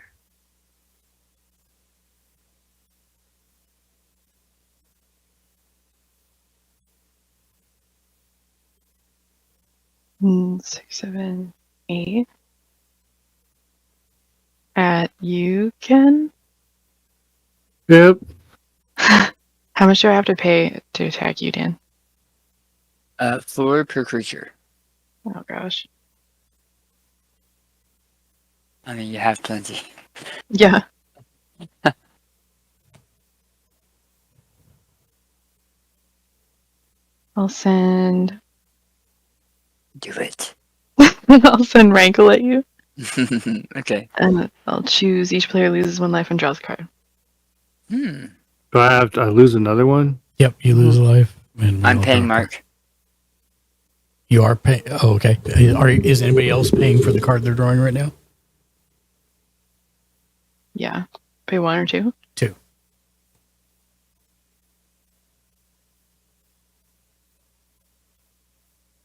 Mm, 6, 7, 8. At you, Ken? Yep. How much do I have to pay to attack you, Dan? 4 per creature. Oh gosh. I mean, you have plenty. Yeah. I'll send. Do it. I'll send Rankle at you. Okay. And I'll choose each player loses 1 life and draws a card. Hmm. Do I lose another one? Yep, you lose a life. And I'm paying Mark. You are paying. Oh, okay. Is anybody else paying for the card they're drawing right now? Yeah. Pay 1 or 2? 2.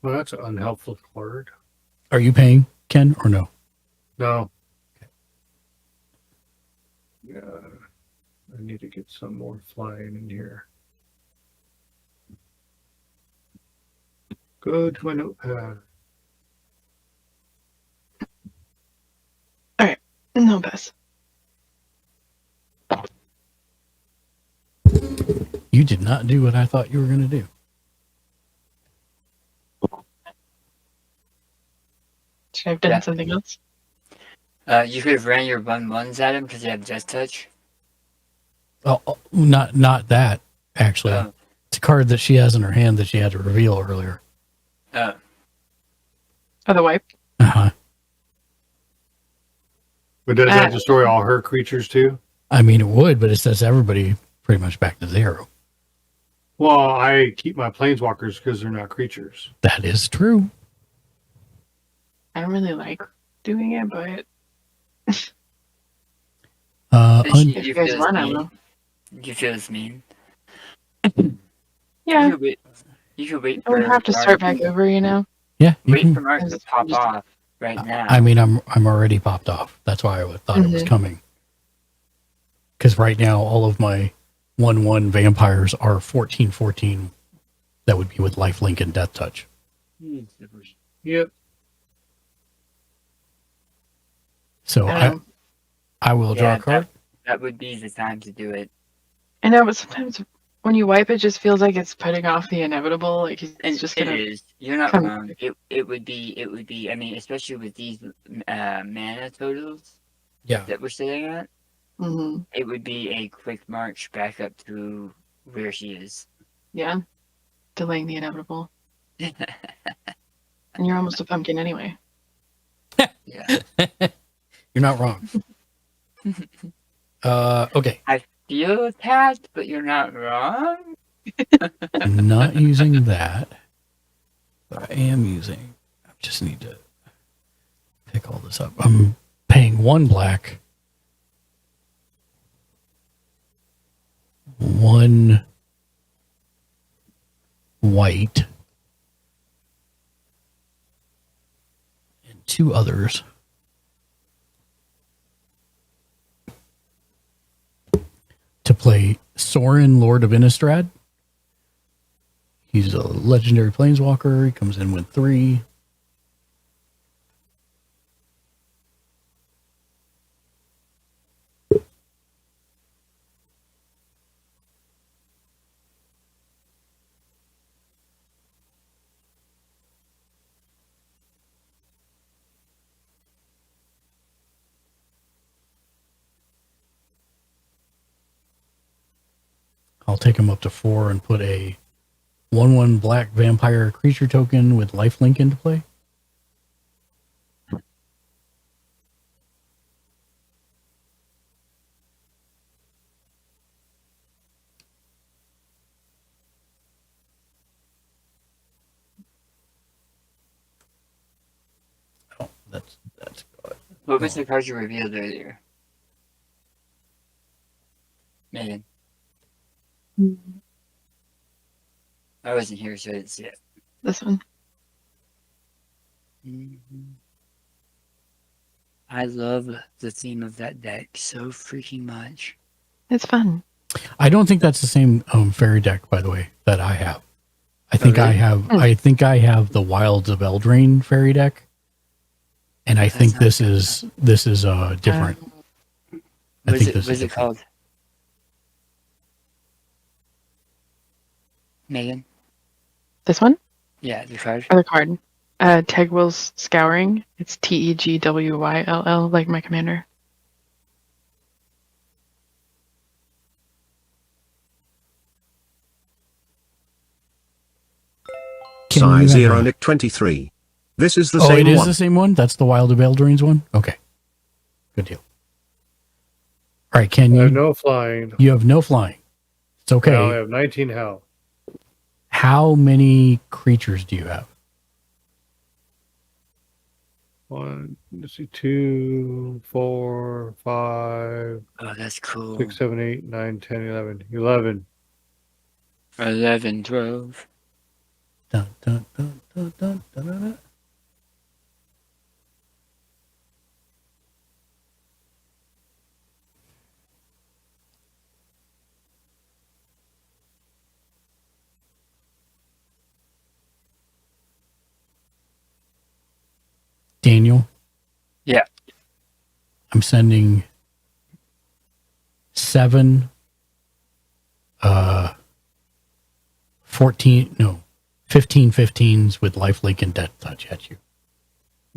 Well, that's an unhelpful card. Are you paying, Ken, or no? No. Yeah. I need to get some more flying in here. Go to my notepad. Alright. No pass. You did not do what I thought you were going to do. Should I have done something else? You could have ran your 1/1s at him because you have Just Touch. Oh, not that, actually. Oh. It's a card that she has in her hand that she had to reveal earlier. Oh, the wipe? Uh-huh. But does that destroy all her creatures too? I mean, it would, but it sets everybody pretty much back to 0. Well, I keep my planeswalkers because they're not creatures. That is true. I don't really like doing it, but You if you guys feel want, I it's will. mean. You feel it's mean. Yeah. You could wait I would for have to Mark- start back over, you know? Yeah. Wait for Mark to pop Just- off. right now. I mean, I'm already popped off. That's why I thought it was coming. Because right now, all of my 1/1 vampires are 14/14. That would be with lifelink and death touch. Yep. So I will draw a card. That would be the time to do it. I know, but sometimes when you wipe, it just feels like it's putting off the inevitable. Like it's just gonna. It is. You're not come. wrong. It would be. I mean, especially with these mana totals. Yeah. That we're sitting at. Mm-hmm. It would be a quick march back up to where she is. Yeah. Delaying the inevitable. And you're almost a pumpkin anyway. Yeah. You're not wrong. Okay. I feel attacked, but you're not wrong. I'm not using that, but I am using. I just need to pick all this up. I'm paying 1 black, 1 white, and 2 others. To play Sorin, Lord of Innistrad. He's a legendary planeswalker. He comes in with 3. I'll take him up to 4 and put a 1/1 black vampire creature token with lifelink into play. Oh, that's good. What was the card you revealed earlier? Megan. I wasn't here, so I didn't see it. This one. I love the theme of that deck so freaking much. It's fun. I don't think that's the same fairy deck, by the way, that I have. I think I have. I think I have the Wilds of Eldraine fairy deck, and I think this is different. What is it called? Megan? This one? Yeah, the card. Other card. Tegwill's Scouring. It's Tegwyll, like my commander. Size Ironic 23. This is the same one. Oh, it is the same one? That's the Wild of Eldraine's one? Okay. Good deal. All right, I have no flying. You have no flying. It's okay. No, I have 19 health. How many creatures do you have? 1, let's see, 2, 4, 5. Oh, that's cool. 6, 7, 8, 9, 10, 11. 11. 11, 12. Dun, dun, dun, dun, dun, dun, dun, dun. Daniel? Yeah. I'm sending 7 15 15s with lifelink and death touch at you.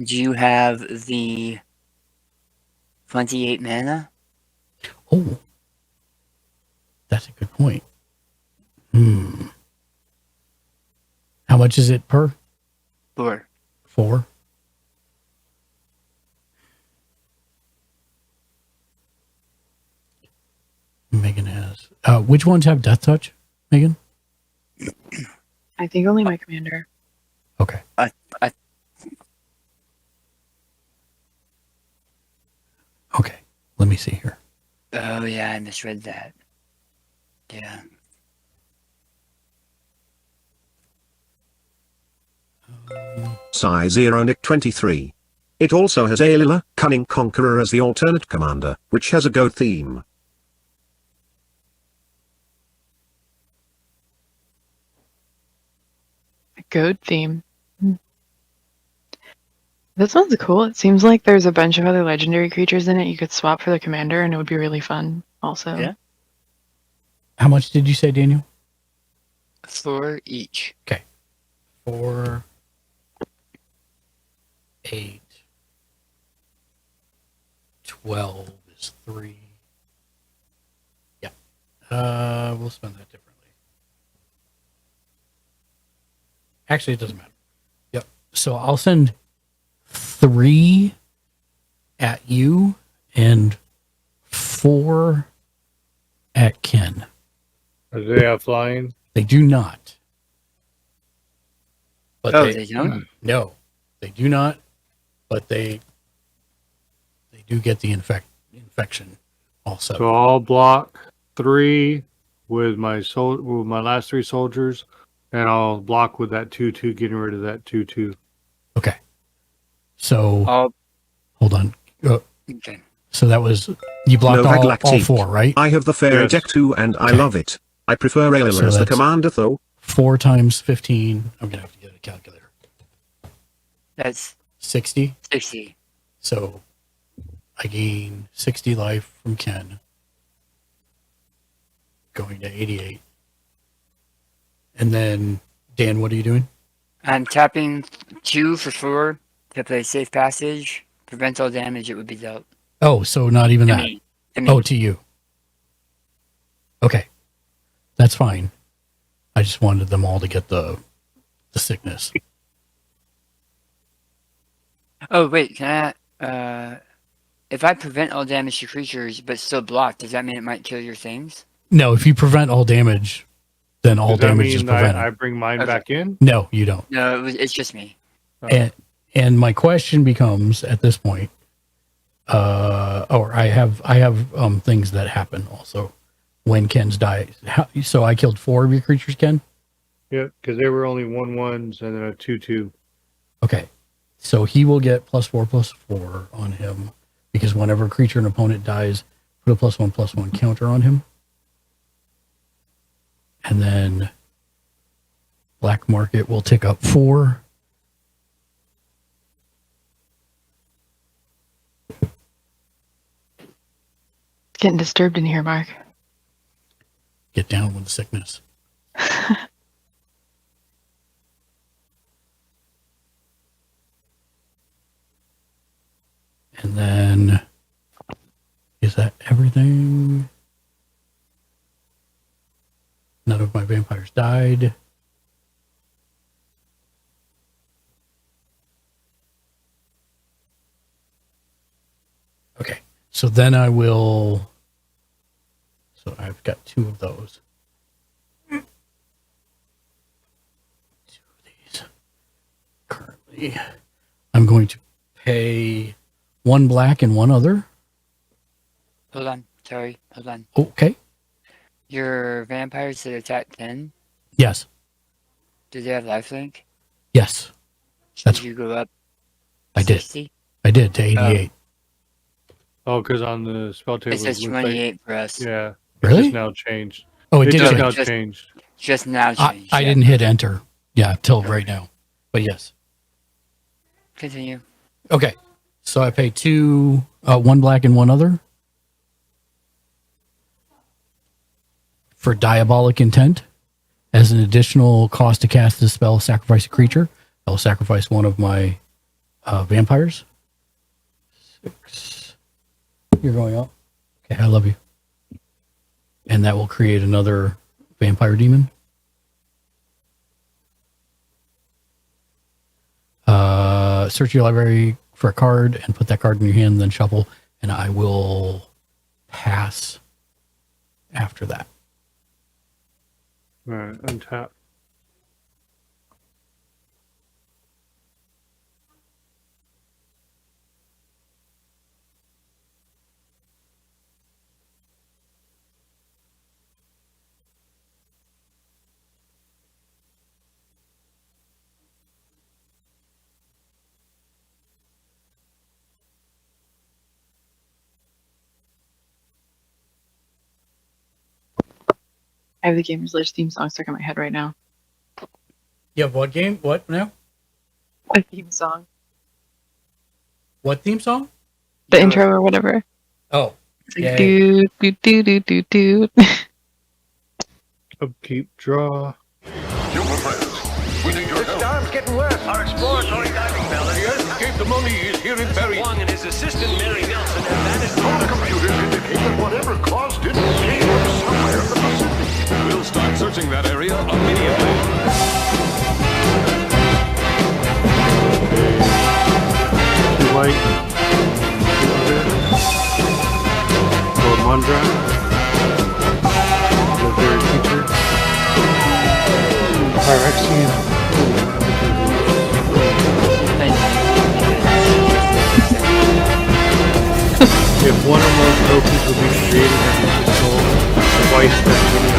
Do you have the 28 mana? Oh. That's a good point. How much is it per? 4. 4? Megan has. Which ones have death touch, Megan? I think only my commander. Okay. Okay. Let me see here. Oh, yeah, I misread that. Yeah. Size Ironic 23. It also has Aelila, Cunning Conqueror as the alternate commander, which has a goat theme. A goat theme. This one's cool. It seems like there's a bunch of other legendary creatures in it you could swap for the commander, and it would be really fun also. Yeah. How much did you say, Daniel? 4 each. Okay. 4, 8, 12 is 3. Yeah. We'll spend that differently. Actually, it doesn't matter. Yep. So I'll send 3 at you and 4 at Ken. Are they out flying? They do not. But they don't? No, they do not. But they do get the infection also. So I'll block 3 with my with my last 3 soldiers, and I'll block with that 2/2, getting rid of that 2/2. Okay. So hold on. Okay. So that was you blocked all 4, right? I have the fairy deck too, and I love it. I prefer Aelila as the commander, though. 4 times 15. I'm gonna have to get a calculator. That's 60. 60. So I gain 60 life from Ken, going to 88. And then Dan, what are you doing? I'm tapping 2 for 4 to play Safe Passage. Prevent all damage it would be dealt. Oh, so not even that. Me. Oh, to you. Okay. That's fine. I just wanted them all to get the sickness. Oh, wait. Can I... if I prevent all damage to creatures but still block, does that mean it might kill your things? No, if you prevent all damage, then all Does that damage is mean prevented. I bring mine back in? No, you don't. No, it's just me. And my question becomes at this point, or I have things that happen also when Ken's dies. So I killed 4 of your creatures, Ken? Yeah, because they were only 1/1s and then a 2/2. Okay. So he will get +4/+4 on him because whenever a creature and opponent dies, put a +1/+1 counter on him. And then Black Market will tick up 4. It's getting disturbed in here, Mark. Get down with the sickness. And then, is that everything? None of my vampires died. Okay, so then I will... So I've got 2 of those. 2 of these. Currently, I'm going to pay 1 black and 1 other. Hold on. Sorry. Hold on. Okay. Your vampires that attack 10, Yes. do they have lifelink? Yes. Did you go up? I did. 60? I did to 88. Oh, because on the spell table It says looks like- 28 for us. Yeah. Really? It's just now changed. Oh, it did just change. now changed. Just now changed. I didn't hit enter. Yeah, till right now. But yes. Continue. Okay. So I pay 2, 1 black and 1 other. For Diabolic Intent. As an additional cost to cast this spell, sacrifice a creature. I'll sacrifice 1 of my vampires. 6. You're going up. Okay, I love you. And that will create another vampire demon. Search your library for a card and put that card in your hand, then shuffle, and I will pass after that. All right, untap. I have the Gamers List theme song stuck in my head right now. You have what game? What now? A theme song. What theme song? The intro or whatever. Oh. It's like do do do do do do. Upkeep, draw. Human friends, we need your help. Storm's getting worse. Our exploratory diving bell. The escape the mummy is here in Barry. Wong and his assistant Mary Nelson have vanished. Our computers indicate that whatever caused it came from somewhere in the Pacific. We'll start searching that area immediately. Two white. Or Mondra. Legendary creature. Pyrexian. If one or more trophies will be created and you control twice that many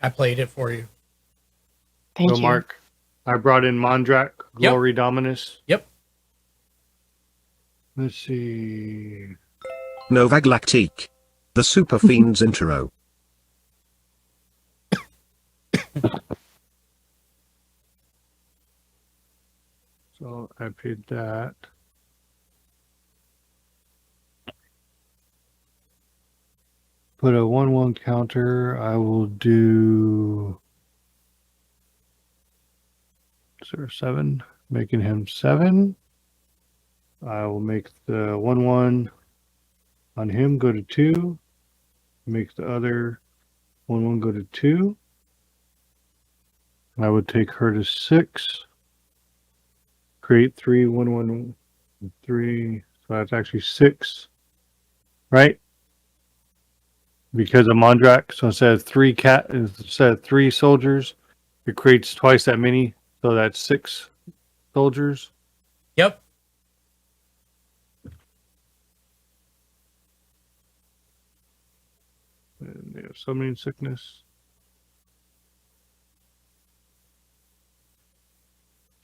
I played it for you. Thank so you. Mark, I brought in Mondrak, Glory Dominus. Yep. Let's see. Nova Galactique. The Super Fiends intro. So I paid that. Put a 1/1 counter. I will do 7, making him 7. I will make the 1/1 on him go to 2. Make the other 1/1 go to 2. I would take her to 6. Create 3 1/1 3. So that's actually 6, right? Because of Mondrak. So instead of 3 soldiers, it creates twice that many. So that's 6 soldiers. Yep. And they have summoning sickness.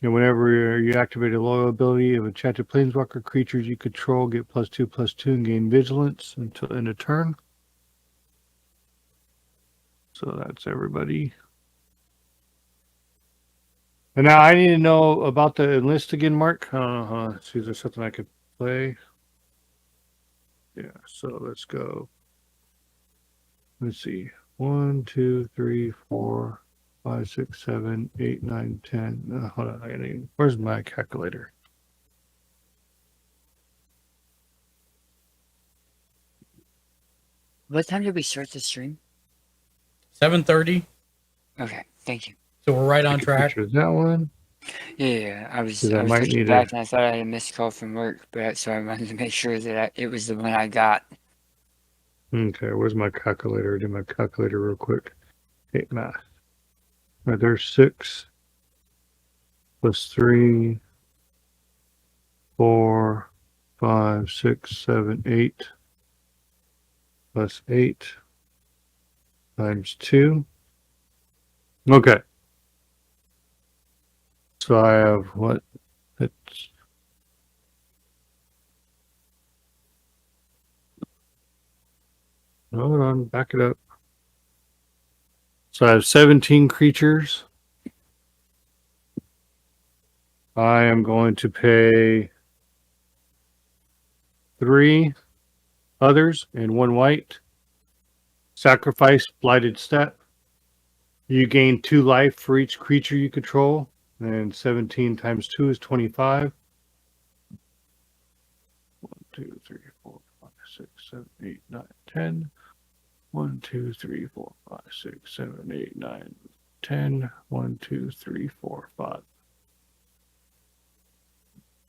And whenever you activate a loyal ability of enchanted planeswalker, creatures you control get +2/+2 and gain vigilance until end of turn. So that's everybody. And now I need to know about the enlist again, Mark. Let's see if there's something I could play. Yeah, so let's go. Let's see. 1, 2, 3, 4, 5, 6, 7, 8, 9, 10. Hold on. Where's my calculator? What time did we start the stream? 7:30. Okay, thank you. So we're right on track. Picture that one. Yeah, I was I might looking need back to- and I thought I had a missed call from work, but so I wanted to make sure that it was the one I got. Okay, where's my calculator? Do my calculator real quick. Hey, math. Right, there's 6 plus 3, 4, 5, 6, 7, 8 plus 8 times 2. Okay. So I have what? It's hold on, back it up. So I have 17 creatures. I am going to pay 3 others and 1 white. Sacrifice Blighted Step. You gain 2 life for each creature you control. And 17 times 2 is 25. 1, 2, 3, 4, 5, 6, 7, 8, 9, 10. 1, 2, 3, 4, 5, 6, 7, 8, 9, 10. 1, 2, 3, 4, 5.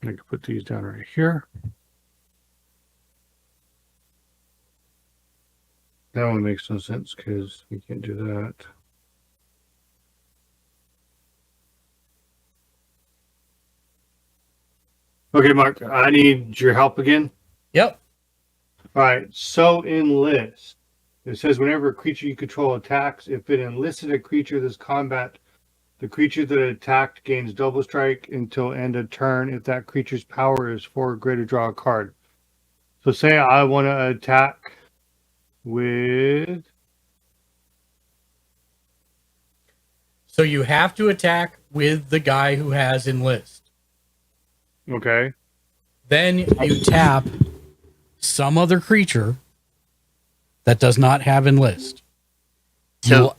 I can put these down right here. That one makes no sense because you can't do that. Okay, Mark, I need your help again. Yep. All right, so in list, It says whenever a creature you control attacks, if it enlisted a creature this combat, the creature that attacked gains double strike until end of turn. If that creature's power is 4 or greater, draw a card. So say I want to attack with... So you have to attack with the guy who has enlist. Okay. Then you tap some other creature that does not have enlist. So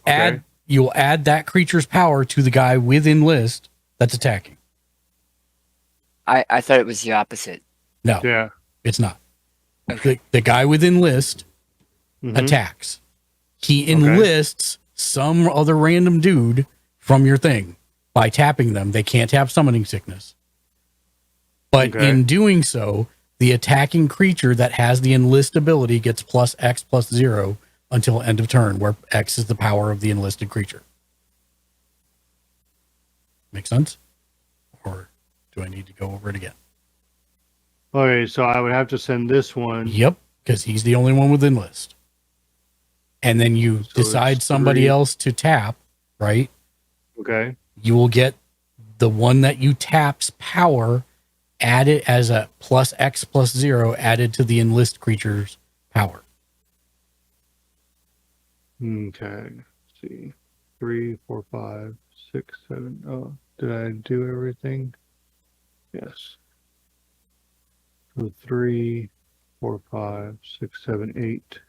You'll add that creature's power to the guy with enlist that's attacking. I thought it was the opposite. No. Yeah. It's not. Okay. The guy with enlist attacks. He enlists some other random dude from your thing by tapping them. They can't have summoning sickness. But in doing so, the attacking creature that has the enlist ability gets plus X plus 0 until end of turn, where X is the power of the enlisted creature. Make sense? Or do I need to go over it again? Okay, so I would have to send this one. Yep, because he's the only one with enlist. And then you decide somebody else to tap, right? Okay. You will get the one that you tap's power added as a plus X plus 0 added to the enlist creature's power. Okay. Let's see. 3, 4, 5, 6, 7. Oh, did I do everything? Yes. So 3, 4, 5, 6, 7, 8.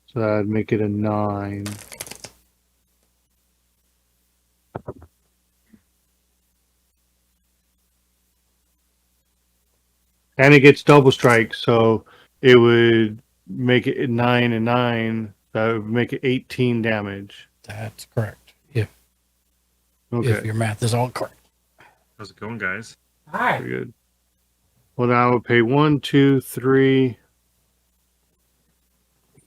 So that'd make it a 9. And it gets double strike, so it would make it 9 and 9. That would make it 18 damage. That's correct. If your math is all correct. How's it going, guys? Hi. Very good. Well, now I will pay 1, 2, 3.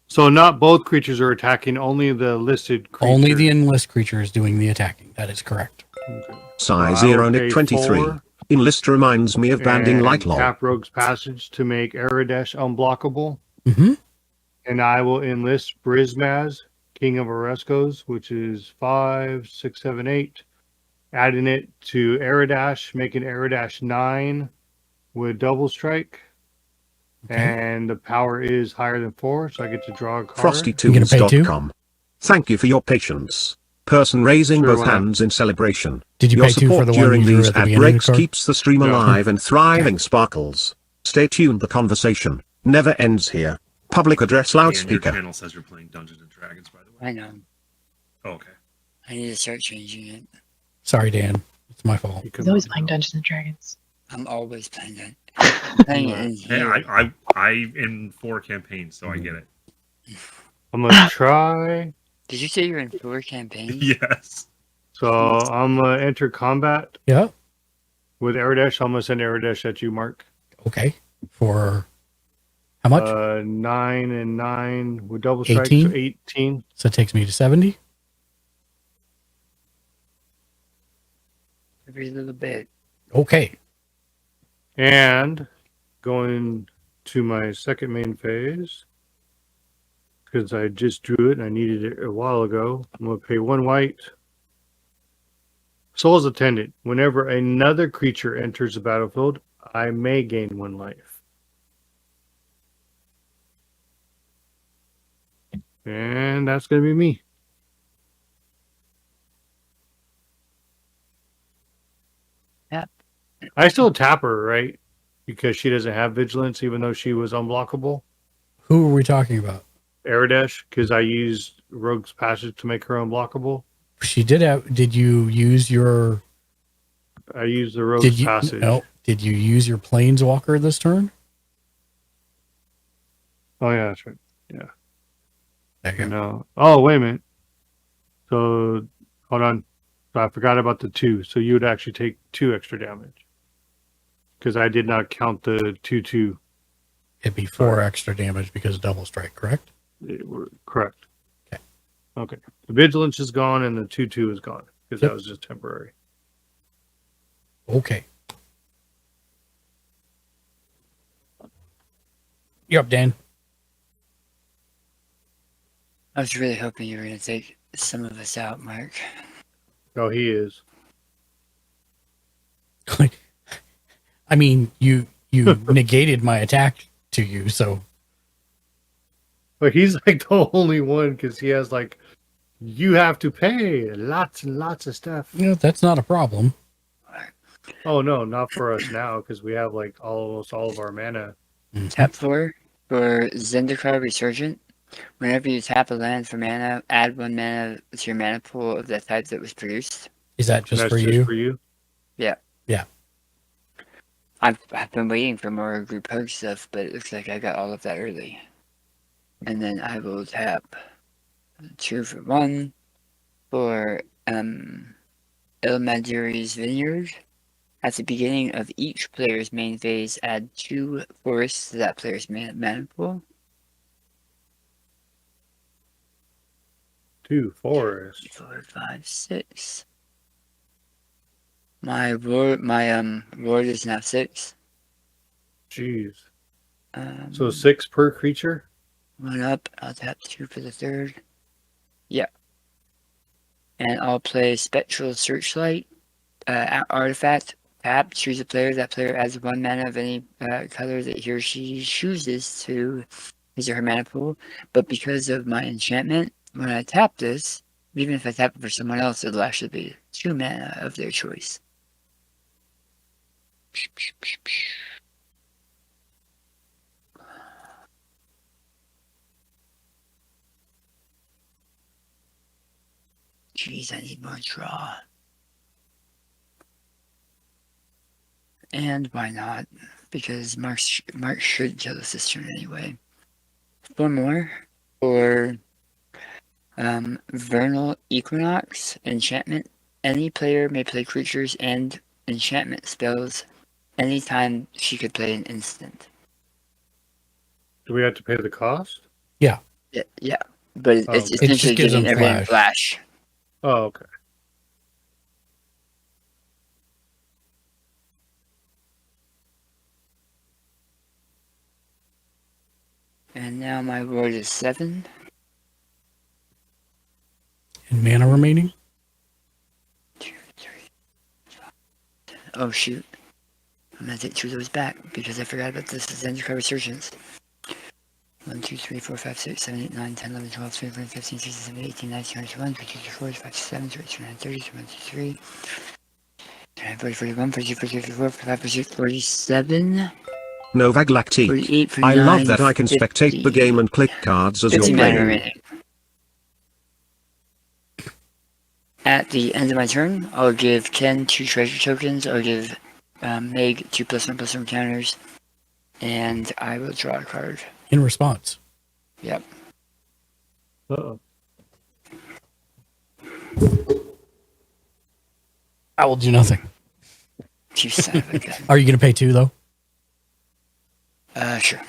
So not both creatures are attacking, only the listed creature. Only the enlist creature is doing the attacking. That is correct. Okay. Size So I will Zero Nick pay 23. 4 Enlist reminds me of banding and light lol. tap Rogue's Passage to make Aradesh unblockable. Mm-hmm. And I will enlist Brismaz, King of Oreskos, which is 5, 6, 7, 8. Adding it to Aradesh, making Aradesh 9 with double strike. Okay. And the power is higher than 4, so I get to draw a card. FrostyTools.com. Thank you for your patience. Person raising Sure, both why not? hands in celebration. Did you Your pay 2 for support the one during you drew these at the ad beginning of the breaks card? keeps the stream Yeah. alive and thriving. Sparkles. Stay tuned. The conversation never ends here. Public address Dan, your loudspeaker. channel says you're playing Dungeons and Dragons, by the way. I know. Oh, okay. I need to start changing it. Sorry, Dan. It's my fault. He's always playing Dungeons and Dragons. I'm always playing that. Playing it in Hey, here. I in 4 campaigns, so I get it. I'm going to try. Did you say you're in 4 campaigns? Yes. So I'm going to enter combat Yeah. with Aradesh. I'm going to send Aradesh at you, Mark. Okay. For how much? 9 and 9 with double strike, 18? so 18. So it takes me to 70. Every little bit. Okay. And going to my second main phase, because I just drew it and I needed it a while ago. I'm going to pay 1 white. Soul's Attendant. Whenever another creature enters the battlefield, I may gain 1 life. And that's going to be me. Yep. I still tap her, right? Because she doesn't have vigilance, even though she was unblockable. Who are we talking about? Aradesh, because I used Rogue's Passage to make her unblockable. She did have. Did you use your? I used the Rogue's Passage. No. Did you use your Planeswalker this turn? Oh yeah, that's right. Yeah. There you go. No. Oh wait a minute. So hold on. So I forgot about the 2. So you would actually take 2 extra damage because I did not count the 2/2. It'd be 4 extra damage because of double strike, correct? Correct. Okay. Okay. The vigilance is gone and the 2/2 is gone because Yep. that was just temporary. Okay. You're up, Dan. I was really hoping you were going to take some of us out, Mark. Oh, he is. I mean, you negated my attack to you, so. But he's like the only one because he has like, you have to pay lots and lots of stuff. Yeah, that's not a problem. Oh no, not for us now because we have like almost all of our mana. Tap 4 for Zendikar Resurgent. Whenever you tap a land for mana, add 1 mana to your mana pool of the type that was produced. Is that just for Just you? for you? Yeah. Yeah. I've been waiting for more group hug stuff, but it looks like I got all of that early. And then I will tap 2 for 1 for Ilmaduri's Vineyard. At the beginning of each player's main phase, add 2 forests to that player's mana pool. 2 forests. 4, 5, 6. My ward is now 6. Jeez. So 6 per creature? 1 up. I'll tap 2 for the 3rd. Yeah. And I'll play Spectral Searchlight artifact. Tap, choose a player. That player adds 1 mana of any color that he or she chooses to his or her mana pool. But because of my enchantment, when I tap this, even if I tap it for someone else, it'll actually be 2 mana of their choice. Jeez, I need more draw. And why not? Because Mark should kill the Cistern anyway. 4 more for Vernal Equinox enchantment. Any player may play creatures and enchantment spells anytime she could play an instant. Do we have to pay the cost? Yeah. Yeah. But it's essentially giving everything flash. Oh, okay. And now my ward is 7. And mana remaining? 2, 3, 5. Oh shoot. I'm gonna take 2 of those back because I forgot about this Zendikar Resurgence. 1, 2, 3, 4, 5, 6, 7, 8, 9, 10, 11, 12, 13, 14, 15, 16, 17, 18, 19, 20, 21, 22, 24, 25, 27, 28, 29, 30, 31, 33, 39, 40, 41, 42, 43, 44, 45, 46, 47. Novag Lactique. 48, I 49, love that I can 50. spectate the game and click cards as you're 50 mana playing. remaining. At the end of my turn, I'll give Ken 2 treasure tokens. I'll give Meg 2+1/+1 counters, and I will draw a card. In response. Yep. Uh-oh. I will do nothing. You son of a gun. Are you going to pay 2 though? Sure.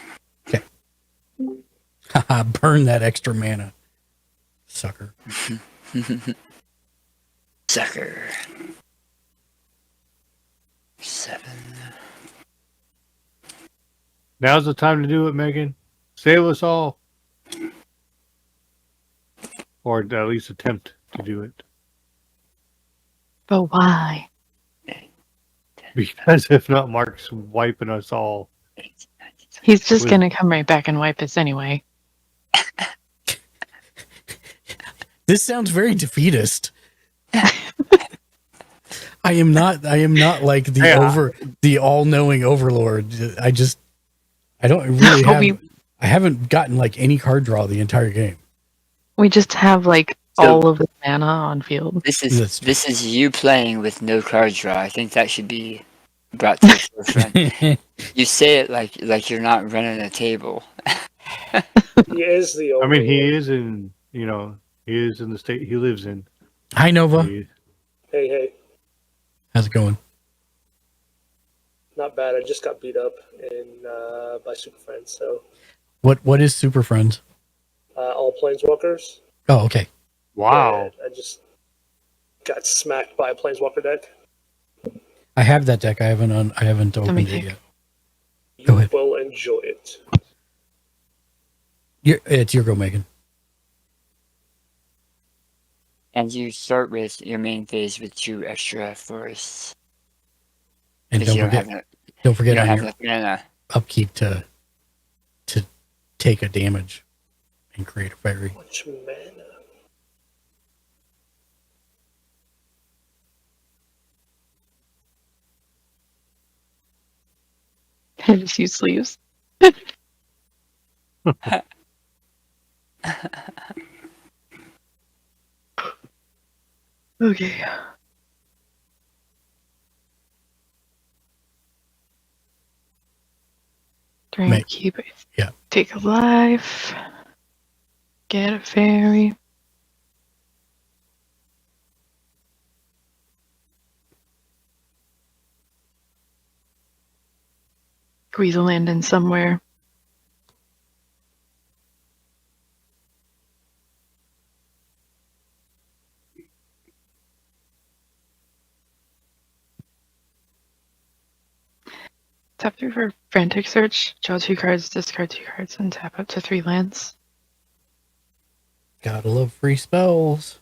Okay. Haha, burn that extra mana. Sucker. Sucker. 7. Now's the time to do it, Megan. Save us all. Or at least attempt to do it. But why? Because if not, Mark's wiping us all. He's just going to come right back and wipe us anyway. This sounds very defeatist. I am not like the all-knowing overlord. I don't really have I haven't gotten like any card draw the entire game. We just have like all of the mana on field. This is you playing with no card draw. I think that should be brought to the forefront. You say it like you're not running a table. He is the I mean, he is in the state he lives in. Hi, Nova. Hey. How's it going? Not bad. I just got beat up by Super Friends, so... What is Super Friends? All Planeswalkers. Oh, okay. Wow. I just got smacked by a Planeswalker deck. I have that deck. I haven't opened it yet. Go ahead. Will enjoy it. It's your go, Megan. And you start with your main phase with 2 extra forests. And 'Cause don't you don't forget, have that- don't you forget don't on have your enough mana. upkeep to take a damage and create a fairy. Much mana. I just use sleeves. Okay. Drink, keep it. Yeah. Take a life. Get a fairy. Squeeze a land in somewhere. Tap 3 for frantic search. Draw 2 cards, discard 2 cards, and tap up to 3 lands. Gotta love free spells.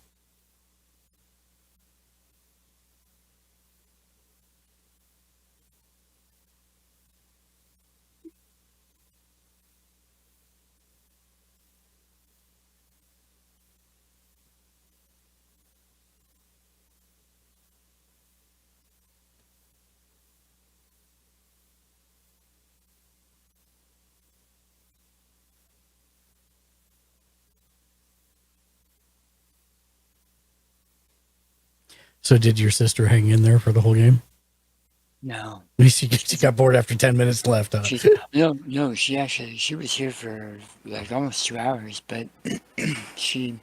So did your sister hang in there for the whole game? No. She got bored after 10 minutes left. No, she was here for like almost 2 hours, but she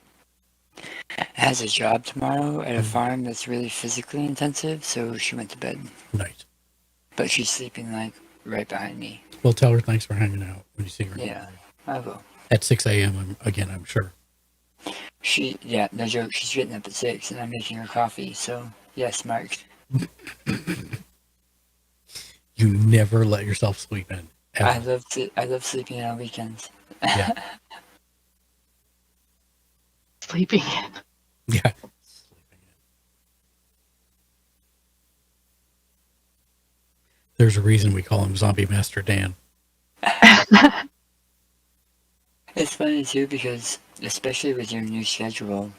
has a job tomorrow at a farm that's really physically intensive, so she went to bed. Nice. But she's sleeping like right behind me. Well, tell her thanks for hanging out when you see her. Yeah, I will. At 6 a.m. I'm sure. No joke, she's getting up at 6 and I'm making her coffee, so yes, Mark. You never let yourself sleep in. Ever. I love sleeping on weekends. Yeah. Sleeping in. Yeah. There's a reason we call him Zombie Master Dan. It's funny too because, especially with your new schedule,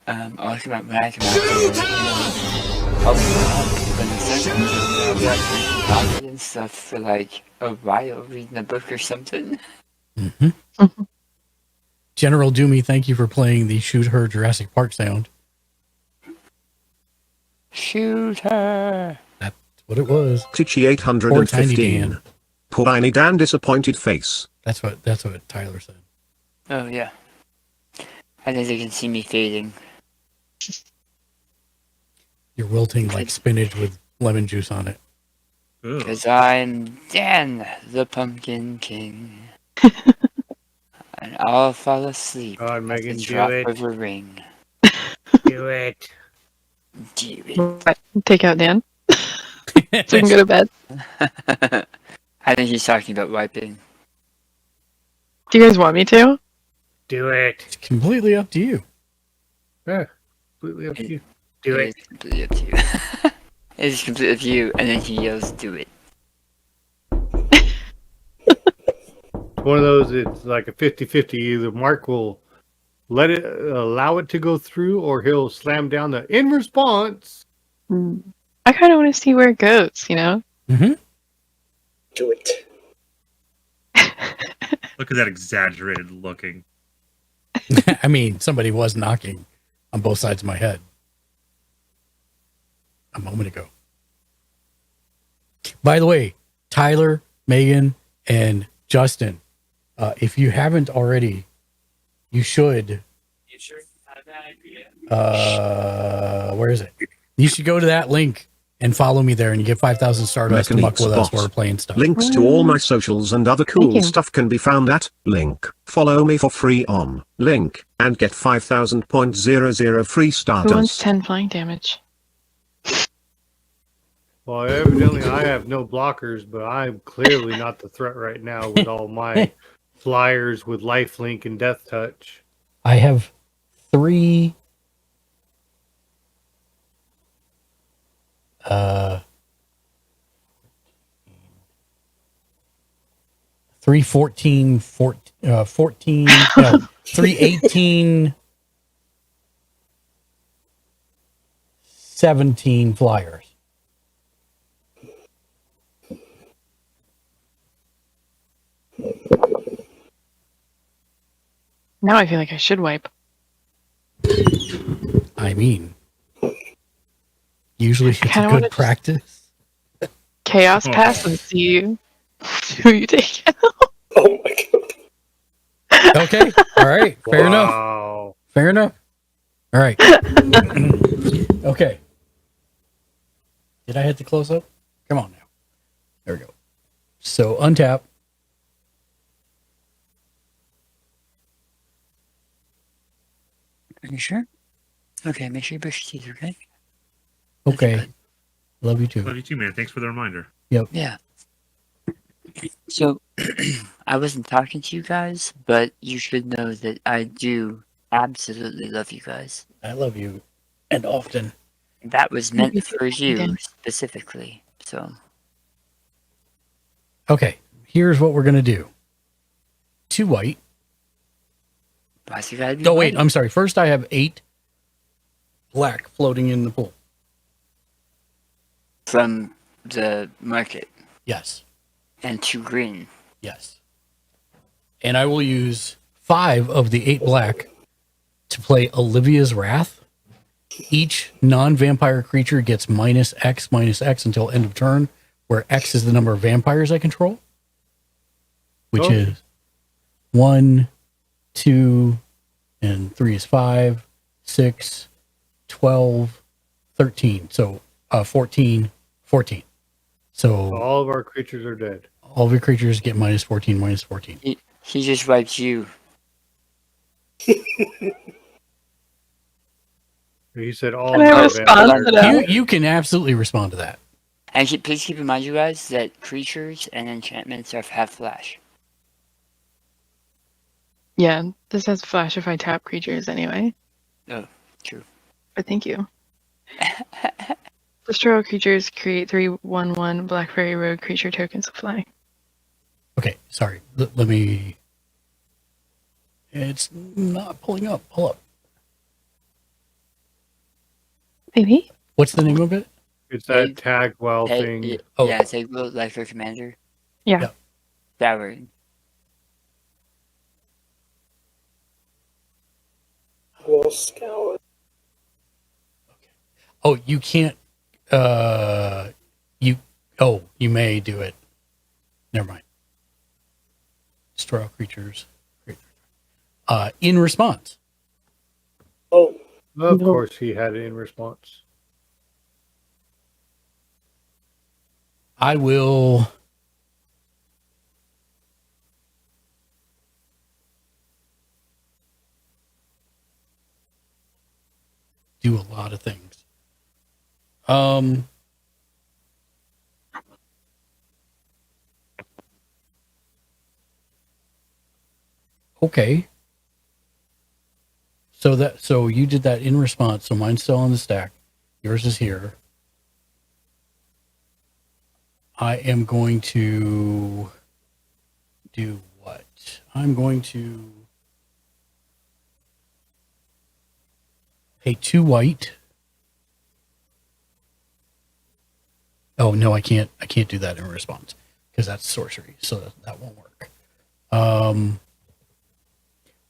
I'll come out when I come out there, I'll be up when the sun comes up, I'll be like drinking coffee and stuff for like a while, reading a book or something. Mm-hmm. General Doomy, thank you for playing the Shoot Her Jurassic Park sound. Shoot her! That's what it was. Tichy 815. Poor Tiny Dan disappointed face. That's what Tyler said. Oh yeah. I think they can see me fading. You're wilting like spinach with lemon juice on it. Because I'm Dan, the Pumpkin King. And I'll fall asleep God, Megan, at the do drop it. of a ring. Do it. Do it. Take out Dan. So we can go to bed. I think he's talking about wiping. Do you guys want me to? Do it. It's completely up to you. Yeah, completely up to you. Do it. It's completely up to you. It's completely up to you, and then he yells, do it. One of those, it's like a 50-50. Either Mark will allow it to go through, or he'll slam down the in response. I kind of want to see where it goes, you know? Mm-hmm. Do it. Look at that exaggerated looking. I mean, somebody was knocking on both sides of my head a moment ago. By the way, Tyler, Megan, and Justin, if you haven't already, you should. You sure have that idea? Where is it? You should go to that link and follow me there, and you get 5,000 Stardust to muck with us while we're playing stuff. Links to all my socials and other Thank cool you. stuff can be found at link. Follow me for free on link and get 5,000.00 free Who wants Stardust. 10 flying damage? Well, evidently I have no blockers, but I'm clearly not the threat right now with all my flyers with lifelink and death touch. I have 3 314, 14, no, 318, 17 flyers. Now I feel like I should wipe. I mean, usually it's kinda a wanna good just- practice. Chaos Oh. pass and see who you take out. Oh my god. Okay. All right. Fair enough. Wow. Fair enough. All right. Okay. Did I hit the close up? Come on now. There we go. So untap. Are you sure? Okay, make sure you brush your teeth, okay? Okay. Love you too. Love you too, man. Thanks for the reminder. Yep. Yeah. So, I wasn't talking to you guys, but you should know that I do absolutely love you guys. I love you, and often. That was Love meant you for too, you Aiden. specifically. So, Okay. Here's what we're gonna do. 2 white. why's you gotta be Oh wait, white? I'm sorry. First, I have 8 black floating in the pool. From the market. Yes. And 2 green. Yes. And I will use 5 of the 8 black to play Olivia's Wrath. Each non-vampire creature gets -X until end of turn, where X is the number of vampires I control, which is 1, 2, and 3 is 5, 6, 12, 13. So 14. So All of our creatures are dead. all of your creatures get -14. He just wipes you. He said all. Can I of our respond vampires- to that? You can absolutely respond to that. And please keep in mind, you guys, that creatures and enchantments have flash. Yeah, this has flash if I tap creatures anyway. Oh, true. But thank you. Destroy all creatures, create 3/1/1 Black Fairy Rogue creature tokens of fly. Okay, sorry. Let me. It's not pulling up. Pull up. Maybe? What's the name of it? It's that tag well thing. Oh. Yeah, take like for commander. Yeah. That word. Well, scout. Oh, you can't. You may do it. Never mind. Destroy all creatures. In response. Oh. Of course, he had it in response. I will. Do a lot of things. Okay. So you did that in response. So mine's still on the stack. Yours is here. I am going to do what? I'm going to pay 2 white. Oh no, I can't do that in response because that's sorcery, so that won't work.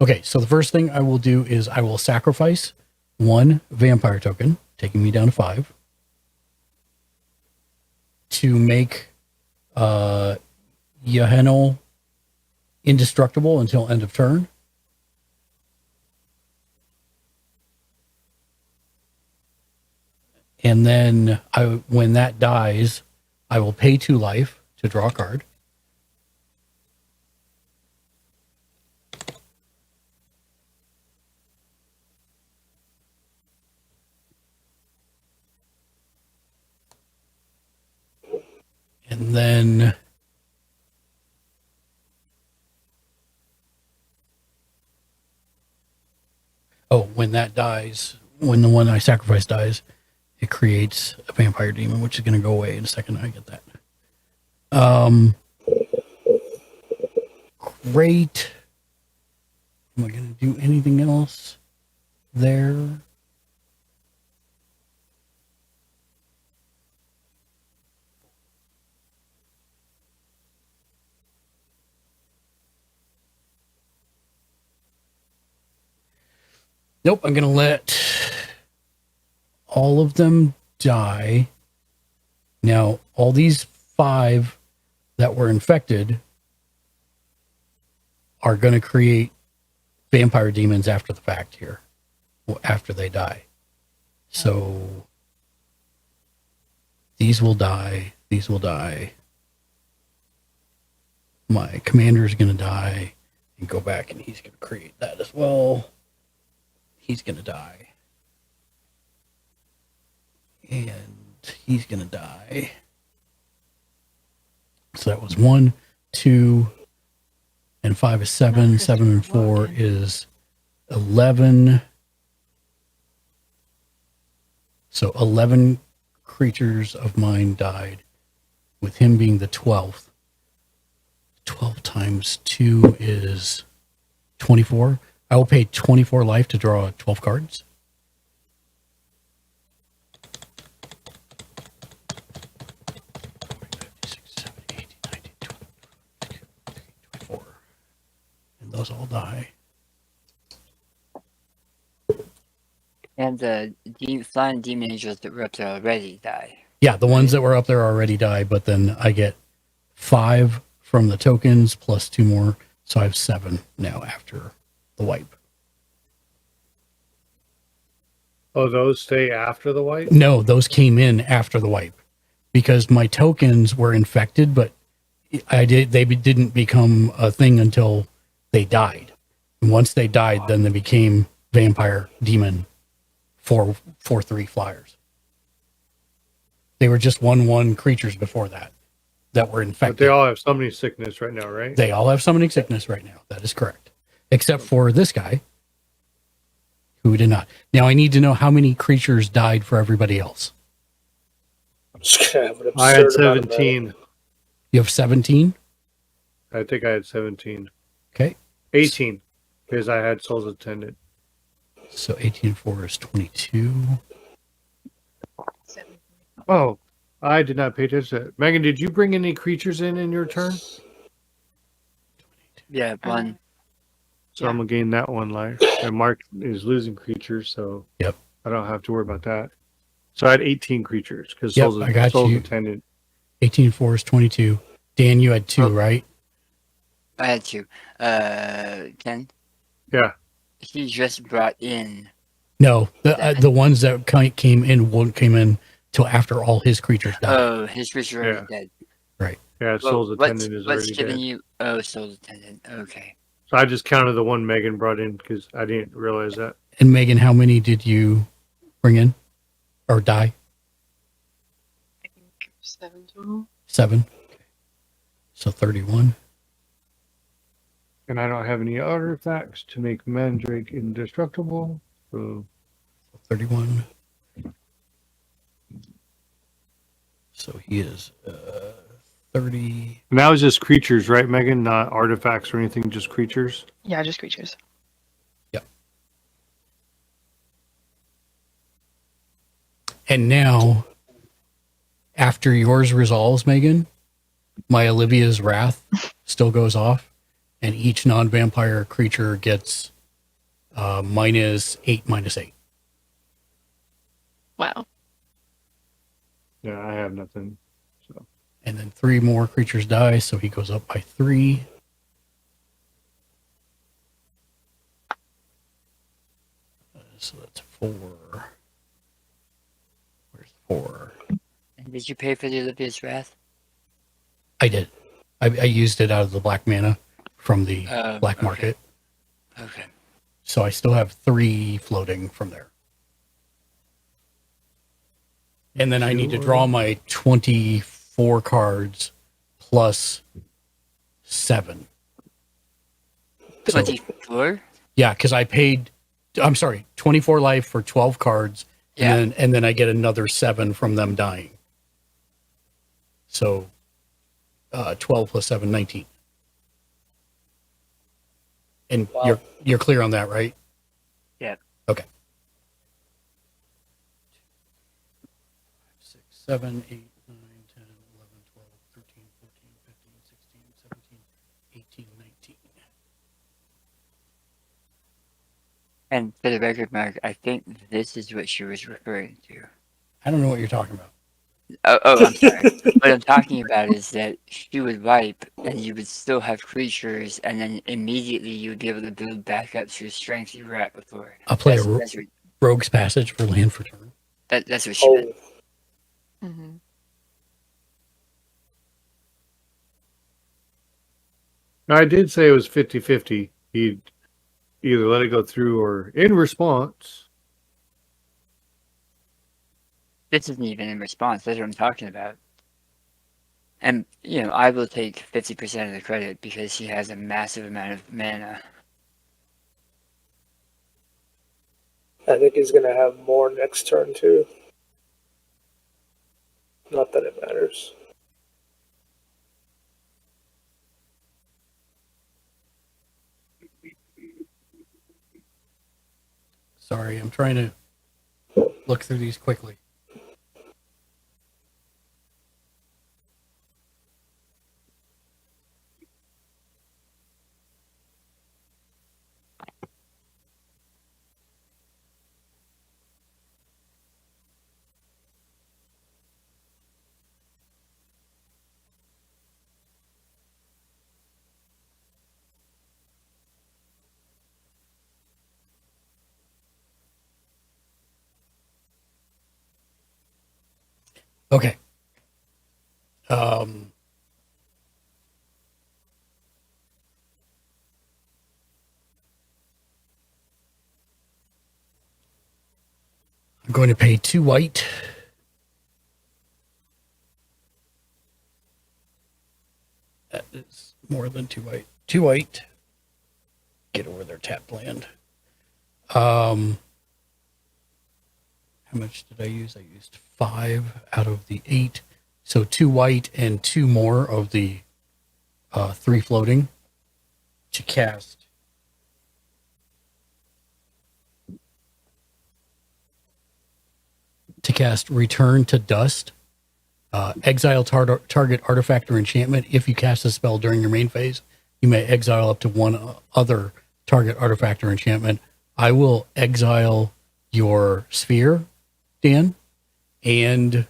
Okay, so the first thing I will do is I will sacrifice 1 vampire token, taking me down to 5, to make Yahenel indestructible until end of turn. And then when that dies, I will pay 2 life to draw a card. And then when that dies, when the one I sacrifice dies, it creates a vampire demon, which is going to go away in a second. I get that. great. Am I going to do anything else there? Nope, I'm going to let all of them die. Now, all these 5 that were infected are going to create vampire demons after the fact here, after they die. So these will die. These will die. My commander is going to die and go back, and he's going to create that as well. He's going to die. And he's going to die. So that was 1, 2, and 5 is 7. 7 and 4 is 11. So 11 creatures of mine died, with him being the 12th. 12 times 2 is 24. I will pay 24 life to draw 12 cards. And those all die. And the flying demon angels that were up there already die. Yeah, the ones that were up there already die, but then I get 5 from the tokens plus 2 more. So I have 7 now after the wipe. Oh, those stay after the wipe? No, those came in after the wipe because my tokens were infected, but they didn't become a thing until they died. And once they died, then they became vampire demon 4/3 flyers. They were just 1/1 creatures before that were infected. But they all have summoning sickness right now, right? They all have summoning sickness right now. That is correct. Except for this guy, who did not. Now I need to know how many creatures died for everybody else. I'm just gonna have an I had absurd amount of 17. You have 17? I think I had 17. Okay. 18, because I had Soul's Attendant. So 18 and 4 is 22. Oh, I did not pay attention to that. Megan, did you bring any creatures in your turn? Yeah, 1. So I'm going to gain that 1 life. And Mark is losing creatures, so yep, I don't have to worry about that. So I had 18 creatures, because yep, I got Soul's you. Attendant. 18 and 4 is 22. Dan, you had 2, right? I had 2. Ken? Yeah. He just brought in. No, the ones that came in won't came in till after all his creatures died. Oh, his creatures are already dead. Right. Yeah, Soul's Attendant is what's already giving dead. you? Oh, Soul's Attendant. Okay. So I just counted the 1 Megan brought in, because I didn't realize that. And Megan, how many did you bring in or die? 7 total. 7. Okay. So 31. And I don't have any artifacts to make Mandrake indestructible. So 31. So he is 30. And that was just creatures, right, Megan? Not artifacts or anything, just creatures? Yeah, just creatures. Yep. And now, after yours resolves, Megan, my Olivia's Wrath still goes off, and each non-vampire creature gets -8, -8. Wow. Yeah, I have nothing. So. And then 3 more creatures die, so he goes up by 3. So that's 4. Where's 4? And did you pay for the Olivia's Wrath? I did. I used it out of the black mana from the black market. Okay. So I still have 3 floating from there. And then I need to draw my 24 cards plus 7. 24? Yeah, because I paid, I'm sorry, 24 life for 12 cards. Yeah. And then I get another 7 from them dying. So 12 plus 7, 19. And Wow. you're clear on that, right? Yeah. Okay. 6, 7, 8, 9, 10, 11, 12, 13, 14, 15, 16, 17, 18, 19. And for the record, Mark, I think this is what she was referring to. I don't know what you're talking about. Oh, I'm sorry. What I'm talking about is that she would wipe, and you would still have creatures, and then immediately you would be able to build back up to the strength you were at before. I'll play That's what, Rogue's Passage for land for turn. that's what she meant. Mm-hmm. I did say it was 50-50. He'd either let it go through or in response. This isn't even in response. That's what I'm talking about. And, I will take 50% of the credit because he has a massive amount of mana. I think he's going to have more next turn, too. Not that it matters. Sorry, I'm trying to look through these quickly. Okay. I'm going to pay 2 white. That is more than 2 white. 2 white. Get over their tapped land. How much did I use? I used 5 out of the 8. So 2 white and 2 more of the 3 floating to cast. Return to Dust. Exile target artifact or enchantment. If you cast a spell during your main phase, you may exile up to 1 other target artifact or enchantment. I will exile your sphere, Dan, and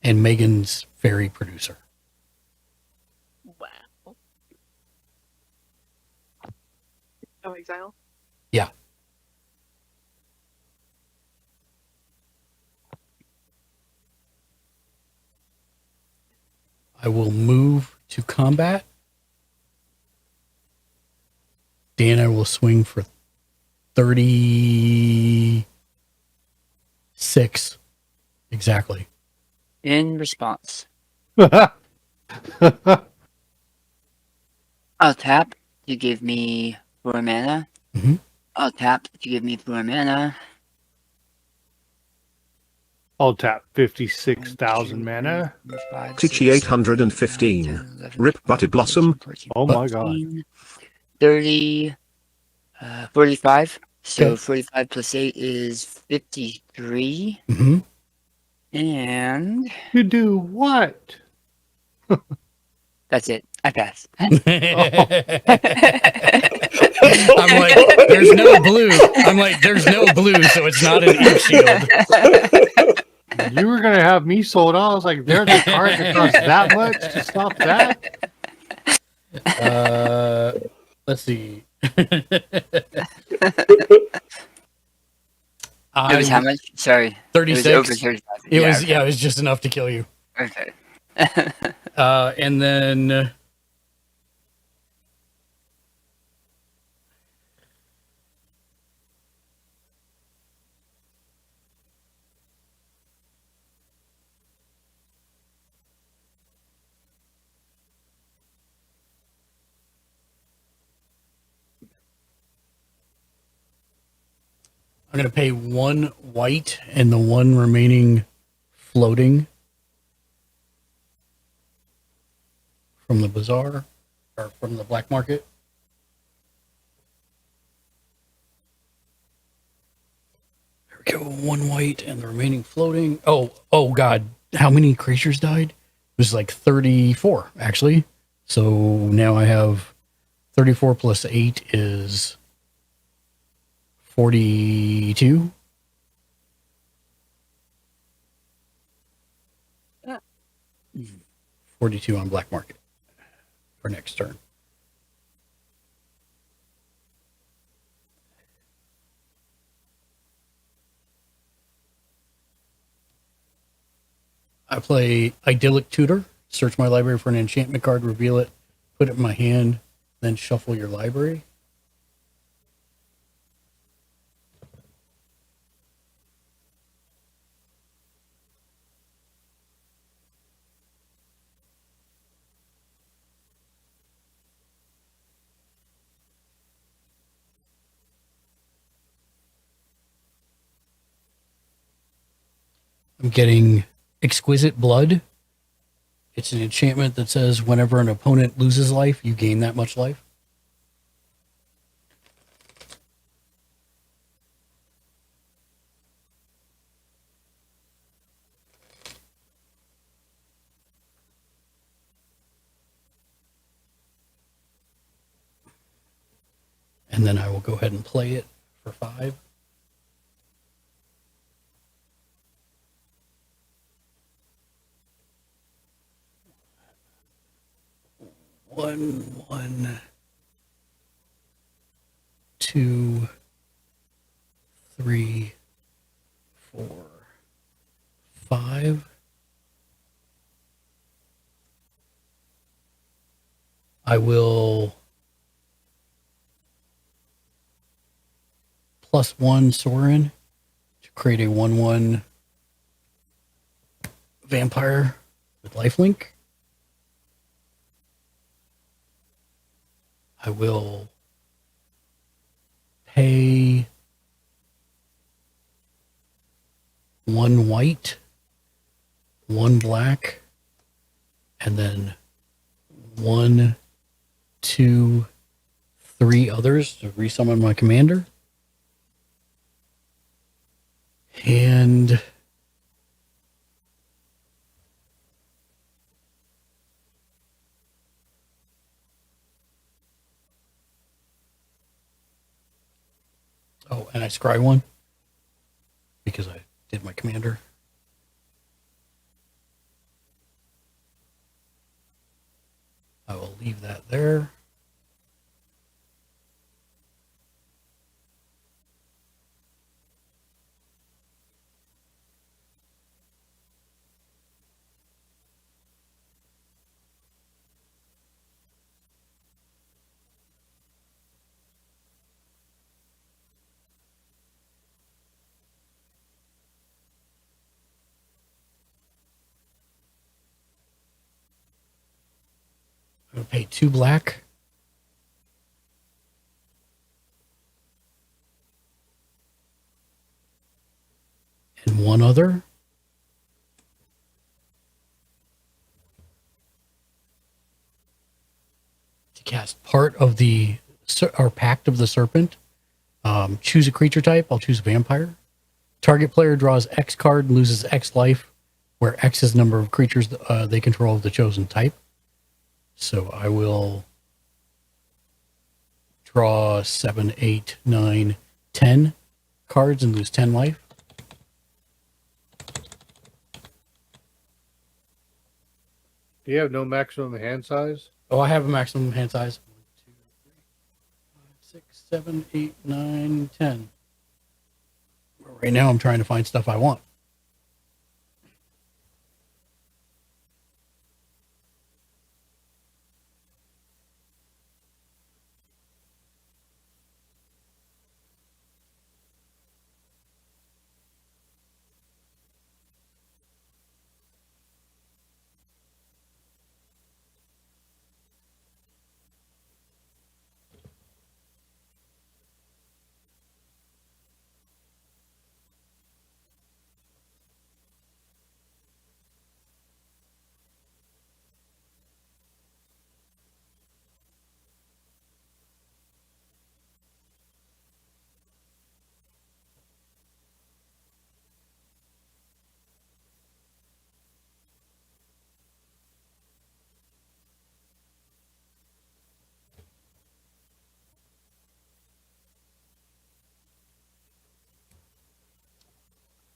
Megan's Fairy Producer. Wow. Oh, exile? Yeah. I will move to combat. Dan, I will swing for 36. Exactly. In response. I'll tap to give me 4 mana. Mm-hmm. I'll tap to give me 4 mana. I'll tap 56,000 mana. Tichy 815. Rip Butty Blossom. Oh my god. 30, 45. So Okay. 45 plus 8 is 53. Mm-hmm. And You do what? that's it. I pass. I'm like, there's no blue. So it's not an ink shield. You were going to have me sold out. I was like, there's a card that costs that much to stop that? Let's see. It was how much? Sorry. 36. It was over 35. It was just enough to kill you. Okay. And then I'm going to pay 1 white and the 1 remaining floating from the bazaar or from the black market. There we go. One white and the remaining floating. Oh God. How many creatures died? It was like 34, actually. So now I have 34 plus 8 is 42. Yeah. 42 on black market for next turn. I play Idyllic Tutor. Search my library for an enchantment card, reveal it, put it in my hand, then shuffle your library. I'm getting Exquisite Blood. It's an enchantment that says whenever an opponent loses life, you gain that much life. And then I will go ahead and play it for 5. One, 2, 3, 4, 5. I will +1 Sorin to create a 1/1 vampire with lifelink. I will pay 1 white, 1 black, and then 1, 2, 3 others to resummon my commander. And and I scry 1 because I did my commander. I will leave that there. I'm going to pay 2 black. And 1 other. To cast part of the, or Pact of the Serpent. Choose a creature type. I'll choose vampire. Target player draws X card and loses X life, where X is the number of creatures they control of the chosen type. So I will draw 7, 8, 9, 10 cards and lose 10 life. Do you have no maximum hand size? Oh, I have a maximum hand size. 1, 2, 3, 5, 6, 7, 8, 9, 10. Right now I'm trying to find stuff I want.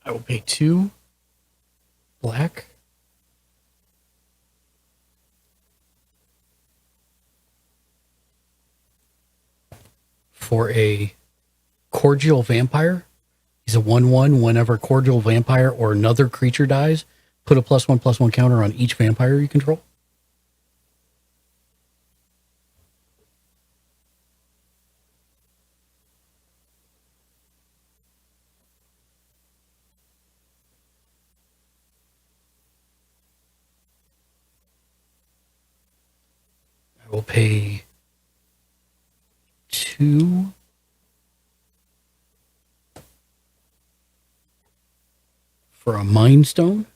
I will pay 2 black. For a cordial vampire. He's a 1/1. Whenever cordial vampire or another creature dies, put a +1/+1 counter on each vampire you control. I will pay 2 for a Mind Stone.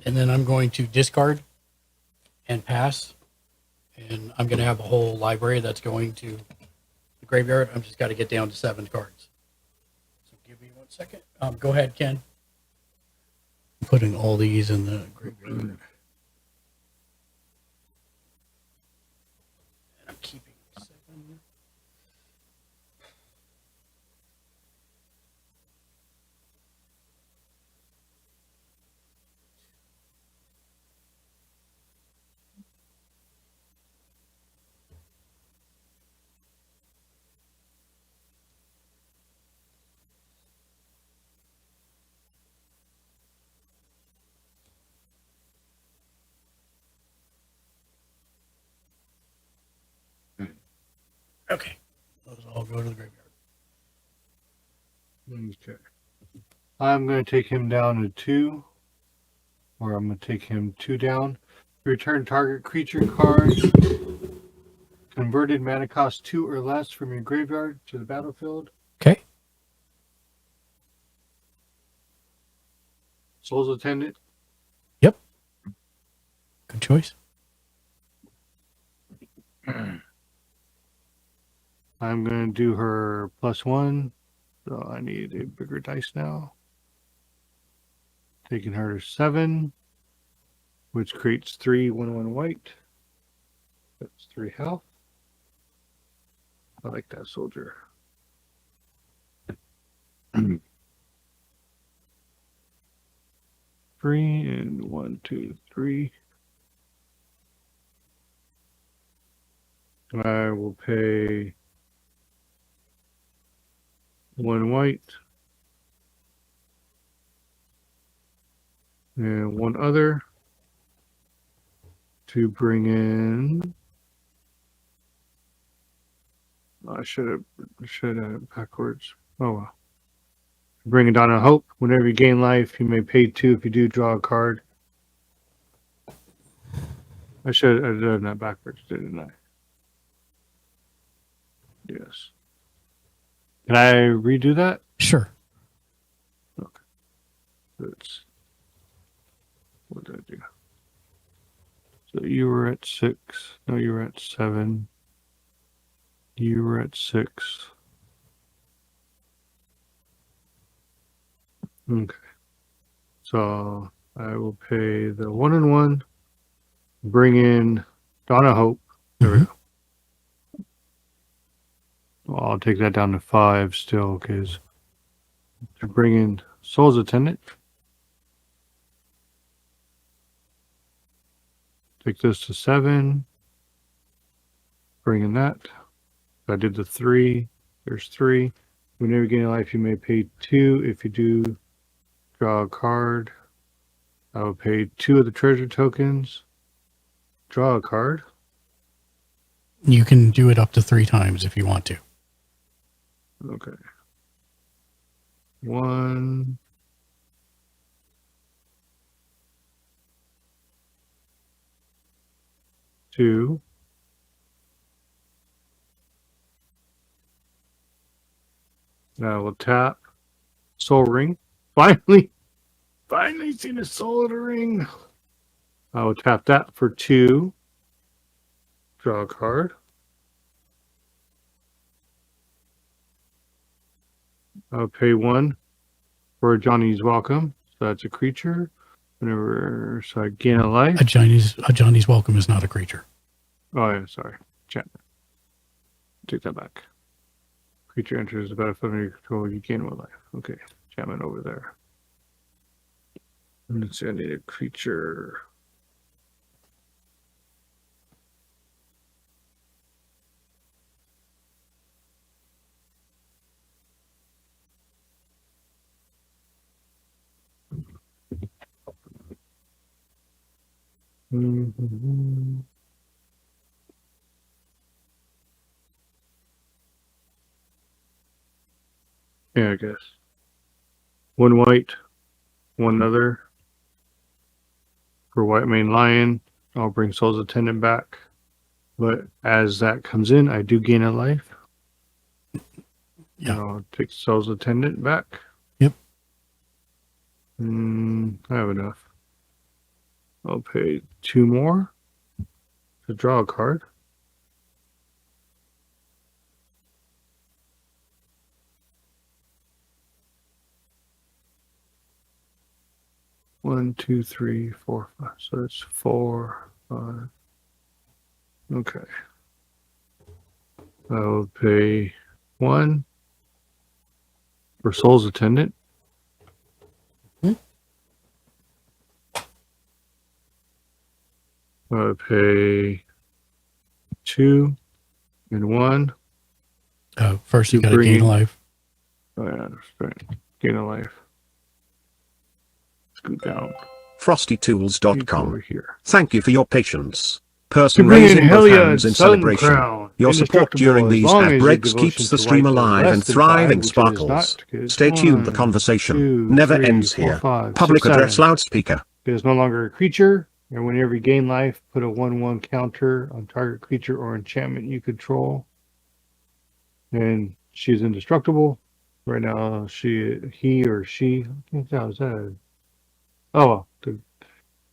And then I'm going to discard and pass. And I'm going to have a whole library that's going to the graveyard. I've just got to get down to 7 cards. So give me 1 second. Go ahead, Ken. I'm putting all these in the graveyard. And I'm keeping 7. Okay. Those all go to the graveyard. Okay. I'm going to take him down to 2. Or I'm going to take him 2 down. Return target creature card. Converted mana cost 2 or less from your graveyard to the battlefield. Okay. Soul's Attendant. Yep. Good choice. I'm going to do her +1. So I need a bigger dice now. Taking her to 7, which creates 3 1/1 white. That's 3 health. I like that soldier. 3 and 1, 2, 3. I will pay 1 white and 1 other to bring in. I should have it backwards. Oh well. Bring it down to hope. Whenever you gain life, you may pay 2 if you do draw a card. I should have done that backwards, didn't I? Yes. Can I redo that? Sure. Okay. That's what did I do? So you were at 6. No, you were at 7. You were at 6. Okay. So I will pay the 1 and 1. Bring in Donna Hope. There we go. Well, I'll take that down to 5 still, because to bring in Soul's Attendant. Take this to 7. Bring in that. I did the 3. There's 3. Whenever you gain a life, you may pay 2. If you do draw a card, I will pay 2 of the treasure tokens. Draw a card. You can do it up to 3 times if you want to. Okay. 1. 2. Now we'll tap Soul Ring. Finally seen a Soul Ring. I will tap that for 2. Draw a card. I'll pay 1 for Johnny's Welcome. So that's a creature. Whenever, so I gain a life. A Johnny's Welcome is not a creature. Oh, yeah, sorry. Chat. Take that back. Creature enters the battlefield under your control. You gain 1 life. Okay. Chapman over there. Let's see, I need a creature. Mm-hmm. Yeah, I guess. 1 white, 1 other. For White Mane Lion, I'll bring Soul's Attendant back. But as that comes in, I do gain a life. Yeah. And I'll take Soul's Attendant back. Yep. I have enough. I'll pay 2 more to draw a card. One, two, three, 4, 5. So that's 4, 5. Okay. I'll pay 1 for Soul's Attendant. I'll pay 2 and 1. First, you got to gain a life. Oh, yeah, that's right. Gain a life. Scoot down. FrostyTools.com. Here. Thank you for your patience. Person To bring in raising both Heliod hands in Sun celebration. Crown, Your support indestructible during as these long as ad your breaks devotion keeps to the stream right is alive less and than thriving 5, which it is sparkles. not, because Stay tuned, the 1, conversation 2, never 3, ends 4, here. 5, Public 6, address 7. loudspeaker. It is no longer a creature, and whenever you gain life, put a 1/1 counter on target creature or enchantment you control. And she's indestructible. Right now, he or she, I can't tell, is that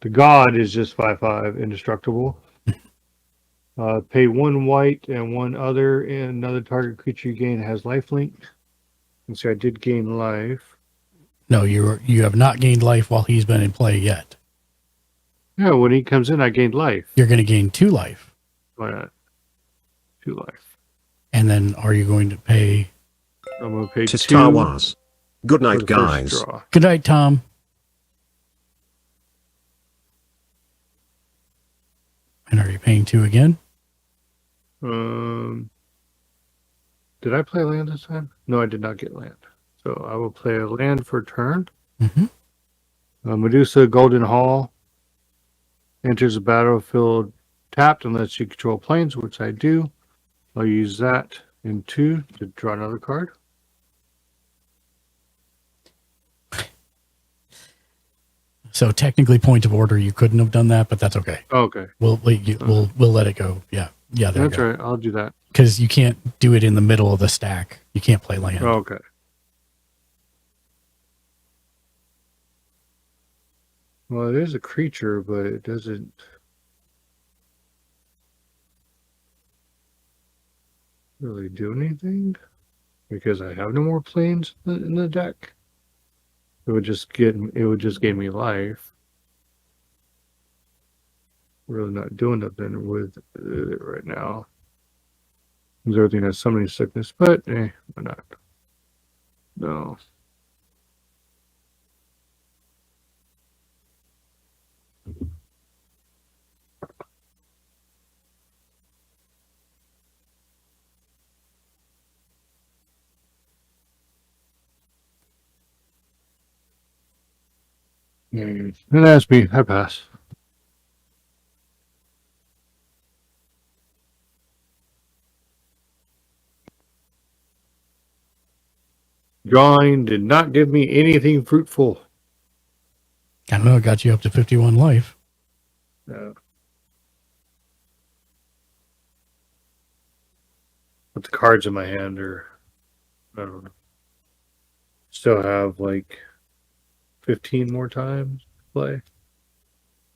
the god is just 5/5 indestructible. Pay 1 white and 1 other, and another target creature you gain has lifelink. And so I did gain life. No, you have not gained life while he's been in play yet. No, when he comes in, I gained life. You're going to gain 2 life. Why not? 2 life. And then are you going to pay? I'm going to pay 2. Star Wars. Good for night, the guys. first draw. Good night, Tom. And are you paying 2 again? Did I play land this time? No, I did not get land. So I will play a land for turn. Mm-hmm. Medusa Golden Hall enters the battlefield tapped unless you control planes, which I do. I'll use that in 2 to draw another card. So technically, point of order, you couldn't have done that, but that's okay. Okay. We'll let it go. Yeah, there That's you go. right. I'll do that. Because you can't do it in the middle of the stack. You can't play land. Okay. Well, it is a creature, but it doesn't really do anything because I have no more planes in the deck. It would just give me life. Really not doing nothing with it right now. Because everything has summoning sickness, but why not? No. And that's me. I pass. Drawing did not give me anything fruitful. I don't know. It got you up to 51 life. No. But the cards in my hand are, I don't know. Still have like 15 more times to play.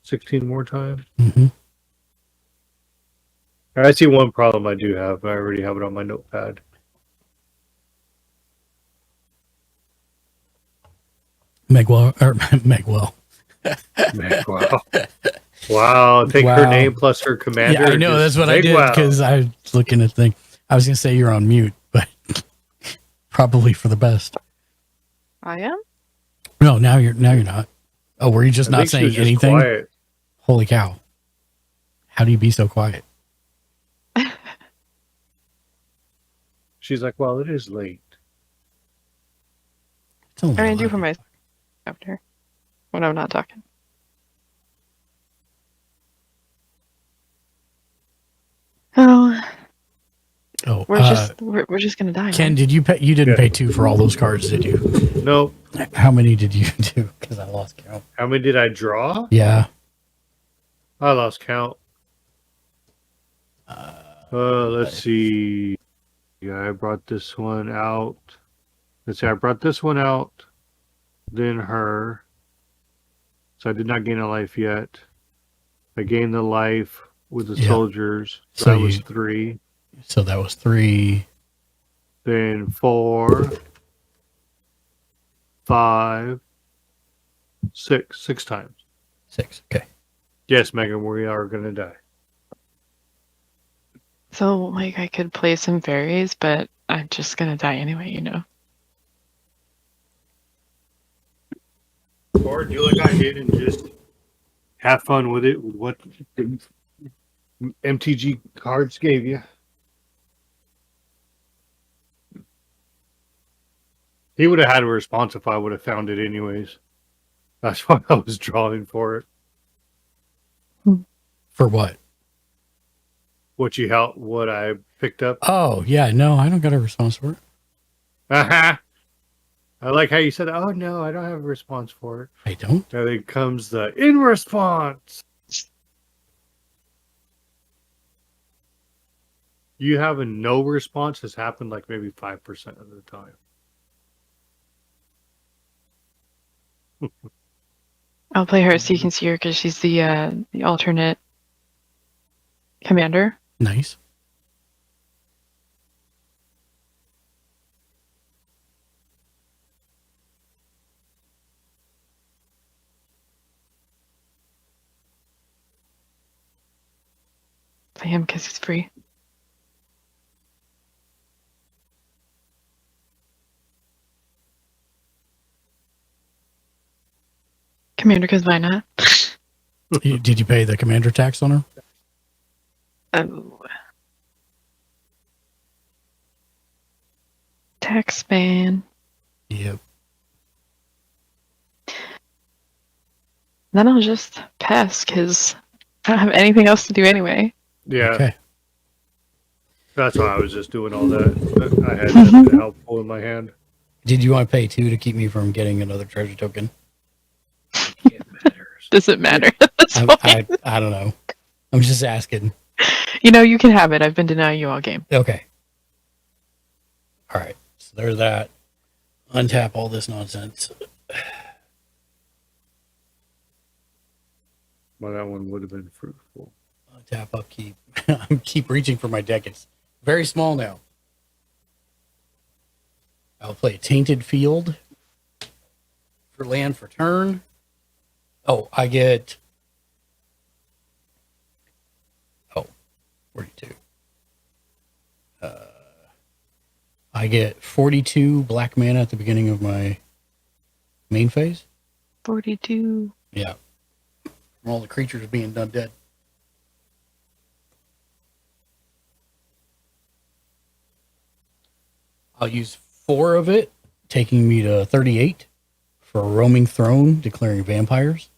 16 more times. Mm-hmm. I see one problem I do have. I already have it on my notepad. Megwell or Megwell. Wow. Wow. Take her Wow. name plus her commander. Yeah, I know. That's what I did because I was looking at thing. I was going to say you're on mute, but probably for the best. I am? No, now you're not. Oh, were you just I not think she saying was just anything? quiet. Holy cow. How do you be so quiet? She's like, well, it is late. It's only I do for myself after when I'm not talking. Oh, we're just gonna die. Ken, man. did you pay? You didn't pay 2 for all those cards, did you? Nope. How many did you do? Because I lost count. How many did I draw? Yeah. I lost count. Let's see. Yeah, I brought this one out. Let's see, I brought this one out, then her. So I did not gain a life yet. I gained the life with the soldiers. So that was 3. So that was 3. Then 4, 5, 6. 6 times. 6. Okay. Yes, Megan, we are going to die. So, like, I could play some fairies, but I'm just gonna die anyway, you know. Or do like I did and just have fun with it, with what the MTG cards gave you. He would have had a response if I would have found it anyways. That's why I was drawing for it. For what? What I picked up. Oh, yeah. No, I don't got a response for it. I like how you said, oh no, I don't have a response for it. I don't? Now then comes the in response. You having no response has happened like maybe 5% of the time. I'll play her so you can see her because she's the alternate commander. Nice. Play him because he's free. Commander, because why not? Did you pay the commander tax on her? Oh. Tax ban. Yep. Then I'll just pass because I don't have anything else to do anyway. Yeah. Okay. That's why I was just doing all that. I had that helpful in my hand. Did you want to pay 2 to keep me from getting another treasure token? Does it matter? I don't know. I'm just asking. You know, you can have it. I've been denying you all game. Okay. All right. So there's that. Untap all this nonsense. Well, that one would have been fruitful. Untap, upkeep. I keep reaching for my deck. It's very small now. I'll play Tainted Field for land for turn. Oh, I get... 42. I get 42 black mana at the beginning of my main phase. 42. Yeah. From all the creatures being done dead. I'll use 4 of it, taking me to 38 for a roaming throne, declaring vampires.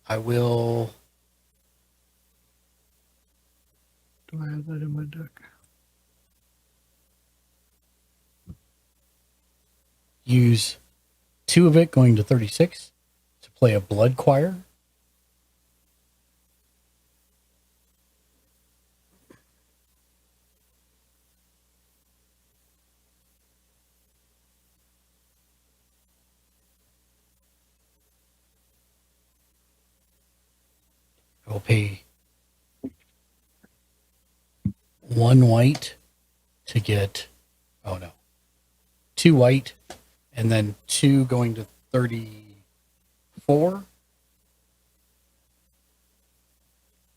I will... Do I have that in my deck? Use 2 of it, going to 36, to play a Blood Choir I'll pay 1 white to get, oh no, 2 white, and then 2 going to 34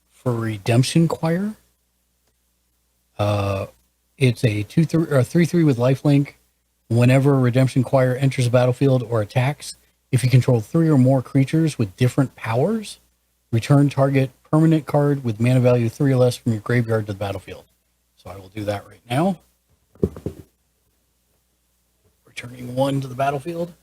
for Redemption Choir. It's a 3/3 with lifelink. Whenever Redemption Choir enters the battlefield or attacks, if you control 3 or more creatures with different powers, return target permanent card with mana value 3 or less from your graveyard to the battlefield. So I will do that right now. Returning 1 to the battlefield.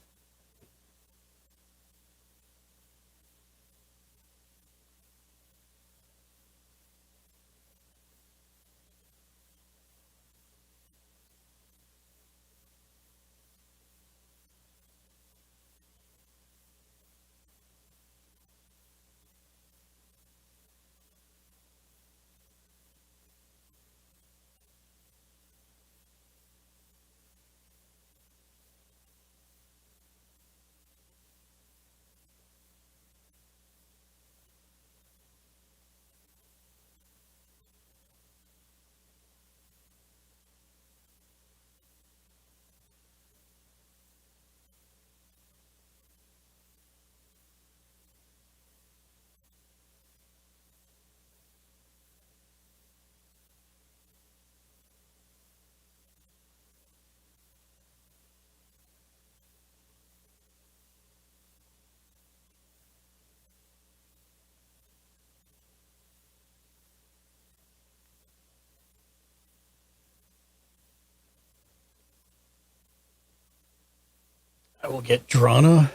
I will get Drana,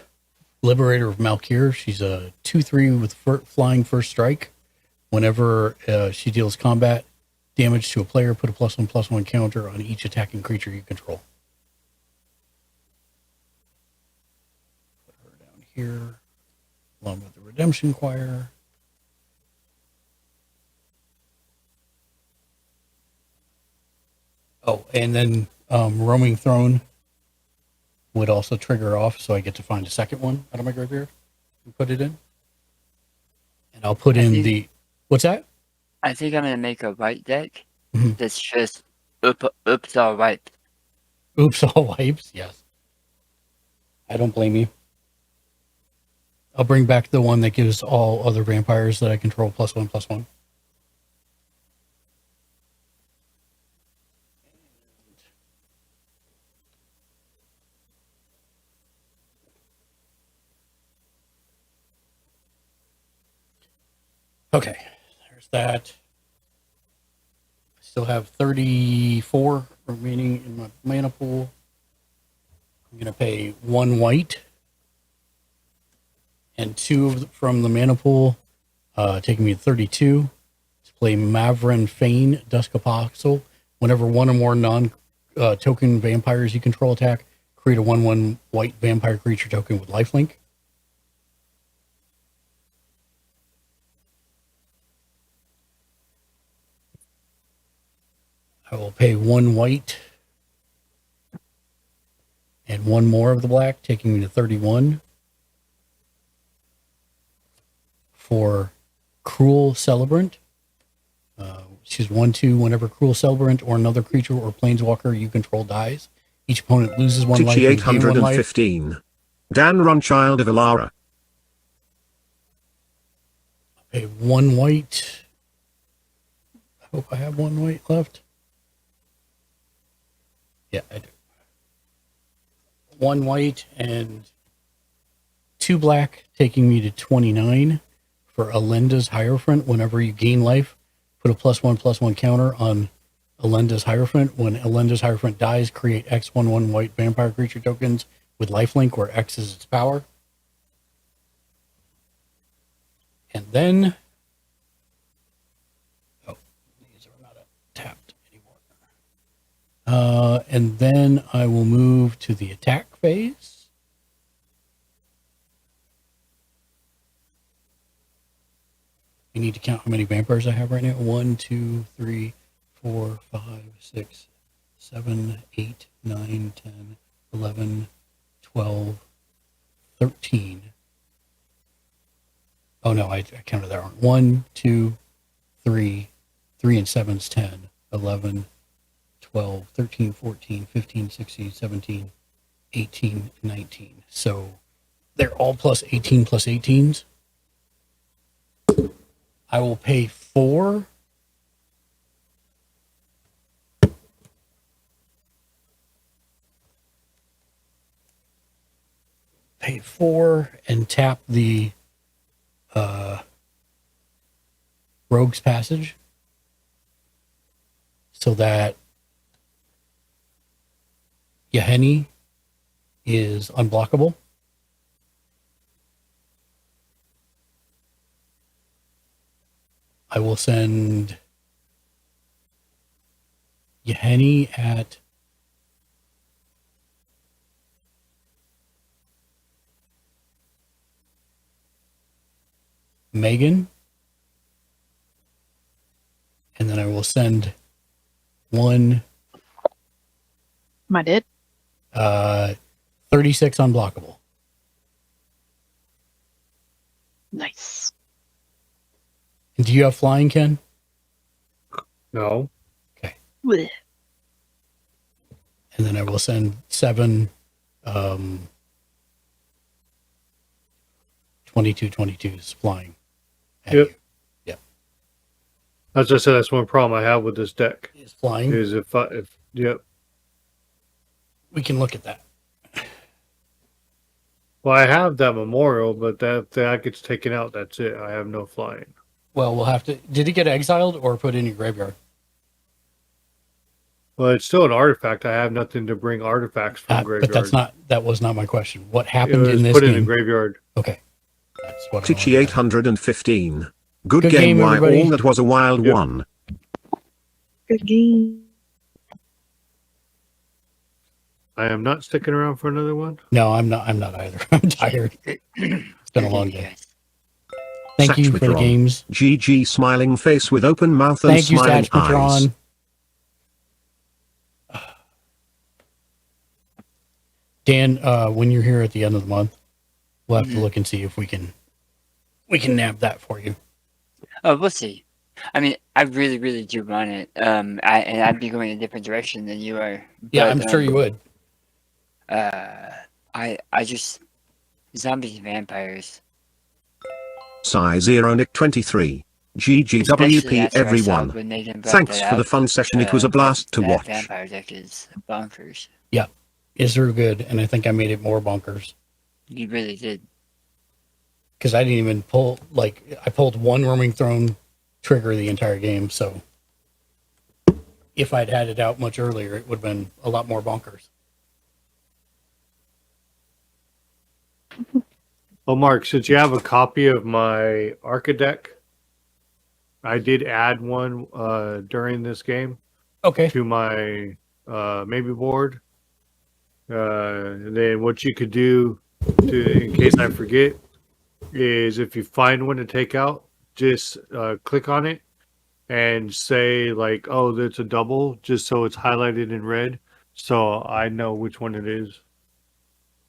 Liberator of Malkir. She's a 2/3 with flying first strike. Whenever she deals combat damage to a player, put a +1/+1 counter on each attacking creature you control. Put her down here, along with the Redemption Choir. Oh, and then Roaming Throne would also trigger off, so I get to find a second one out of my graveyard and put it in. And I'll put in the... What's that? I think I'm going to make a white deck that's just oops all wiped. Oops all wipes, yes. I don't blame you. I'll bring back the one that gives all other vampires that I control +1/+1. Okay, there's that. I still have 34 remaining in my mana pool. I'm going to pay 1 white and 2 from the mana pool, taking me to 32 to play Mavren Fane, Dusk Apostle. Whenever 1 or more non-token vampires you control attack, create a 1/1 white vampire creature token with lifelink. I will pay 1 white and 1 more of the black, taking me to 31 for Cruel Celebrant. She's 1/2 whenever Cruel Celebrant or another creature or planeswalker you control dies. Each opponent loses 1 life and gain 1 life. 815. Dan Runchild of Ilara. I'll pay 1 white. I hope I have 1 white left. Yeah, I do. 1 white and 2 black, taking me to 29 for Alenda's Hierophant. Whenever you gain life, put a +1/+1 counter on Alenda's Hierophant. When Alenda's Hierophant dies, create X 1/1 white vampire creature tokens with lifelink, where X is its power. And then, oh, these are not tapped anymore. And then I will move to the attack phase. I need to count how many vampires I have right now. 1, 2, 3, 4, 5, 6, 7, 8, 9, 10, 11, 12, 13. Oh no, I counted that wrong. 1, 2, 3. 3 and 7's 10. 11, 12, 13, 14, 15, 16, 17, 18, 19. So they're all plus 18 plus 18s. I will pay 4. Pay 4 and tap the Rogue's Passage so that Yahenni is unblockable. I will send Yahenni at Megan. And then I will send one. I did. 36 unblockable. Nice. And do you have flying, Ken? No. Okay. Blech. And then I will send 7 22s flying. Yep. Yep. As I said, that's one problem I have with this deck. Is flying. Is if yep. We can look at that. Well, I have that memorial, but that gets taken out. That's it. I have no flying. Well, we'll have to. Did it get exiled or put in your graveyard? Well, it's still an artifact. I have nothing to bring artifacts from graveyard. But that was not my question. What happened in this put game? in the graveyard. Okay. That's what Tichy 815. Good Good game, game, why everybody. all that was a wild one. Good game. I am not sticking around for another one. No, I'm not either. I'm tired. It's been a long day. Thank you for the Satchmatron. games. GG smiling face with open mouth and Thank you, smiling eyes. Satchmatron. Dan, when you're here at the end of the month, we'll have to look and see if we can nab that for you. Oh, we'll see. I mean, I really, really do want it. I'd be going a different direction than you are. Yeah, but, I'm sure you would. I just zombies and vampires. Psy0 Nick 23. Especially GGWP after I saw everyone. when Megan brought Thanks that for the out, fun session. It was a blast to that watch. Vampire deck is bonkers. Yeah, it's real good, and I think I made it more bonkers You really did. because I didn't even pull. Like, I pulled one roaming throne trigger the entire game. So if I'd had it out much earlier, it would have been a lot more bonkers. Well, Mark, since you have a copy of my Arca deck, I did add one during this game. Okay. To my maybe board. And then what you could do, in case I forget, is if you find one to take out, just click on it and say like, "Oh, that's a double," just so it's highlighted in red, so I know which one it is.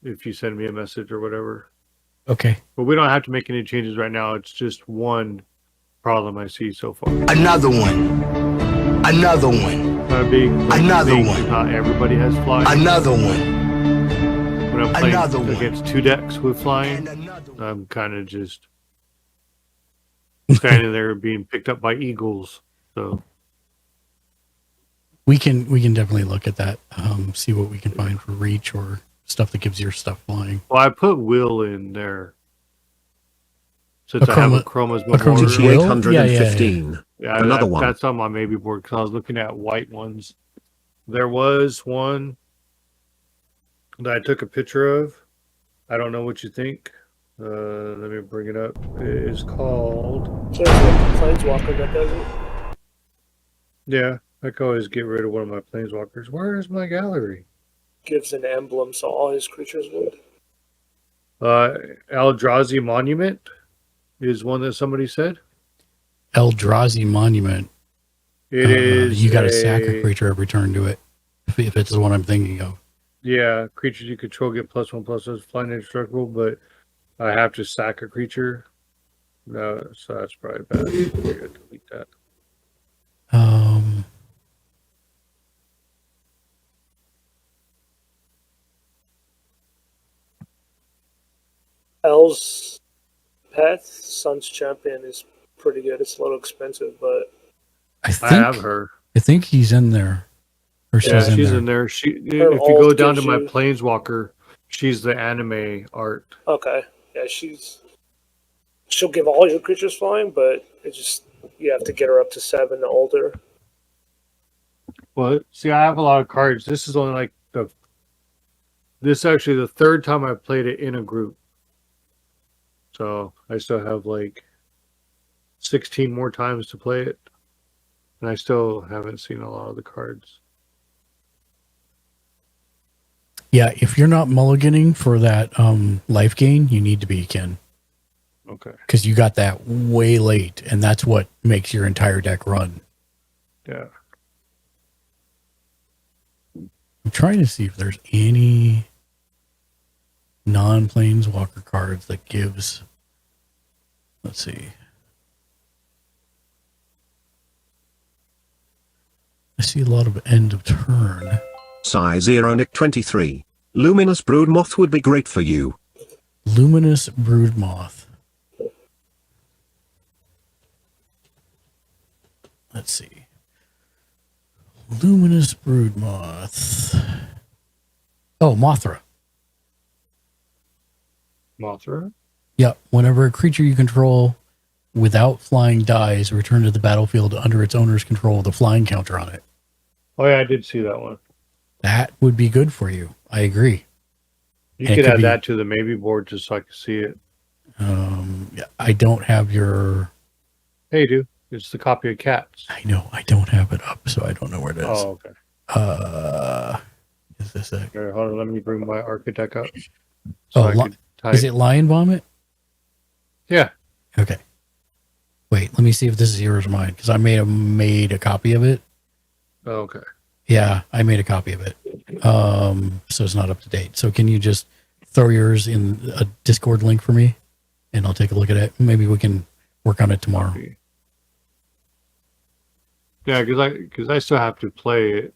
If you send me a message or whatever. Okay. But we don't have to make any changes right now. It's just one problem I see so far. Another one. Another one. Another one. Not everybody has flying. Another one. When I'm playing Another one. against 2 decks with flying, I'm kind of just standing there being picked up by eagles. So We can definitely look at that. See what we can find for reach or stuff that gives your stuff flying. well, I put Will in there since I have a Chroma's Memorial. Memorial. 815. Yeah, Another one. That's on my maybe board because I was looking at white ones. There was one that I took a picture of. I don't know what you think. Let me bring it up. It is called. So it's like the Planeswalker that does it. Yeah, I can always get rid of one of my planeswalkers. Where is my gallery? Gives an emblem, so all his creatures would. Eldrazi Monument is one that somebody said. Eldrazi Monument. It is. You got to sack a creature every turn to it. If it's the one I'm thinking of. Yeah, creatures you control get +1/+1 flying indestructible, but I have to sack a creature. No, so that's probably bad. I gotta delete that. L's Path Sun's Champion is pretty good. It's a little expensive, but I have her. I think he's in there. Or Yeah, she's in in there. She, Her if you go ult down to gives my you- Planeswalker, she's the anime art. okay, yeah, she'll give all your creatures flying, but it just you have to get her up to 7 and older. Well, see, I have a lot of cards. This is only like this is actually the third time I've played it in a group. So I still have like 16 more times to play it. And I still haven't seen a lot of the cards. Yeah, if you're not mulliganing for that life gain, you need to be, Ken. Okay. Because you got that way late, and that's what makes your entire deck run. Yeah. I'm trying to see if there's any non-planeswalker cards that gives. Let's see. I see a lot of end of turn. Size Ironic 23. Luminous Broodmoth would be great for you. Luminous Broodmoth. Let's see. Luminous Broodmoth. Oh, Mothra. Mothra? Yeah, whenever a creature you control without flying dies, return to the battlefield under its owner's control with a flying counter on it. Oh, yeah, I did see that one. That would be good for you. I agree. You And could it add be- that to the maybe board just so I can see it. Yeah, I don't have your. Hey, you do. It's the copy of Cats. I know. I don't have it up, so I don't know where it is. Oh, okay. Is this it? Here, hold on, let me bring my architect up. Oh, I could type. is it Lion Vomit? Yeah. Okay. Wait, let me see if this is yours or mine, because I made a copy of it. Oh, okay. Yeah, I made a copy of it. So it's not up to date. So can you just throw yours in a Discord link for me, and I'll take a look at it. Maybe we can work on it tomorrow. Yeah, because I still have to play it.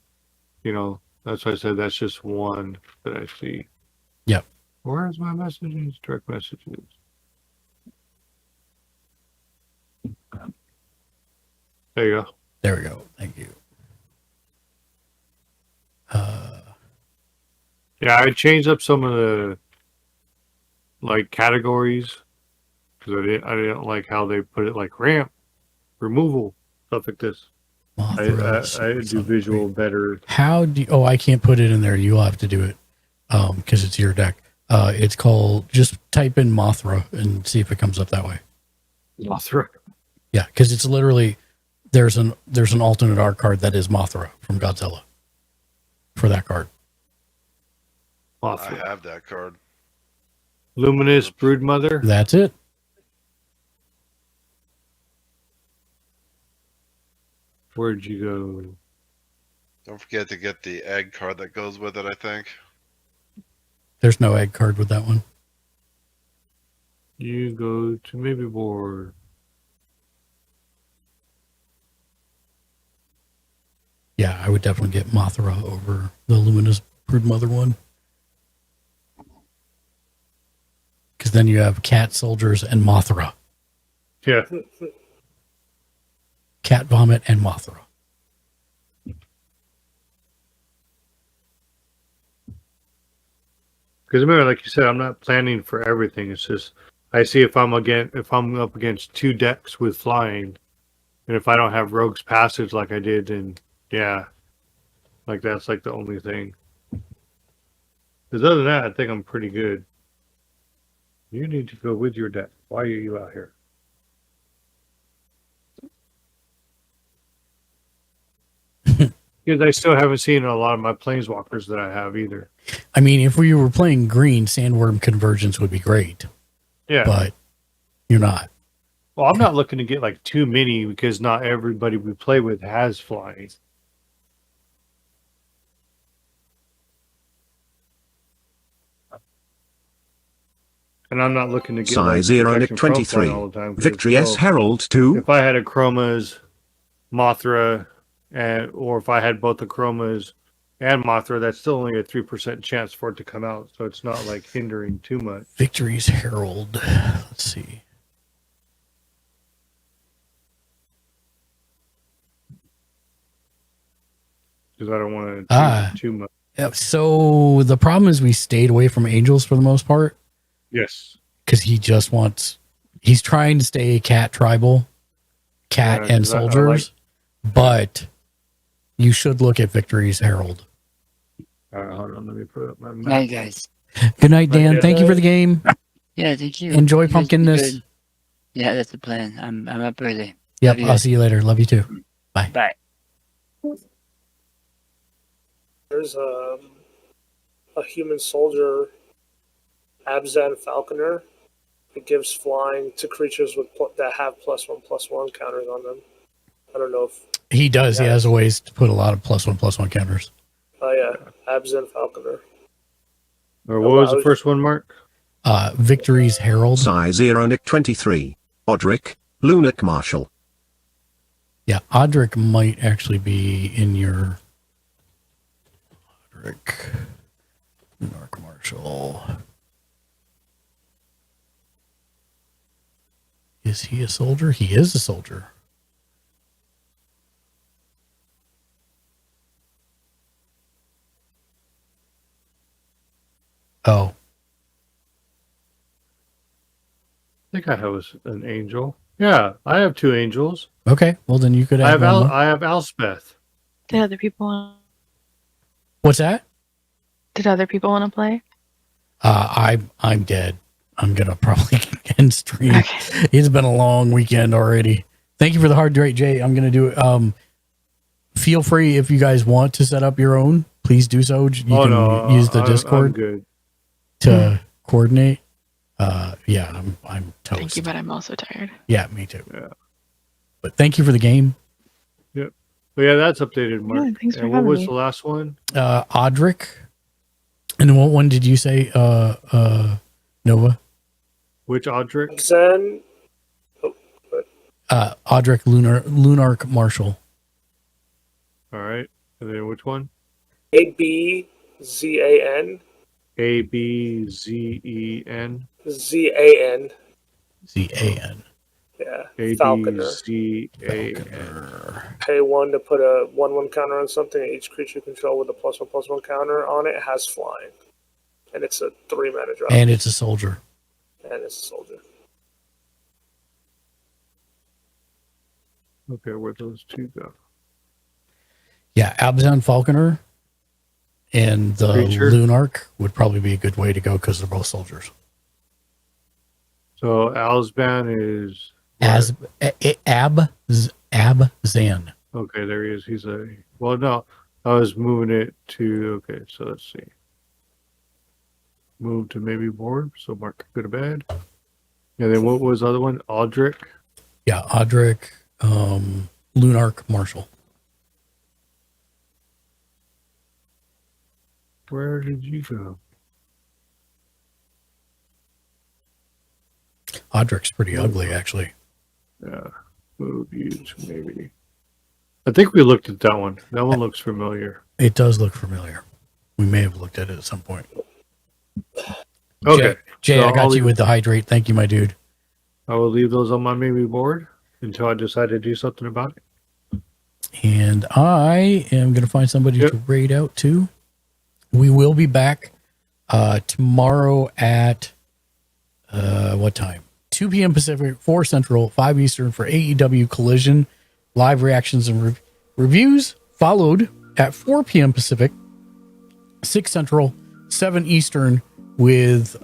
You know, that's why I said that's just one that I see. Yep. Where's my messages? Direct messages. There you go. There we go. Thank you. Yeah, I changed up some of the like categories because I didn't like how they put it, like ramp, removal, stuff like this. I do visual better. How do you, I can't put it in there. You'll have to do it because it's your deck. It's called, just type in Mothra and see if it comes up that way. Mothra. Yeah, because it's literally there's an alternate art card that is Mothra from Godzilla for that card. Mothra. I have that card. Luminous Broodmother. That's it. Where'd you go? Don't forget to get the egg card that goes with it, I think. There's no egg card with that one. You go to maybe board. Yeah, I would definitely get Mothra over the Luminous Broodmother one. Because then you have Cat Soldiers and Mothra. Yeah. Cat Vomit and Mothra. Because remember, like you said, I'm not planning for everything. It's just I see if I'm up against two decks with flying, and if I don't have Rogue's Passage like I did, then yeah, like that's like the only thing. Because other than that, I think I'm pretty good. You need to go with your deck. Why are you out here? Because I still haven't seen a lot of my planeswalkers that I have either. I mean, if we were playing green, Sandworm Convergence would be great. Yeah. But you're not. Well, I'm not looking to get like too many because not everybody we play with has flying. And I'm not looking to get Size 0 Nick protection chrome 23. all the time, 'cause, Victory S well, Herald 2. If I had a Chroma's Mothra, or if I had both the Chromas and Mothra, that's still only a 3% chance for it to come out. So it's not like hindering too much. Victory's Herald. Let's see. Because I don't want to too much. Yeah, so the problem is we stayed away from Angels for the most part. Yes. Because he's trying to stay cat tribal, cat and soldiers, but you should look at Victory's Herald. Hold on, let me put up my map. Night, guys. Good night, Dan. Thank you for the game. Yeah, thank you. Enjoy You guys be pumpkinness. good. Yeah, that's the plan. I'm up early. Yep, Love you I'll guys. see you later. Love you too. Bye. Bye. There's a human soldier, Abzan Falconer. It gives flying to creatures that have +1/+1 counters on them. I don't know if He does. He has a ways to put a lot of +1/+1 counters. Oh yeah, Abzan Falconer. Or what was the first one, Mark? Victory's Herald. Size 0 Nick 23. Odric, Lunac Marshall. Yeah, Odric might actually be in your Odric Monarch Marshall. Is he a soldier? He is a soldier. Oh. I think I have an angel. Yeah, I have 2 angels. Okay, well then you could have I have Elspeth. Did other people want? What's that? Did other people want to play? I'm dead. I'm gonna probably end stream. Okay. It's been a long weekend already. Thank you for the hard rate, Jay. I'm gonna do it. Feel free if you guys want to set up your own. Please do so. You can use the Discord to coordinate. Yeah, I'm toast. Thank you, but I'm also tired. Yeah, me too. Yeah. But thank you for the game. Yep. But yeah, that's updated, Mark. Yeah, thanks for and what having was me. the last one? Odric. And what one did you say, Nova? Which Odric? Zen. Odric Lunarch Marshall. All right. And then which one? ABZAN. ABZEN. ZAN. ZAN. Yeah. Falconer. ABZAN. Pay 1 to put a 1/1 counter on something. Each creature you control with a +1/+1 counter on it has flying. And it's a 3-mana drop. And it's a soldier. And it's a soldier. Okay, where'd those 2 go? Yeah, Abzan Falconer and the Creature. Lunarch would probably be a good way to go because they're both soldiers. So Alsban is Abzan. okay. There he is. He's no. I was moving it to so let's see. Move to maybe board. So Mark could go to bed. And then what was the other one? Odric. Yeah, Odric, Lunarch Marshall. Where did you go? Odric's pretty ugly, actually. Yeah, move use maybe. I think we looked at that one. That one looks familiar. It does look familiar. We may have looked at it at some point. Okay, Jay, so I got you with the hydrate. Thank you, my dude. I will leave those on my maybe board until I decide to do something about it. And I am going to find somebody to raid out to. We will be back tomorrow at what time? 2 p.m. Pacific, 4 Central, 5 Eastern for AEW Collision. Live reactions and reviews followed at 4 p.m. Pacific, 6 Central, 7 Eastern with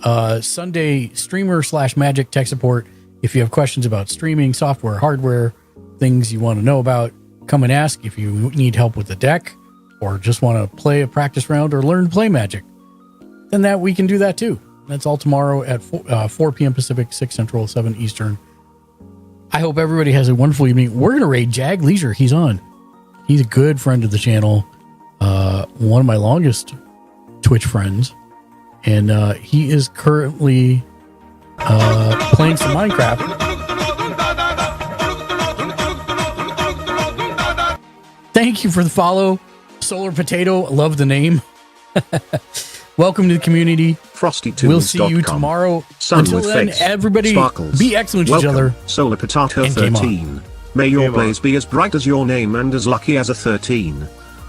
Sunday streamer / magic tech support. If you have questions about streaming, software, hardware, things you want to know about, come and ask. If you need help with the deck or just want to play a practice round or learn to play Magic, then that we can do that too. That's all tomorrow at 4 p.m. Pacific, 6 Central, 7 Eastern. I hope everybody has a wonderful evening. We're going to raid Jag Leisure. He's on. He's a good friend of the channel. One of my longest Twitch friends. And he is currently playing some Minecraft. Thank you for the follow, Solar Potato. Love the name. Welcome to the community. We'll see you tomorrow. Until then, everybody, Sparkles. be excellent to each other. Solar Potato And game on. 13. May your blaze be as bright as your name and as lucky as a 13.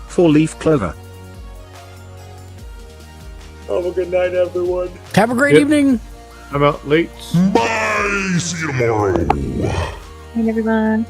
4-leaf clover. Have a good night, everyone. Have a great evening. I'm out late. Bye. See you tomorrow. Hey, everyone.